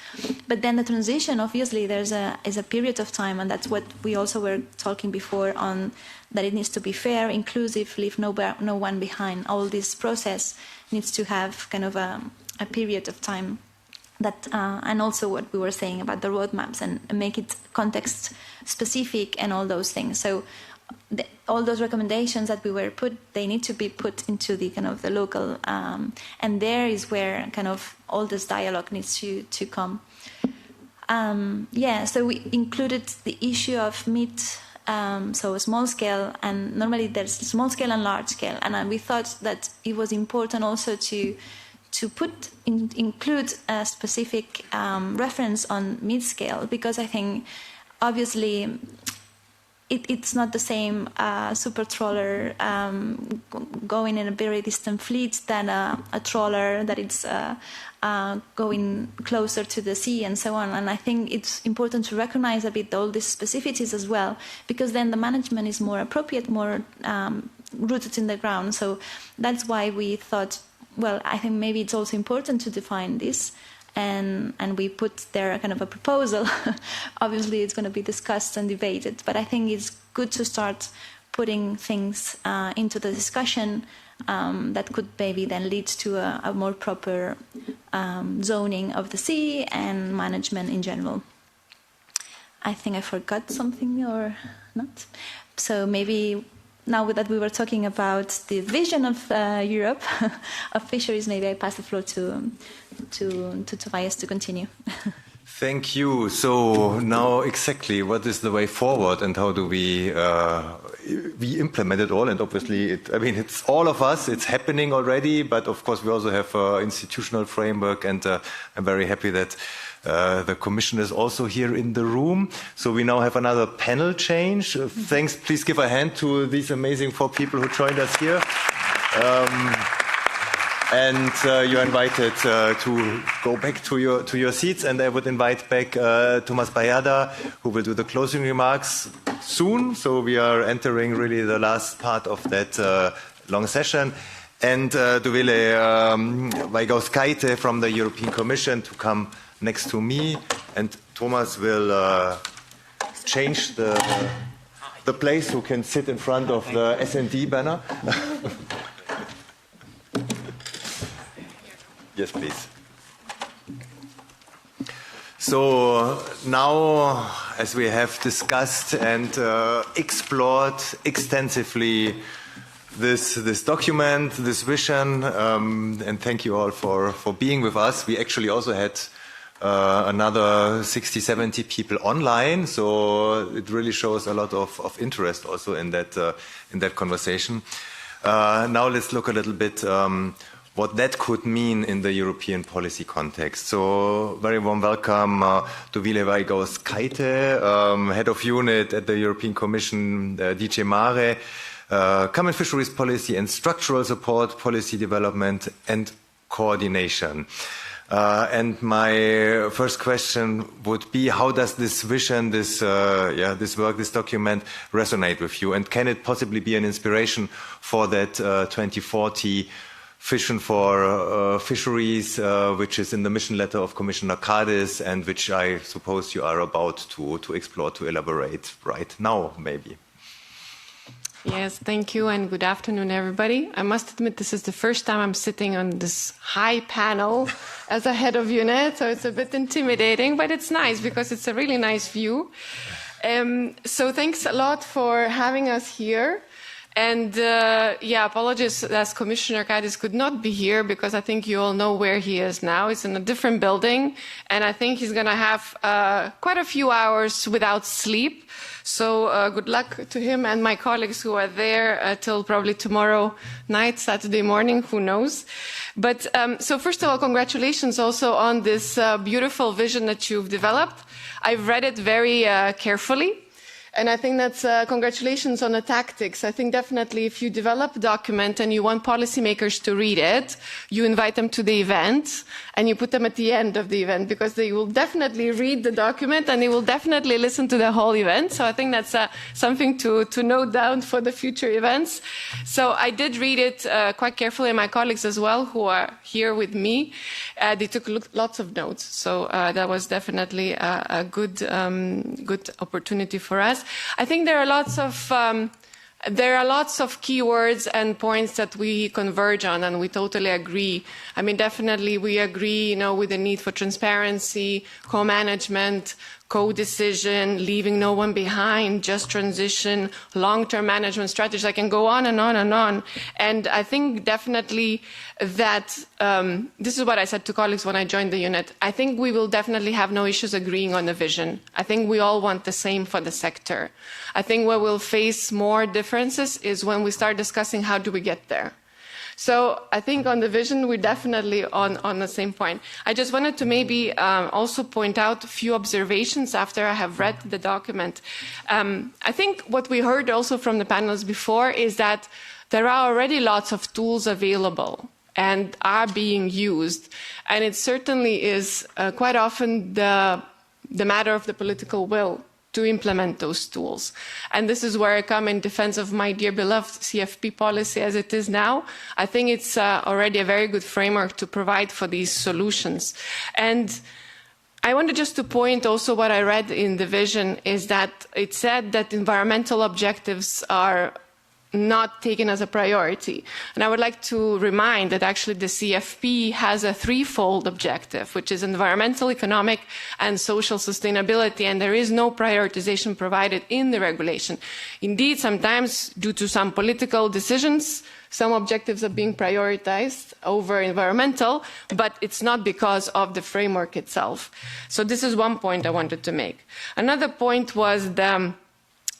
But then the transition, obviously, is a period of time, and that's what we also were talking before on, that it needs to be fair, inclusive, leave no one behind. All this process needs to have kind of a period of time. That and also what we were saying about the roadmaps and make it context specific and all those things. So all those recommendations that we were they need to be put into the kind of the local, and there is where kind of all this dialogue needs to come. So we included the issue of meat, so small scale, and normally there's small scale and large scale, and we thought that it was important also to include a specific reference on mid-scale, because I think obviously it's not the same super trawler going in a very distant fleet than a trawler that it's going closer to the sea and so on. And I think it's important to recognize a bit all these specificities as well, because then the management is more appropriate, more rooted in the ground. So that's why we thought, well, I think maybe it's also important to define this, and we put there kind of a proposal. Obviously, it's going to be discussed and debated, but I think it's good to start putting things into the discussion that could maybe then lead to a more proper zoning of the sea and management in general. I think I forgot something or not. So maybe now that we were talking about the vision of Europe, of fisheries, maybe I pass the floor to Tobias to continue. Thank you. So now exactly what is the way forward, and how do we implement it all? And obviously, it's all of us. It's happening already, but of course we also have an institutional framework, and I'm very happy that the Commission is also here in the room. So we now have another panel change. Thanks. Please give a hand to these amazing 4 people who joined us here. And you're invited to go back to your seats. And I would invite back Thomas Bajada, who will do the closing remarks soon. So we are entering really the last part of that long session. And Duvile Vaigauskaite from the European Commission to come next to me, and Thomas will change the place, who can sit in front of the S&D banner. Yes, please. So now, as we have discussed and explored extensively this document, this vision, and thank you all for being with us. We actually also had another 60, 70 people online, so it really shows a lot of interest also in that conversation. Now let's look a little bit what that could mean in the European policy context. So very warm welcome to Duvile Vaigauskaite, Head of Unit at the European Commission, DG Mare, Common Fisheries Policy and Structural Support, Policy Development and Coordination. And my first question would be, how does this vision, this work, this document resonate with you? And can it possibly be an inspiration for that 2040 vision for fisheries, which is in the mission letter of Commissioner Cadiz, and which I suppose you are about to explore, to elaborate right now, maybe? Yes, thank you, and good afternoon, everybody. I must admit this is the first time I'm sitting on this high panel as a head of unit, so it's a bit intimidating, but it's nice because it's a really nice view. So thanks a lot for having us here. And apologies as Commissioner Cadiz could not be here because I think you all know where he is now. He's in a different building, and I think he's going to have quite a few hours without sleep. So good luck to him and my colleagues who are there till probably tomorrow night, Saturday morning, who knows. But so first of all, congratulations also on this beautiful vision that you've developed. I've read it very carefully. And I think that's congratulations on the tactics. I think definitely if you develop a document and you want policymakers to read it, you invite them to the event and you put them at the end of the event because they will definitely read the document and they will definitely listen to the whole event. So I think that's something to note down for the future events. So I did read it quite carefully, and my colleagues as well who are here with me, they took lots of notes. So that was definitely a good opportunity for us. I think there are lots of keywords and points that we converge on, and we totally agree. I mean, definitely we agree, with the need for transparency, co-management, co-decision, leaving no one behind, just transition, long-term management strategies. I can go on and on and on. And I think definitely that this is what I said to colleagues when I joined the unit. I think we will definitely have no issues agreeing on the vision. I think we all want the same for the sector. I think where we'll face more differences is when we start discussing how do we get there. So I think on the vision, we're definitely on the same point. I just wanted to maybe also point out a few observations after I have read the document. I think what we heard also from the panels before is that there are already lots of tools available and are being used. And it certainly is quite often the matter of the political will to implement those tools. And this is where I come in defense of my dear beloved CFP policy as it is now. I think it's already a very good framework to provide for these solutions. And I wanted just to point also what I read in the vision is that it said that environmental objectives are not taken as a priority. And I would like to remind that actually the CFP has a threefold objective, which is environmental, economic, and social sustainability, and there is no prioritization provided in the regulation. Indeed, sometimes due to some political decisions, some objectives are being prioritized over environmental, but it's not because of the framework itself. So this is one point I wanted to make. Another point was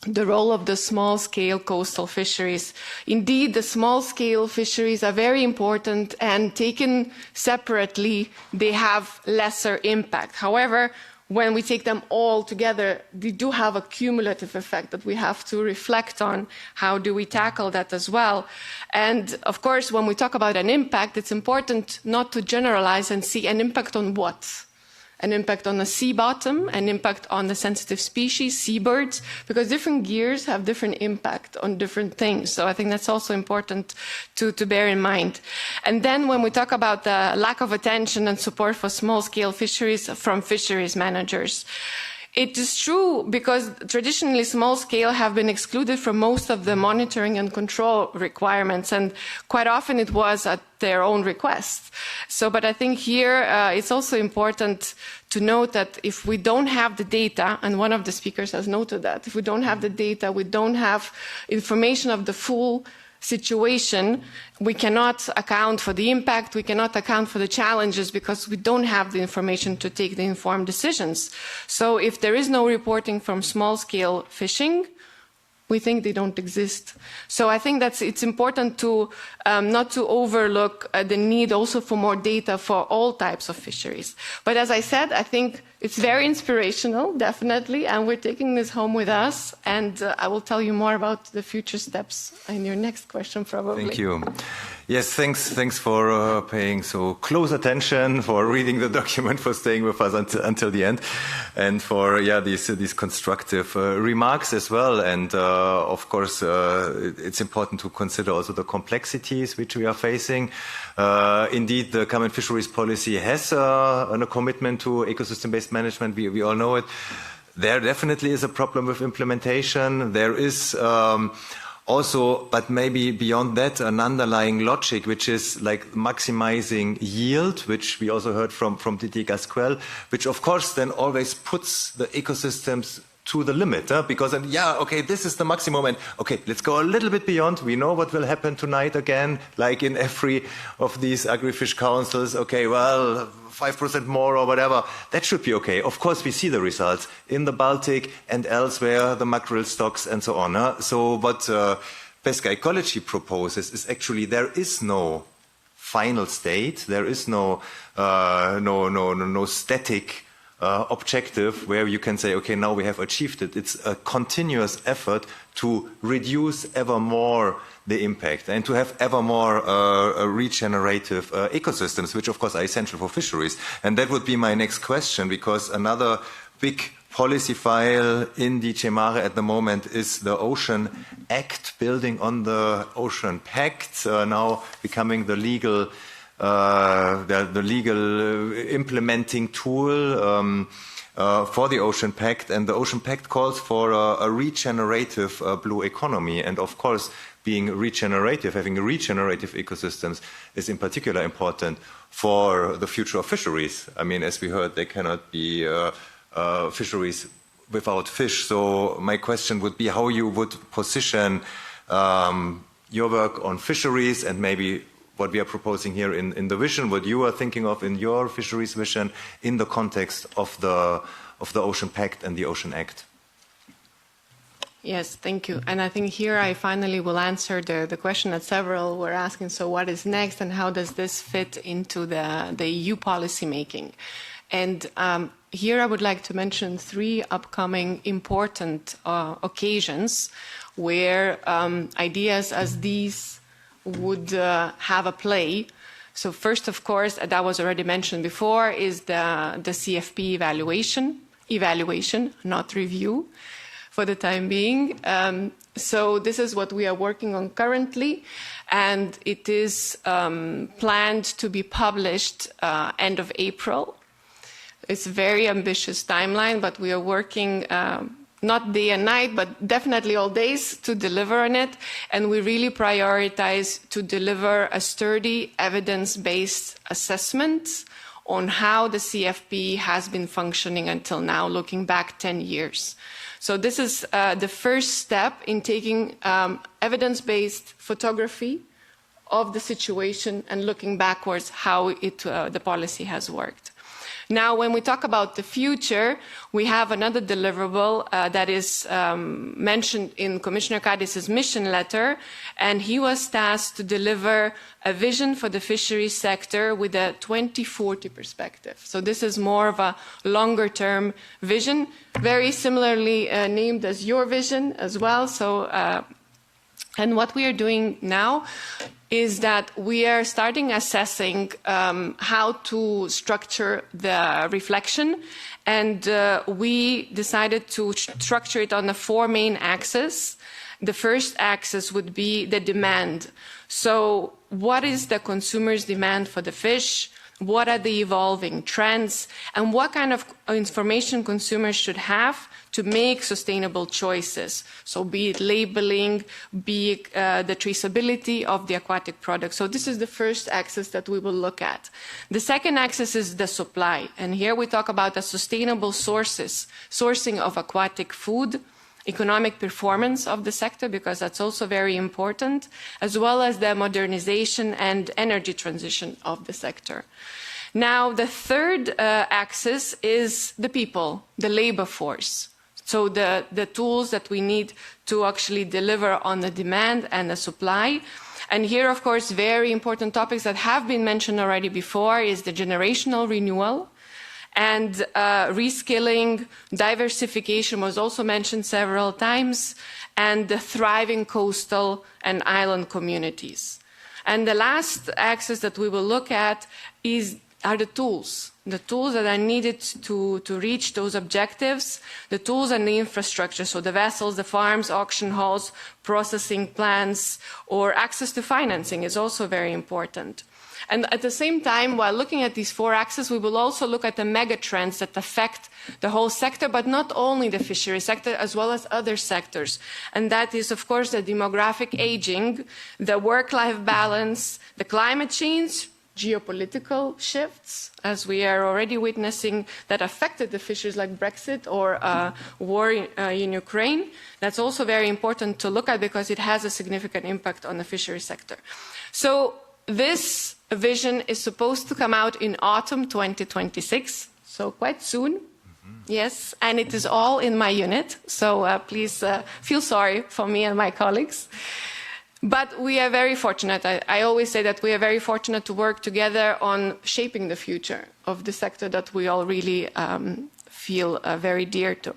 the role of the small-scale coastal fisheries. Indeed, the small-scale fisheries are very important, and taken separately, they have lesser impact. However, when we take them all together, they do have a cumulative effect that we have to reflect on. How do we tackle that as well? And of course, when we talk about an impact, it's important not to generalize and see an impact on what? An impact on the sea bottom, an impact on the sensitive species, seabirds, because different gears have different impact on different things. So I think that's also important to bear in mind. And then when we talk about the lack of attention and support for small-scale fisheries from fisheries managers, it is true because traditionally small scale have been excluded from most of the monitoring and control requirements, and quite often it was at their own request. So, but I think here it's also important to note that if we don't have the data, and one of the speakers has noted that, if we don't have the data, we don't have information of the full situation, we cannot account for the impact, we cannot account for the challenges because we don't have the information to take the informed decisions. So if there is no reporting from small-scale fishing, we think they don't exist. So I think it's important to not to overlook the need also for more data for all types of fisheries. But as I said, I think it's very inspirational, definitely, and we're taking this home with us. And I will tell you more about the future steps in your next question, probably. Thank you. Yes, thanks for paying so close attention, for reading the document, for staying with us until the end, and for these constructive remarks as well. And of course, it's important to consider also the complexities which we are facing. Indeed, the common fisheries policy has a commitment to ecosystem-based management. We all know it. There definitely is a problem with implementation. There is also, but maybe beyond that, an underlying logic, which is like maximizing yield, which we also heard from Didier Gasquel, which of course then always puts the ecosystems to the limit, because then, okay, this is the maximum, and okay, let's go a little bit beyond. We know what will happen tonight again, like in every of these agri-fish councils. Okay, well, 5% more or whatever, that should be okay. Of course, we see the results in the Baltic and elsewhere, the mackerel stocks and so on. So what Pesca Ecology proposes is actually there is no final state, there is no static objective where you can say, okay, now we have achieved it. It's a continuous effort to reduce ever more the impact and to have ever more regenerative ecosystems, which of course are essential for fisheries. And that would be my next question, because another big policy file in DG Mare at the moment is the Ocean Act, building on the Ocean Pact, now becoming the legal implementing tool for the Ocean Pact. And the Ocean Pact calls for a regenerative blue economy. And of course, being regenerative, having regenerative ecosystems is in particular important for the future of fisheries. I mean, as we heard, there cannot be fisheries without fish. So my question would be how you would position your work on fisheries and maybe what we are proposing here in the vision, what you are thinking of in your fisheries vision in the context of the Ocean Pact and the Ocean Act. Yes, thank you. And I think here I finally will answer the question that several were asking. So what is next and how does this fit into the EU policy making? And here I would like to mention 3 upcoming important occasions where ideas as these would have a play. So first, of course, that was already mentioned before, is the CFP evaluation, not review for the time being. So this is what we are working on currently, and it is planned to be published end of April. It's a very ambitious timeline, but we are working not day and night, but definitely all days to deliver on it. And we really prioritize to deliver a sturdy, evidence-based assessment on how the CFP has been functioning until now, looking back 10 years. So this is the first step in taking evidence-based photography of the situation and looking backwards how the policy has worked. Now, when we talk about the future, we have another deliverable that is mentioned in Commissioner Cadis's mission letter, and he was tasked to deliver a vision for the fisheries sector with a 2040 perspective. So this is more of a longer-term vision, very similarly named as your vision as well. So, and what we are doing now is that we are starting assessing how to structure the reflection, and we decided to structure it on the 4 main axes. The first axis would be the demand. So what is the consumer's demand for the fish? What are the evolving trends? And what kind of information consumers should have to make sustainable choices? So be it labeling, be it the traceability of the aquatic product. So this is the first axis that we will look at. The second axis is the supply. And here we talk about the sustainable sourcing of aquatic food, economic performance of the sector, because that's also very important, as well as the modernization and energy transition of the sector. Now, the third axis is the people, the labor force. So the tools that we need to actually deliver on the demand and the supply. And here, of course, very important topics that have been mentioned already before is the generational renewal. And reskilling, diversification was also mentioned several times, and the thriving coastal and island communities. And the last axis that we will look at are the tools that are needed to reach those objectives, the tools and the infrastructure, so the vessels, the farms, auction halls, processing plants, or access to financing is also very important. And at the same time, while looking at these four axes, we will also look at the mega trends that affect the whole sector, but not only the fishery sector, as well as other sectors. And that is, of course, the demographic aging, the work-life balance, the climate change, geopolitical shifts, as we are already witnessing, that affected the fisheries like Brexit or war in Ukraine. That's also very important to look at because it has a significant impact on the fishery sector. So this vision is supposed to come out in autumn 2026, so quite soon. Yes, and it is all in my unit, so please feel sorry for me and my colleagues. But we are very fortunate. I always say that we are very fortunate to work together on shaping the future of the sector that we all really feel very dear to.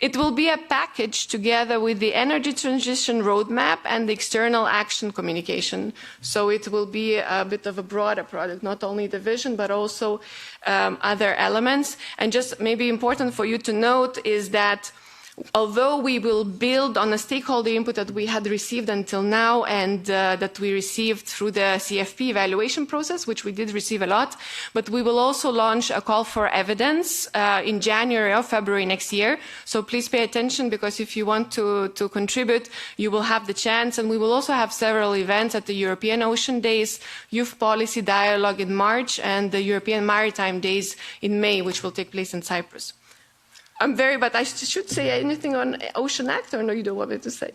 It will be a package together with the energy transition roadmap and the external action communication. So it will be a bit of a broader product, not only the vision, but also other elements. And just maybe important for you to note is that although we will build on the stakeholder input that we had received until now and that we received through the CFP evaluation process, which we did receive a lot, but we will also launch a call for evidence in January or February next year. So please pay attention, because if you want to contribute, you will have the chance. And we will also have several events at the European Ocean Days, Youth Policy Dialogue in March, and the European Maritime Days in May, which will take place in Cyprus. But I should say anything on Ocean Act, or no, you don't want me to say?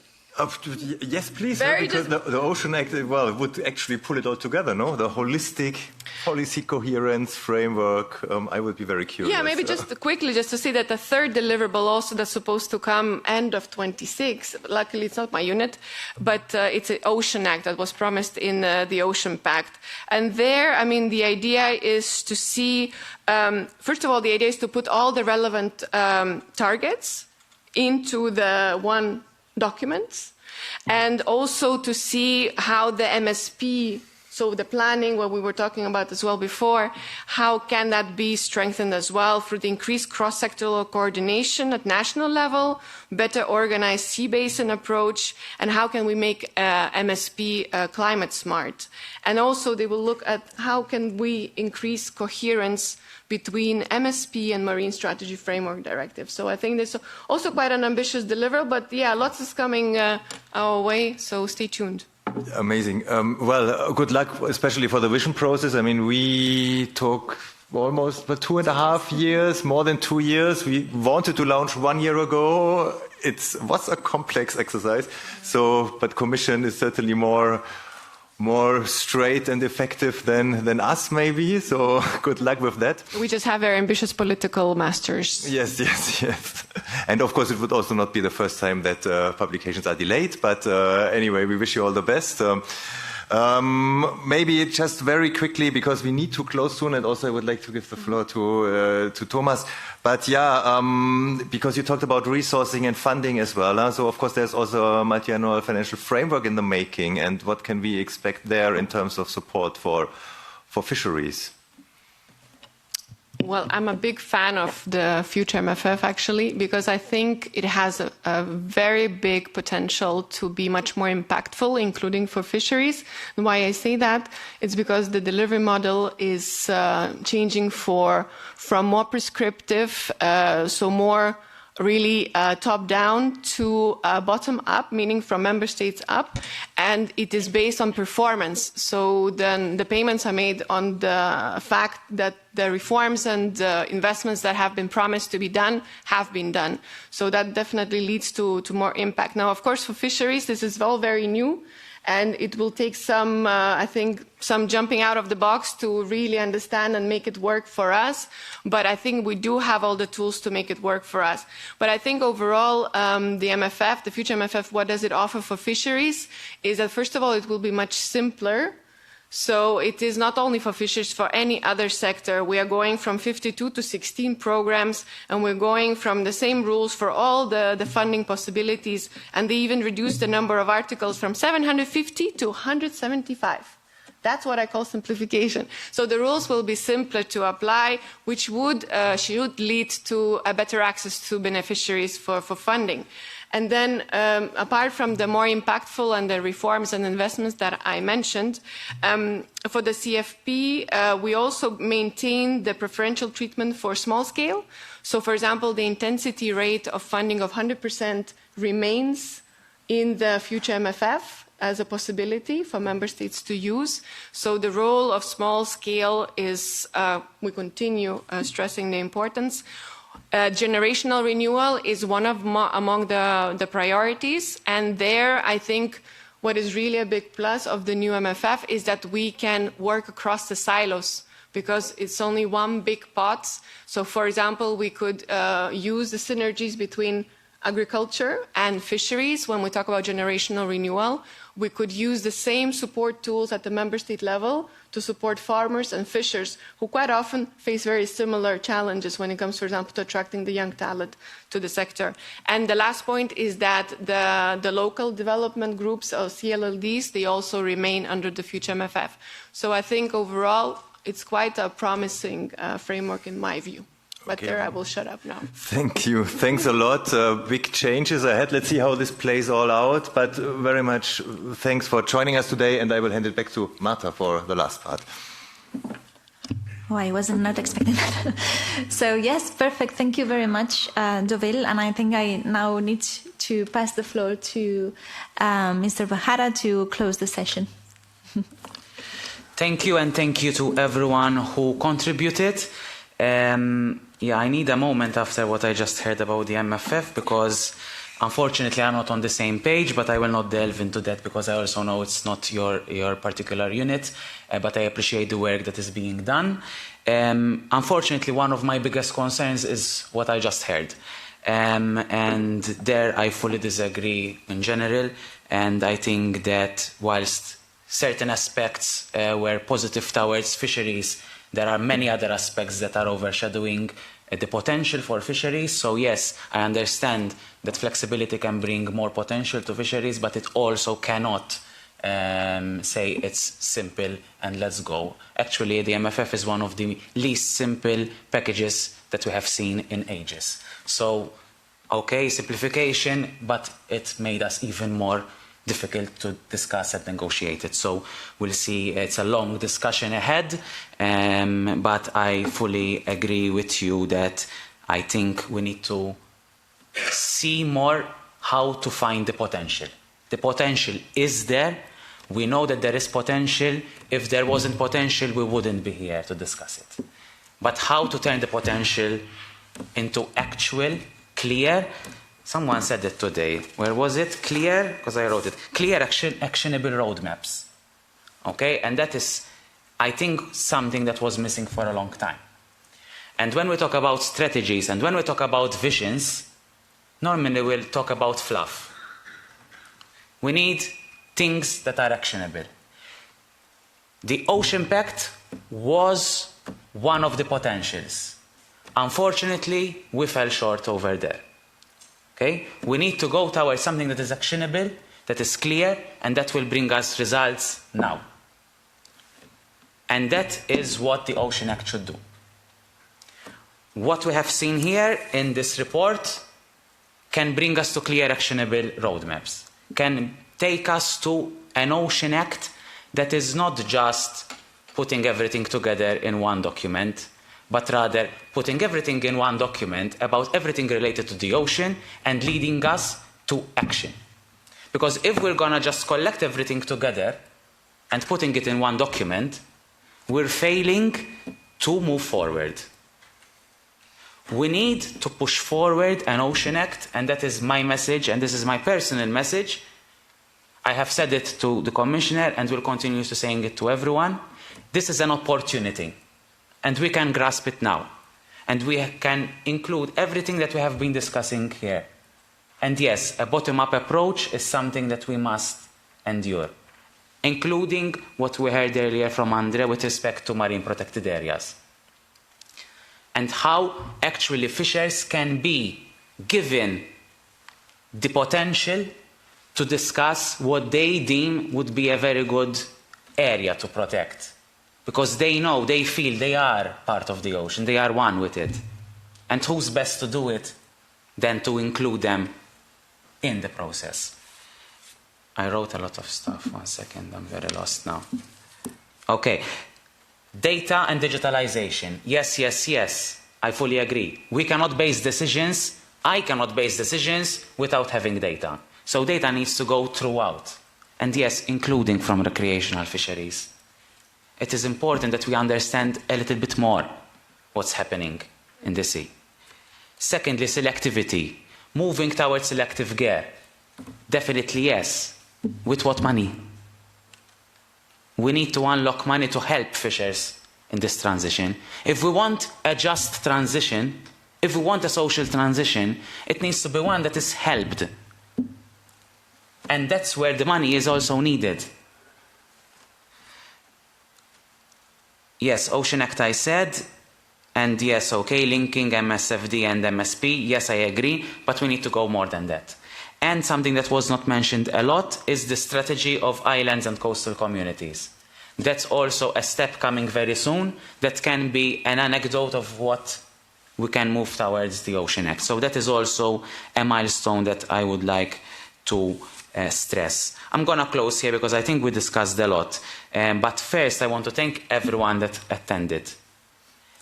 Yes, please, because the Ocean Act, well, would actually pull it all together, no? The holistic policy coherence framework. I would be very curious. Yeah, maybe just quickly, just to say that the third deliverable also that's supposed to come end of 26. Luckily, it's not my unit, but it's an Ocean Act that was promised in the Ocean Pact. And there, I mean, the idea is to see, first of all, the idea is to put all the relevant targets into the one document, and also to see how the MSP, so the planning, what we were talking about as well before, how can that be strengthened as well through the increased cross-sectoral coordination at national level, better organized sea basin approach, and how can we make MSP climate smart. And also they will look at how can we increase coherence between MSP and Marine Strategy Framework Directive. So I think there's also quite an ambitious deliverable, but yeah, lots is coming our way, so stay tuned. Amazing. Well, good luck, especially for the vision process. I mean, we took almost 2.5 years, more than 2 years. We wanted to launch 1 year ago. It was a complex exercise. So, but Commission is certainly more straight and effective than us, maybe. So good luck with that. We just have very ambitious political masters. Yes. And of course, it would also not be the first time that publications are delayed. But anyway, we wish you all the best. Maybe just very quickly, because we need to close soon, and also I would like to give the floor to Thomas. But yeah, because you talked about resourcing and funding as well. So of course there's also a multi-annual financial framework in the making, and what can we expect there in terms of support for fisheries? Well, I'm a big fan of the future MFF, actually, because I think it has a very big potential to be much more impactful, including for fisheries. And why I say that is because the delivery model is changing from more prescriptive, so more really top-down to bottom-up, meaning from member states up. and it is based on performance. So then the payments are made on the fact that the reforms and the investments that have been promised to be done have been done. So that definitely leads to more impact. Now, of course, for fisheries, this is all very new, and it will take some, I think, some jumping out of the box to really understand and make it work for us. But I think we do have all the tools to make it work for us. But I think overall, the MFF, the future MFF, what does it offer for fisheries? Is that, first of all, it will be much simpler. So it is not only for fisheries, for any other sector. We are going from 52 to 16 programs, and we're going from the same rules for all the funding possibilities. And they even reduced the number of articles from 750 to 175. That's what I call simplification. So the rules will be simpler to apply, which should lead to a better access to beneficiaries for funding. And then, apart from the more impactful and the reforms and investments that I mentioned, for the CFP, we also maintain the preferential treatment for small scale. So, for example, the intensity rate of funding of 100% remains in the future MFF as a possibility for member states to use. So the role of small scale is, we continue stressing the importance. Generational renewal is one of among the priorities, and there I think what is really a big plus of the new MFF is that we can work across the silos, because it's only one big pot. So, for example, we could use the synergies between agriculture and fisheries when we talk about generational renewal. We could use the same support tools at the member state level to support farmers and fishers who quite often face very similar challenges when it comes, for example, to attracting the young talent to the sector. And the last point is that the local development groups, or CLLDs, they also remain under the future MFF. So I think overall it's quite a promising framework in my view. But there I will shut up now. Thank you. Thanks a lot. Big changes ahead. Let's see how this plays all out. But very much thanks for joining us today. And I will hand it back to Marta for the last part. Oh, I wasn't not expecting that. So yes, perfect. Thank you very much, Dovil. And I think I now need to pass the floor to Mr. Bajada to close the session. Thank you, and thank you to everyone who contributed. Yeah, I need a moment after what I just heard about the MFF, because unfortunately I'm not on the same page, but I will not delve into that because I also know it's not your particular unit, but I appreciate the work that is being done. Unfortunately, one of my biggest concerns is what I just heard. And there I fully disagree in general, and I think that whilst certain aspects were positive towards fisheries, there are many other aspects that are overshadowing the potential for fisheries. So yes, I understand that flexibility can bring more potential to fisheries, but it also cannot say it's simple and let's go. Actually, the MFF is one of the least simple packages that we have seen in ages. So, okay, simplification, but it made us even more difficult to discuss and negotiate it. So we'll see. It's a long discussion ahead, but I fully agree with you that I think we need to see more how to find the potential. The potential is there. We know that there is potential. If there wasn't potential, we wouldn't be here to discuss it. But how to turn the potential into actual, clear. Someone said it today. Where was it? Clear, because I wrote it. Clear, actionable roadmaps. Okay? And that is, I think, something that was missing for a long time. And when we talk about strategies and when we talk about visions, normally we'll talk about fluff. We need things that are actionable. The Ocean Pact was one of the potentials. Unfortunately, we fell short over there. Okay? We need to go towards something that is actionable, that is clear, and that will bring us results now. And that is what the Ocean Act should do. What we have seen here in this report can bring us to clear, actionable roadmaps, can take us to an Ocean Act that is not just putting everything together in one document, but rather putting everything in one document about everything related to the ocean and leading us to action. Because if we're going to just collect everything together and putting it in one document, we're failing to move forward. We need to push forward an Ocean Act, and that is my message, and this is my personal message. I have said it to the Commissioner and will continue to saying it to everyone. This is an opportunity, and we can grasp it now. And we can include everything that we have been discussing here. And yes, a bottom-up approach is something that we must endure, including what we heard earlier from Andre with respect to marine protected areas. And how actually fishers can be given the potential to discuss what they deem would be a very good area to protect. Because they know, they feel they are part of the ocean, they are one with it. And who's best to do it than to include them in the process? I wrote a lot of stuff. 1 second, I'm very lost now. Okay. Data and digitalization. Yes, yes, yes. I fully agree. We cannot base decisions, I cannot base decisions without having data. So data needs to go throughout. And yes, including from recreational fisheries. It is important that we understand a little bit more what's happening in the sea. Secondly, selectivity. Moving towards selective gear. Definitely yes. With what money? We need to unlock money to help fishers in this transition. If we want a just transition, if we want a social transition, it needs to be one that is helped. And that's where the money is also needed. Yes, Ocean Act I said, and yes, okay, linking MSFD and MSP, yes, I agree, but we need to go more than that. And something that was not mentioned a lot is the strategy of islands and coastal communities. That's also a step coming very soon that can be an anecdote of what we can move towards the Ocean Act. So that is also a milestone that I would like to stress. I'm going to close here because I think we discussed a lot. But first, I want to thank everyone that attended.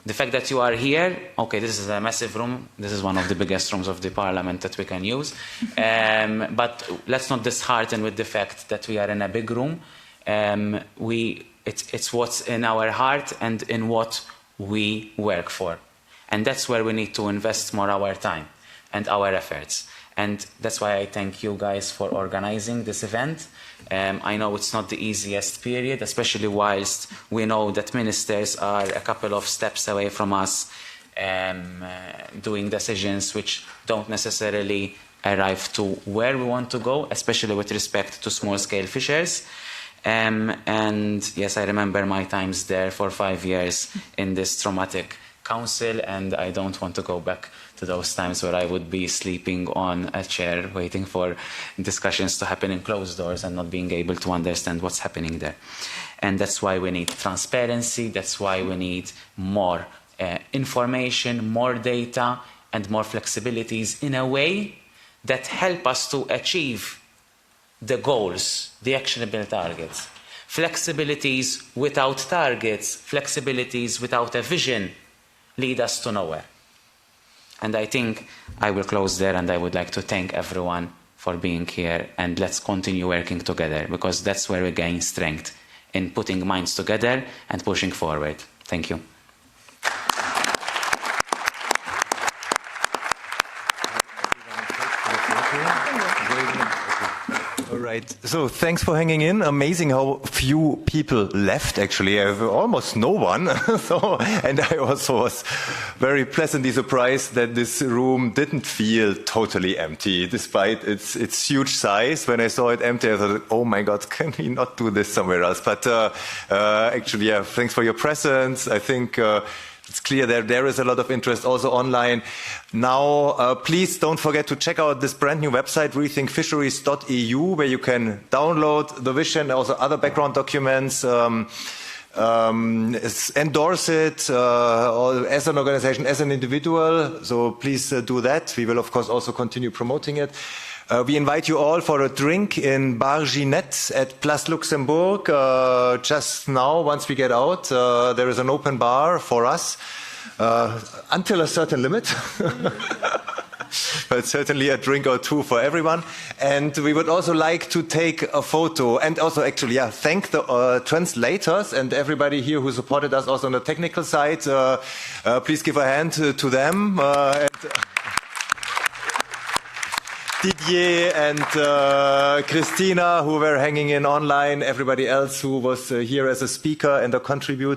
The fact that you are here, okay, this is a massive room. This is one of the biggest rooms of the Parliament that we can use. But let's not dishearten with the fact that we are in a big room. It's what's in our heart and in what we work for. And that's where we need to invest more our time and our efforts. And that's why I thank you guys for organizing this event. I know it's not the easiest period, especially whilst we know that ministers are a couple of steps away from us doing decisions which don't necessarily arrive to where we want to go, especially with respect to small-scale fishers. And yes, I remember my times there for 5 years in this traumatic council, and I don't want to go back to those times where I would be sleeping on a chair waiting for discussions to happen in closed doors and not being able to understand what's happening there. And that's why we need transparency, that's why we need more information, more data, and more flexibilities in a way that help us to achieve the goals, the actionable targets. Flexibilities without targets, flexibilities without a vision lead us to nowhere. And I think I will close there, and I would like to thank everyone for being here, and let's continue working together, because that's where we gain strength, in putting minds together and pushing forward. Thank you. Right. So thanks for hanging in. Amazing how few people left, actually. I have almost no one. And I also was very pleasantly surprised that this room didn't feel totally empty, despite its huge size. When I saw it empty, I thought, oh my God, can we not do this somewhere else? But actually, yeah, thanks for your presence. I think it's clear that there is a lot of interest also online. Now, please don't forget to check out this brand new website, rethinkfisheries.eu, where you can download the vision, also other background documents, endorse it as an organization, as an individual. So please do that. We will, of course, also continue promoting it. We invite you all for a drink in Bar Ginette at Place Luxembourg. Just now, once we get out, there is an open bar for us until a certain limit. but certainly a drink or two for everyone. And we would also like to take a photo and also actually, thank the translators and everybody here who supported us also on the technical side. Please give a hand to them. Didier and Christina, who were hanging in online, everybody else who was here as a speaker and a contributor.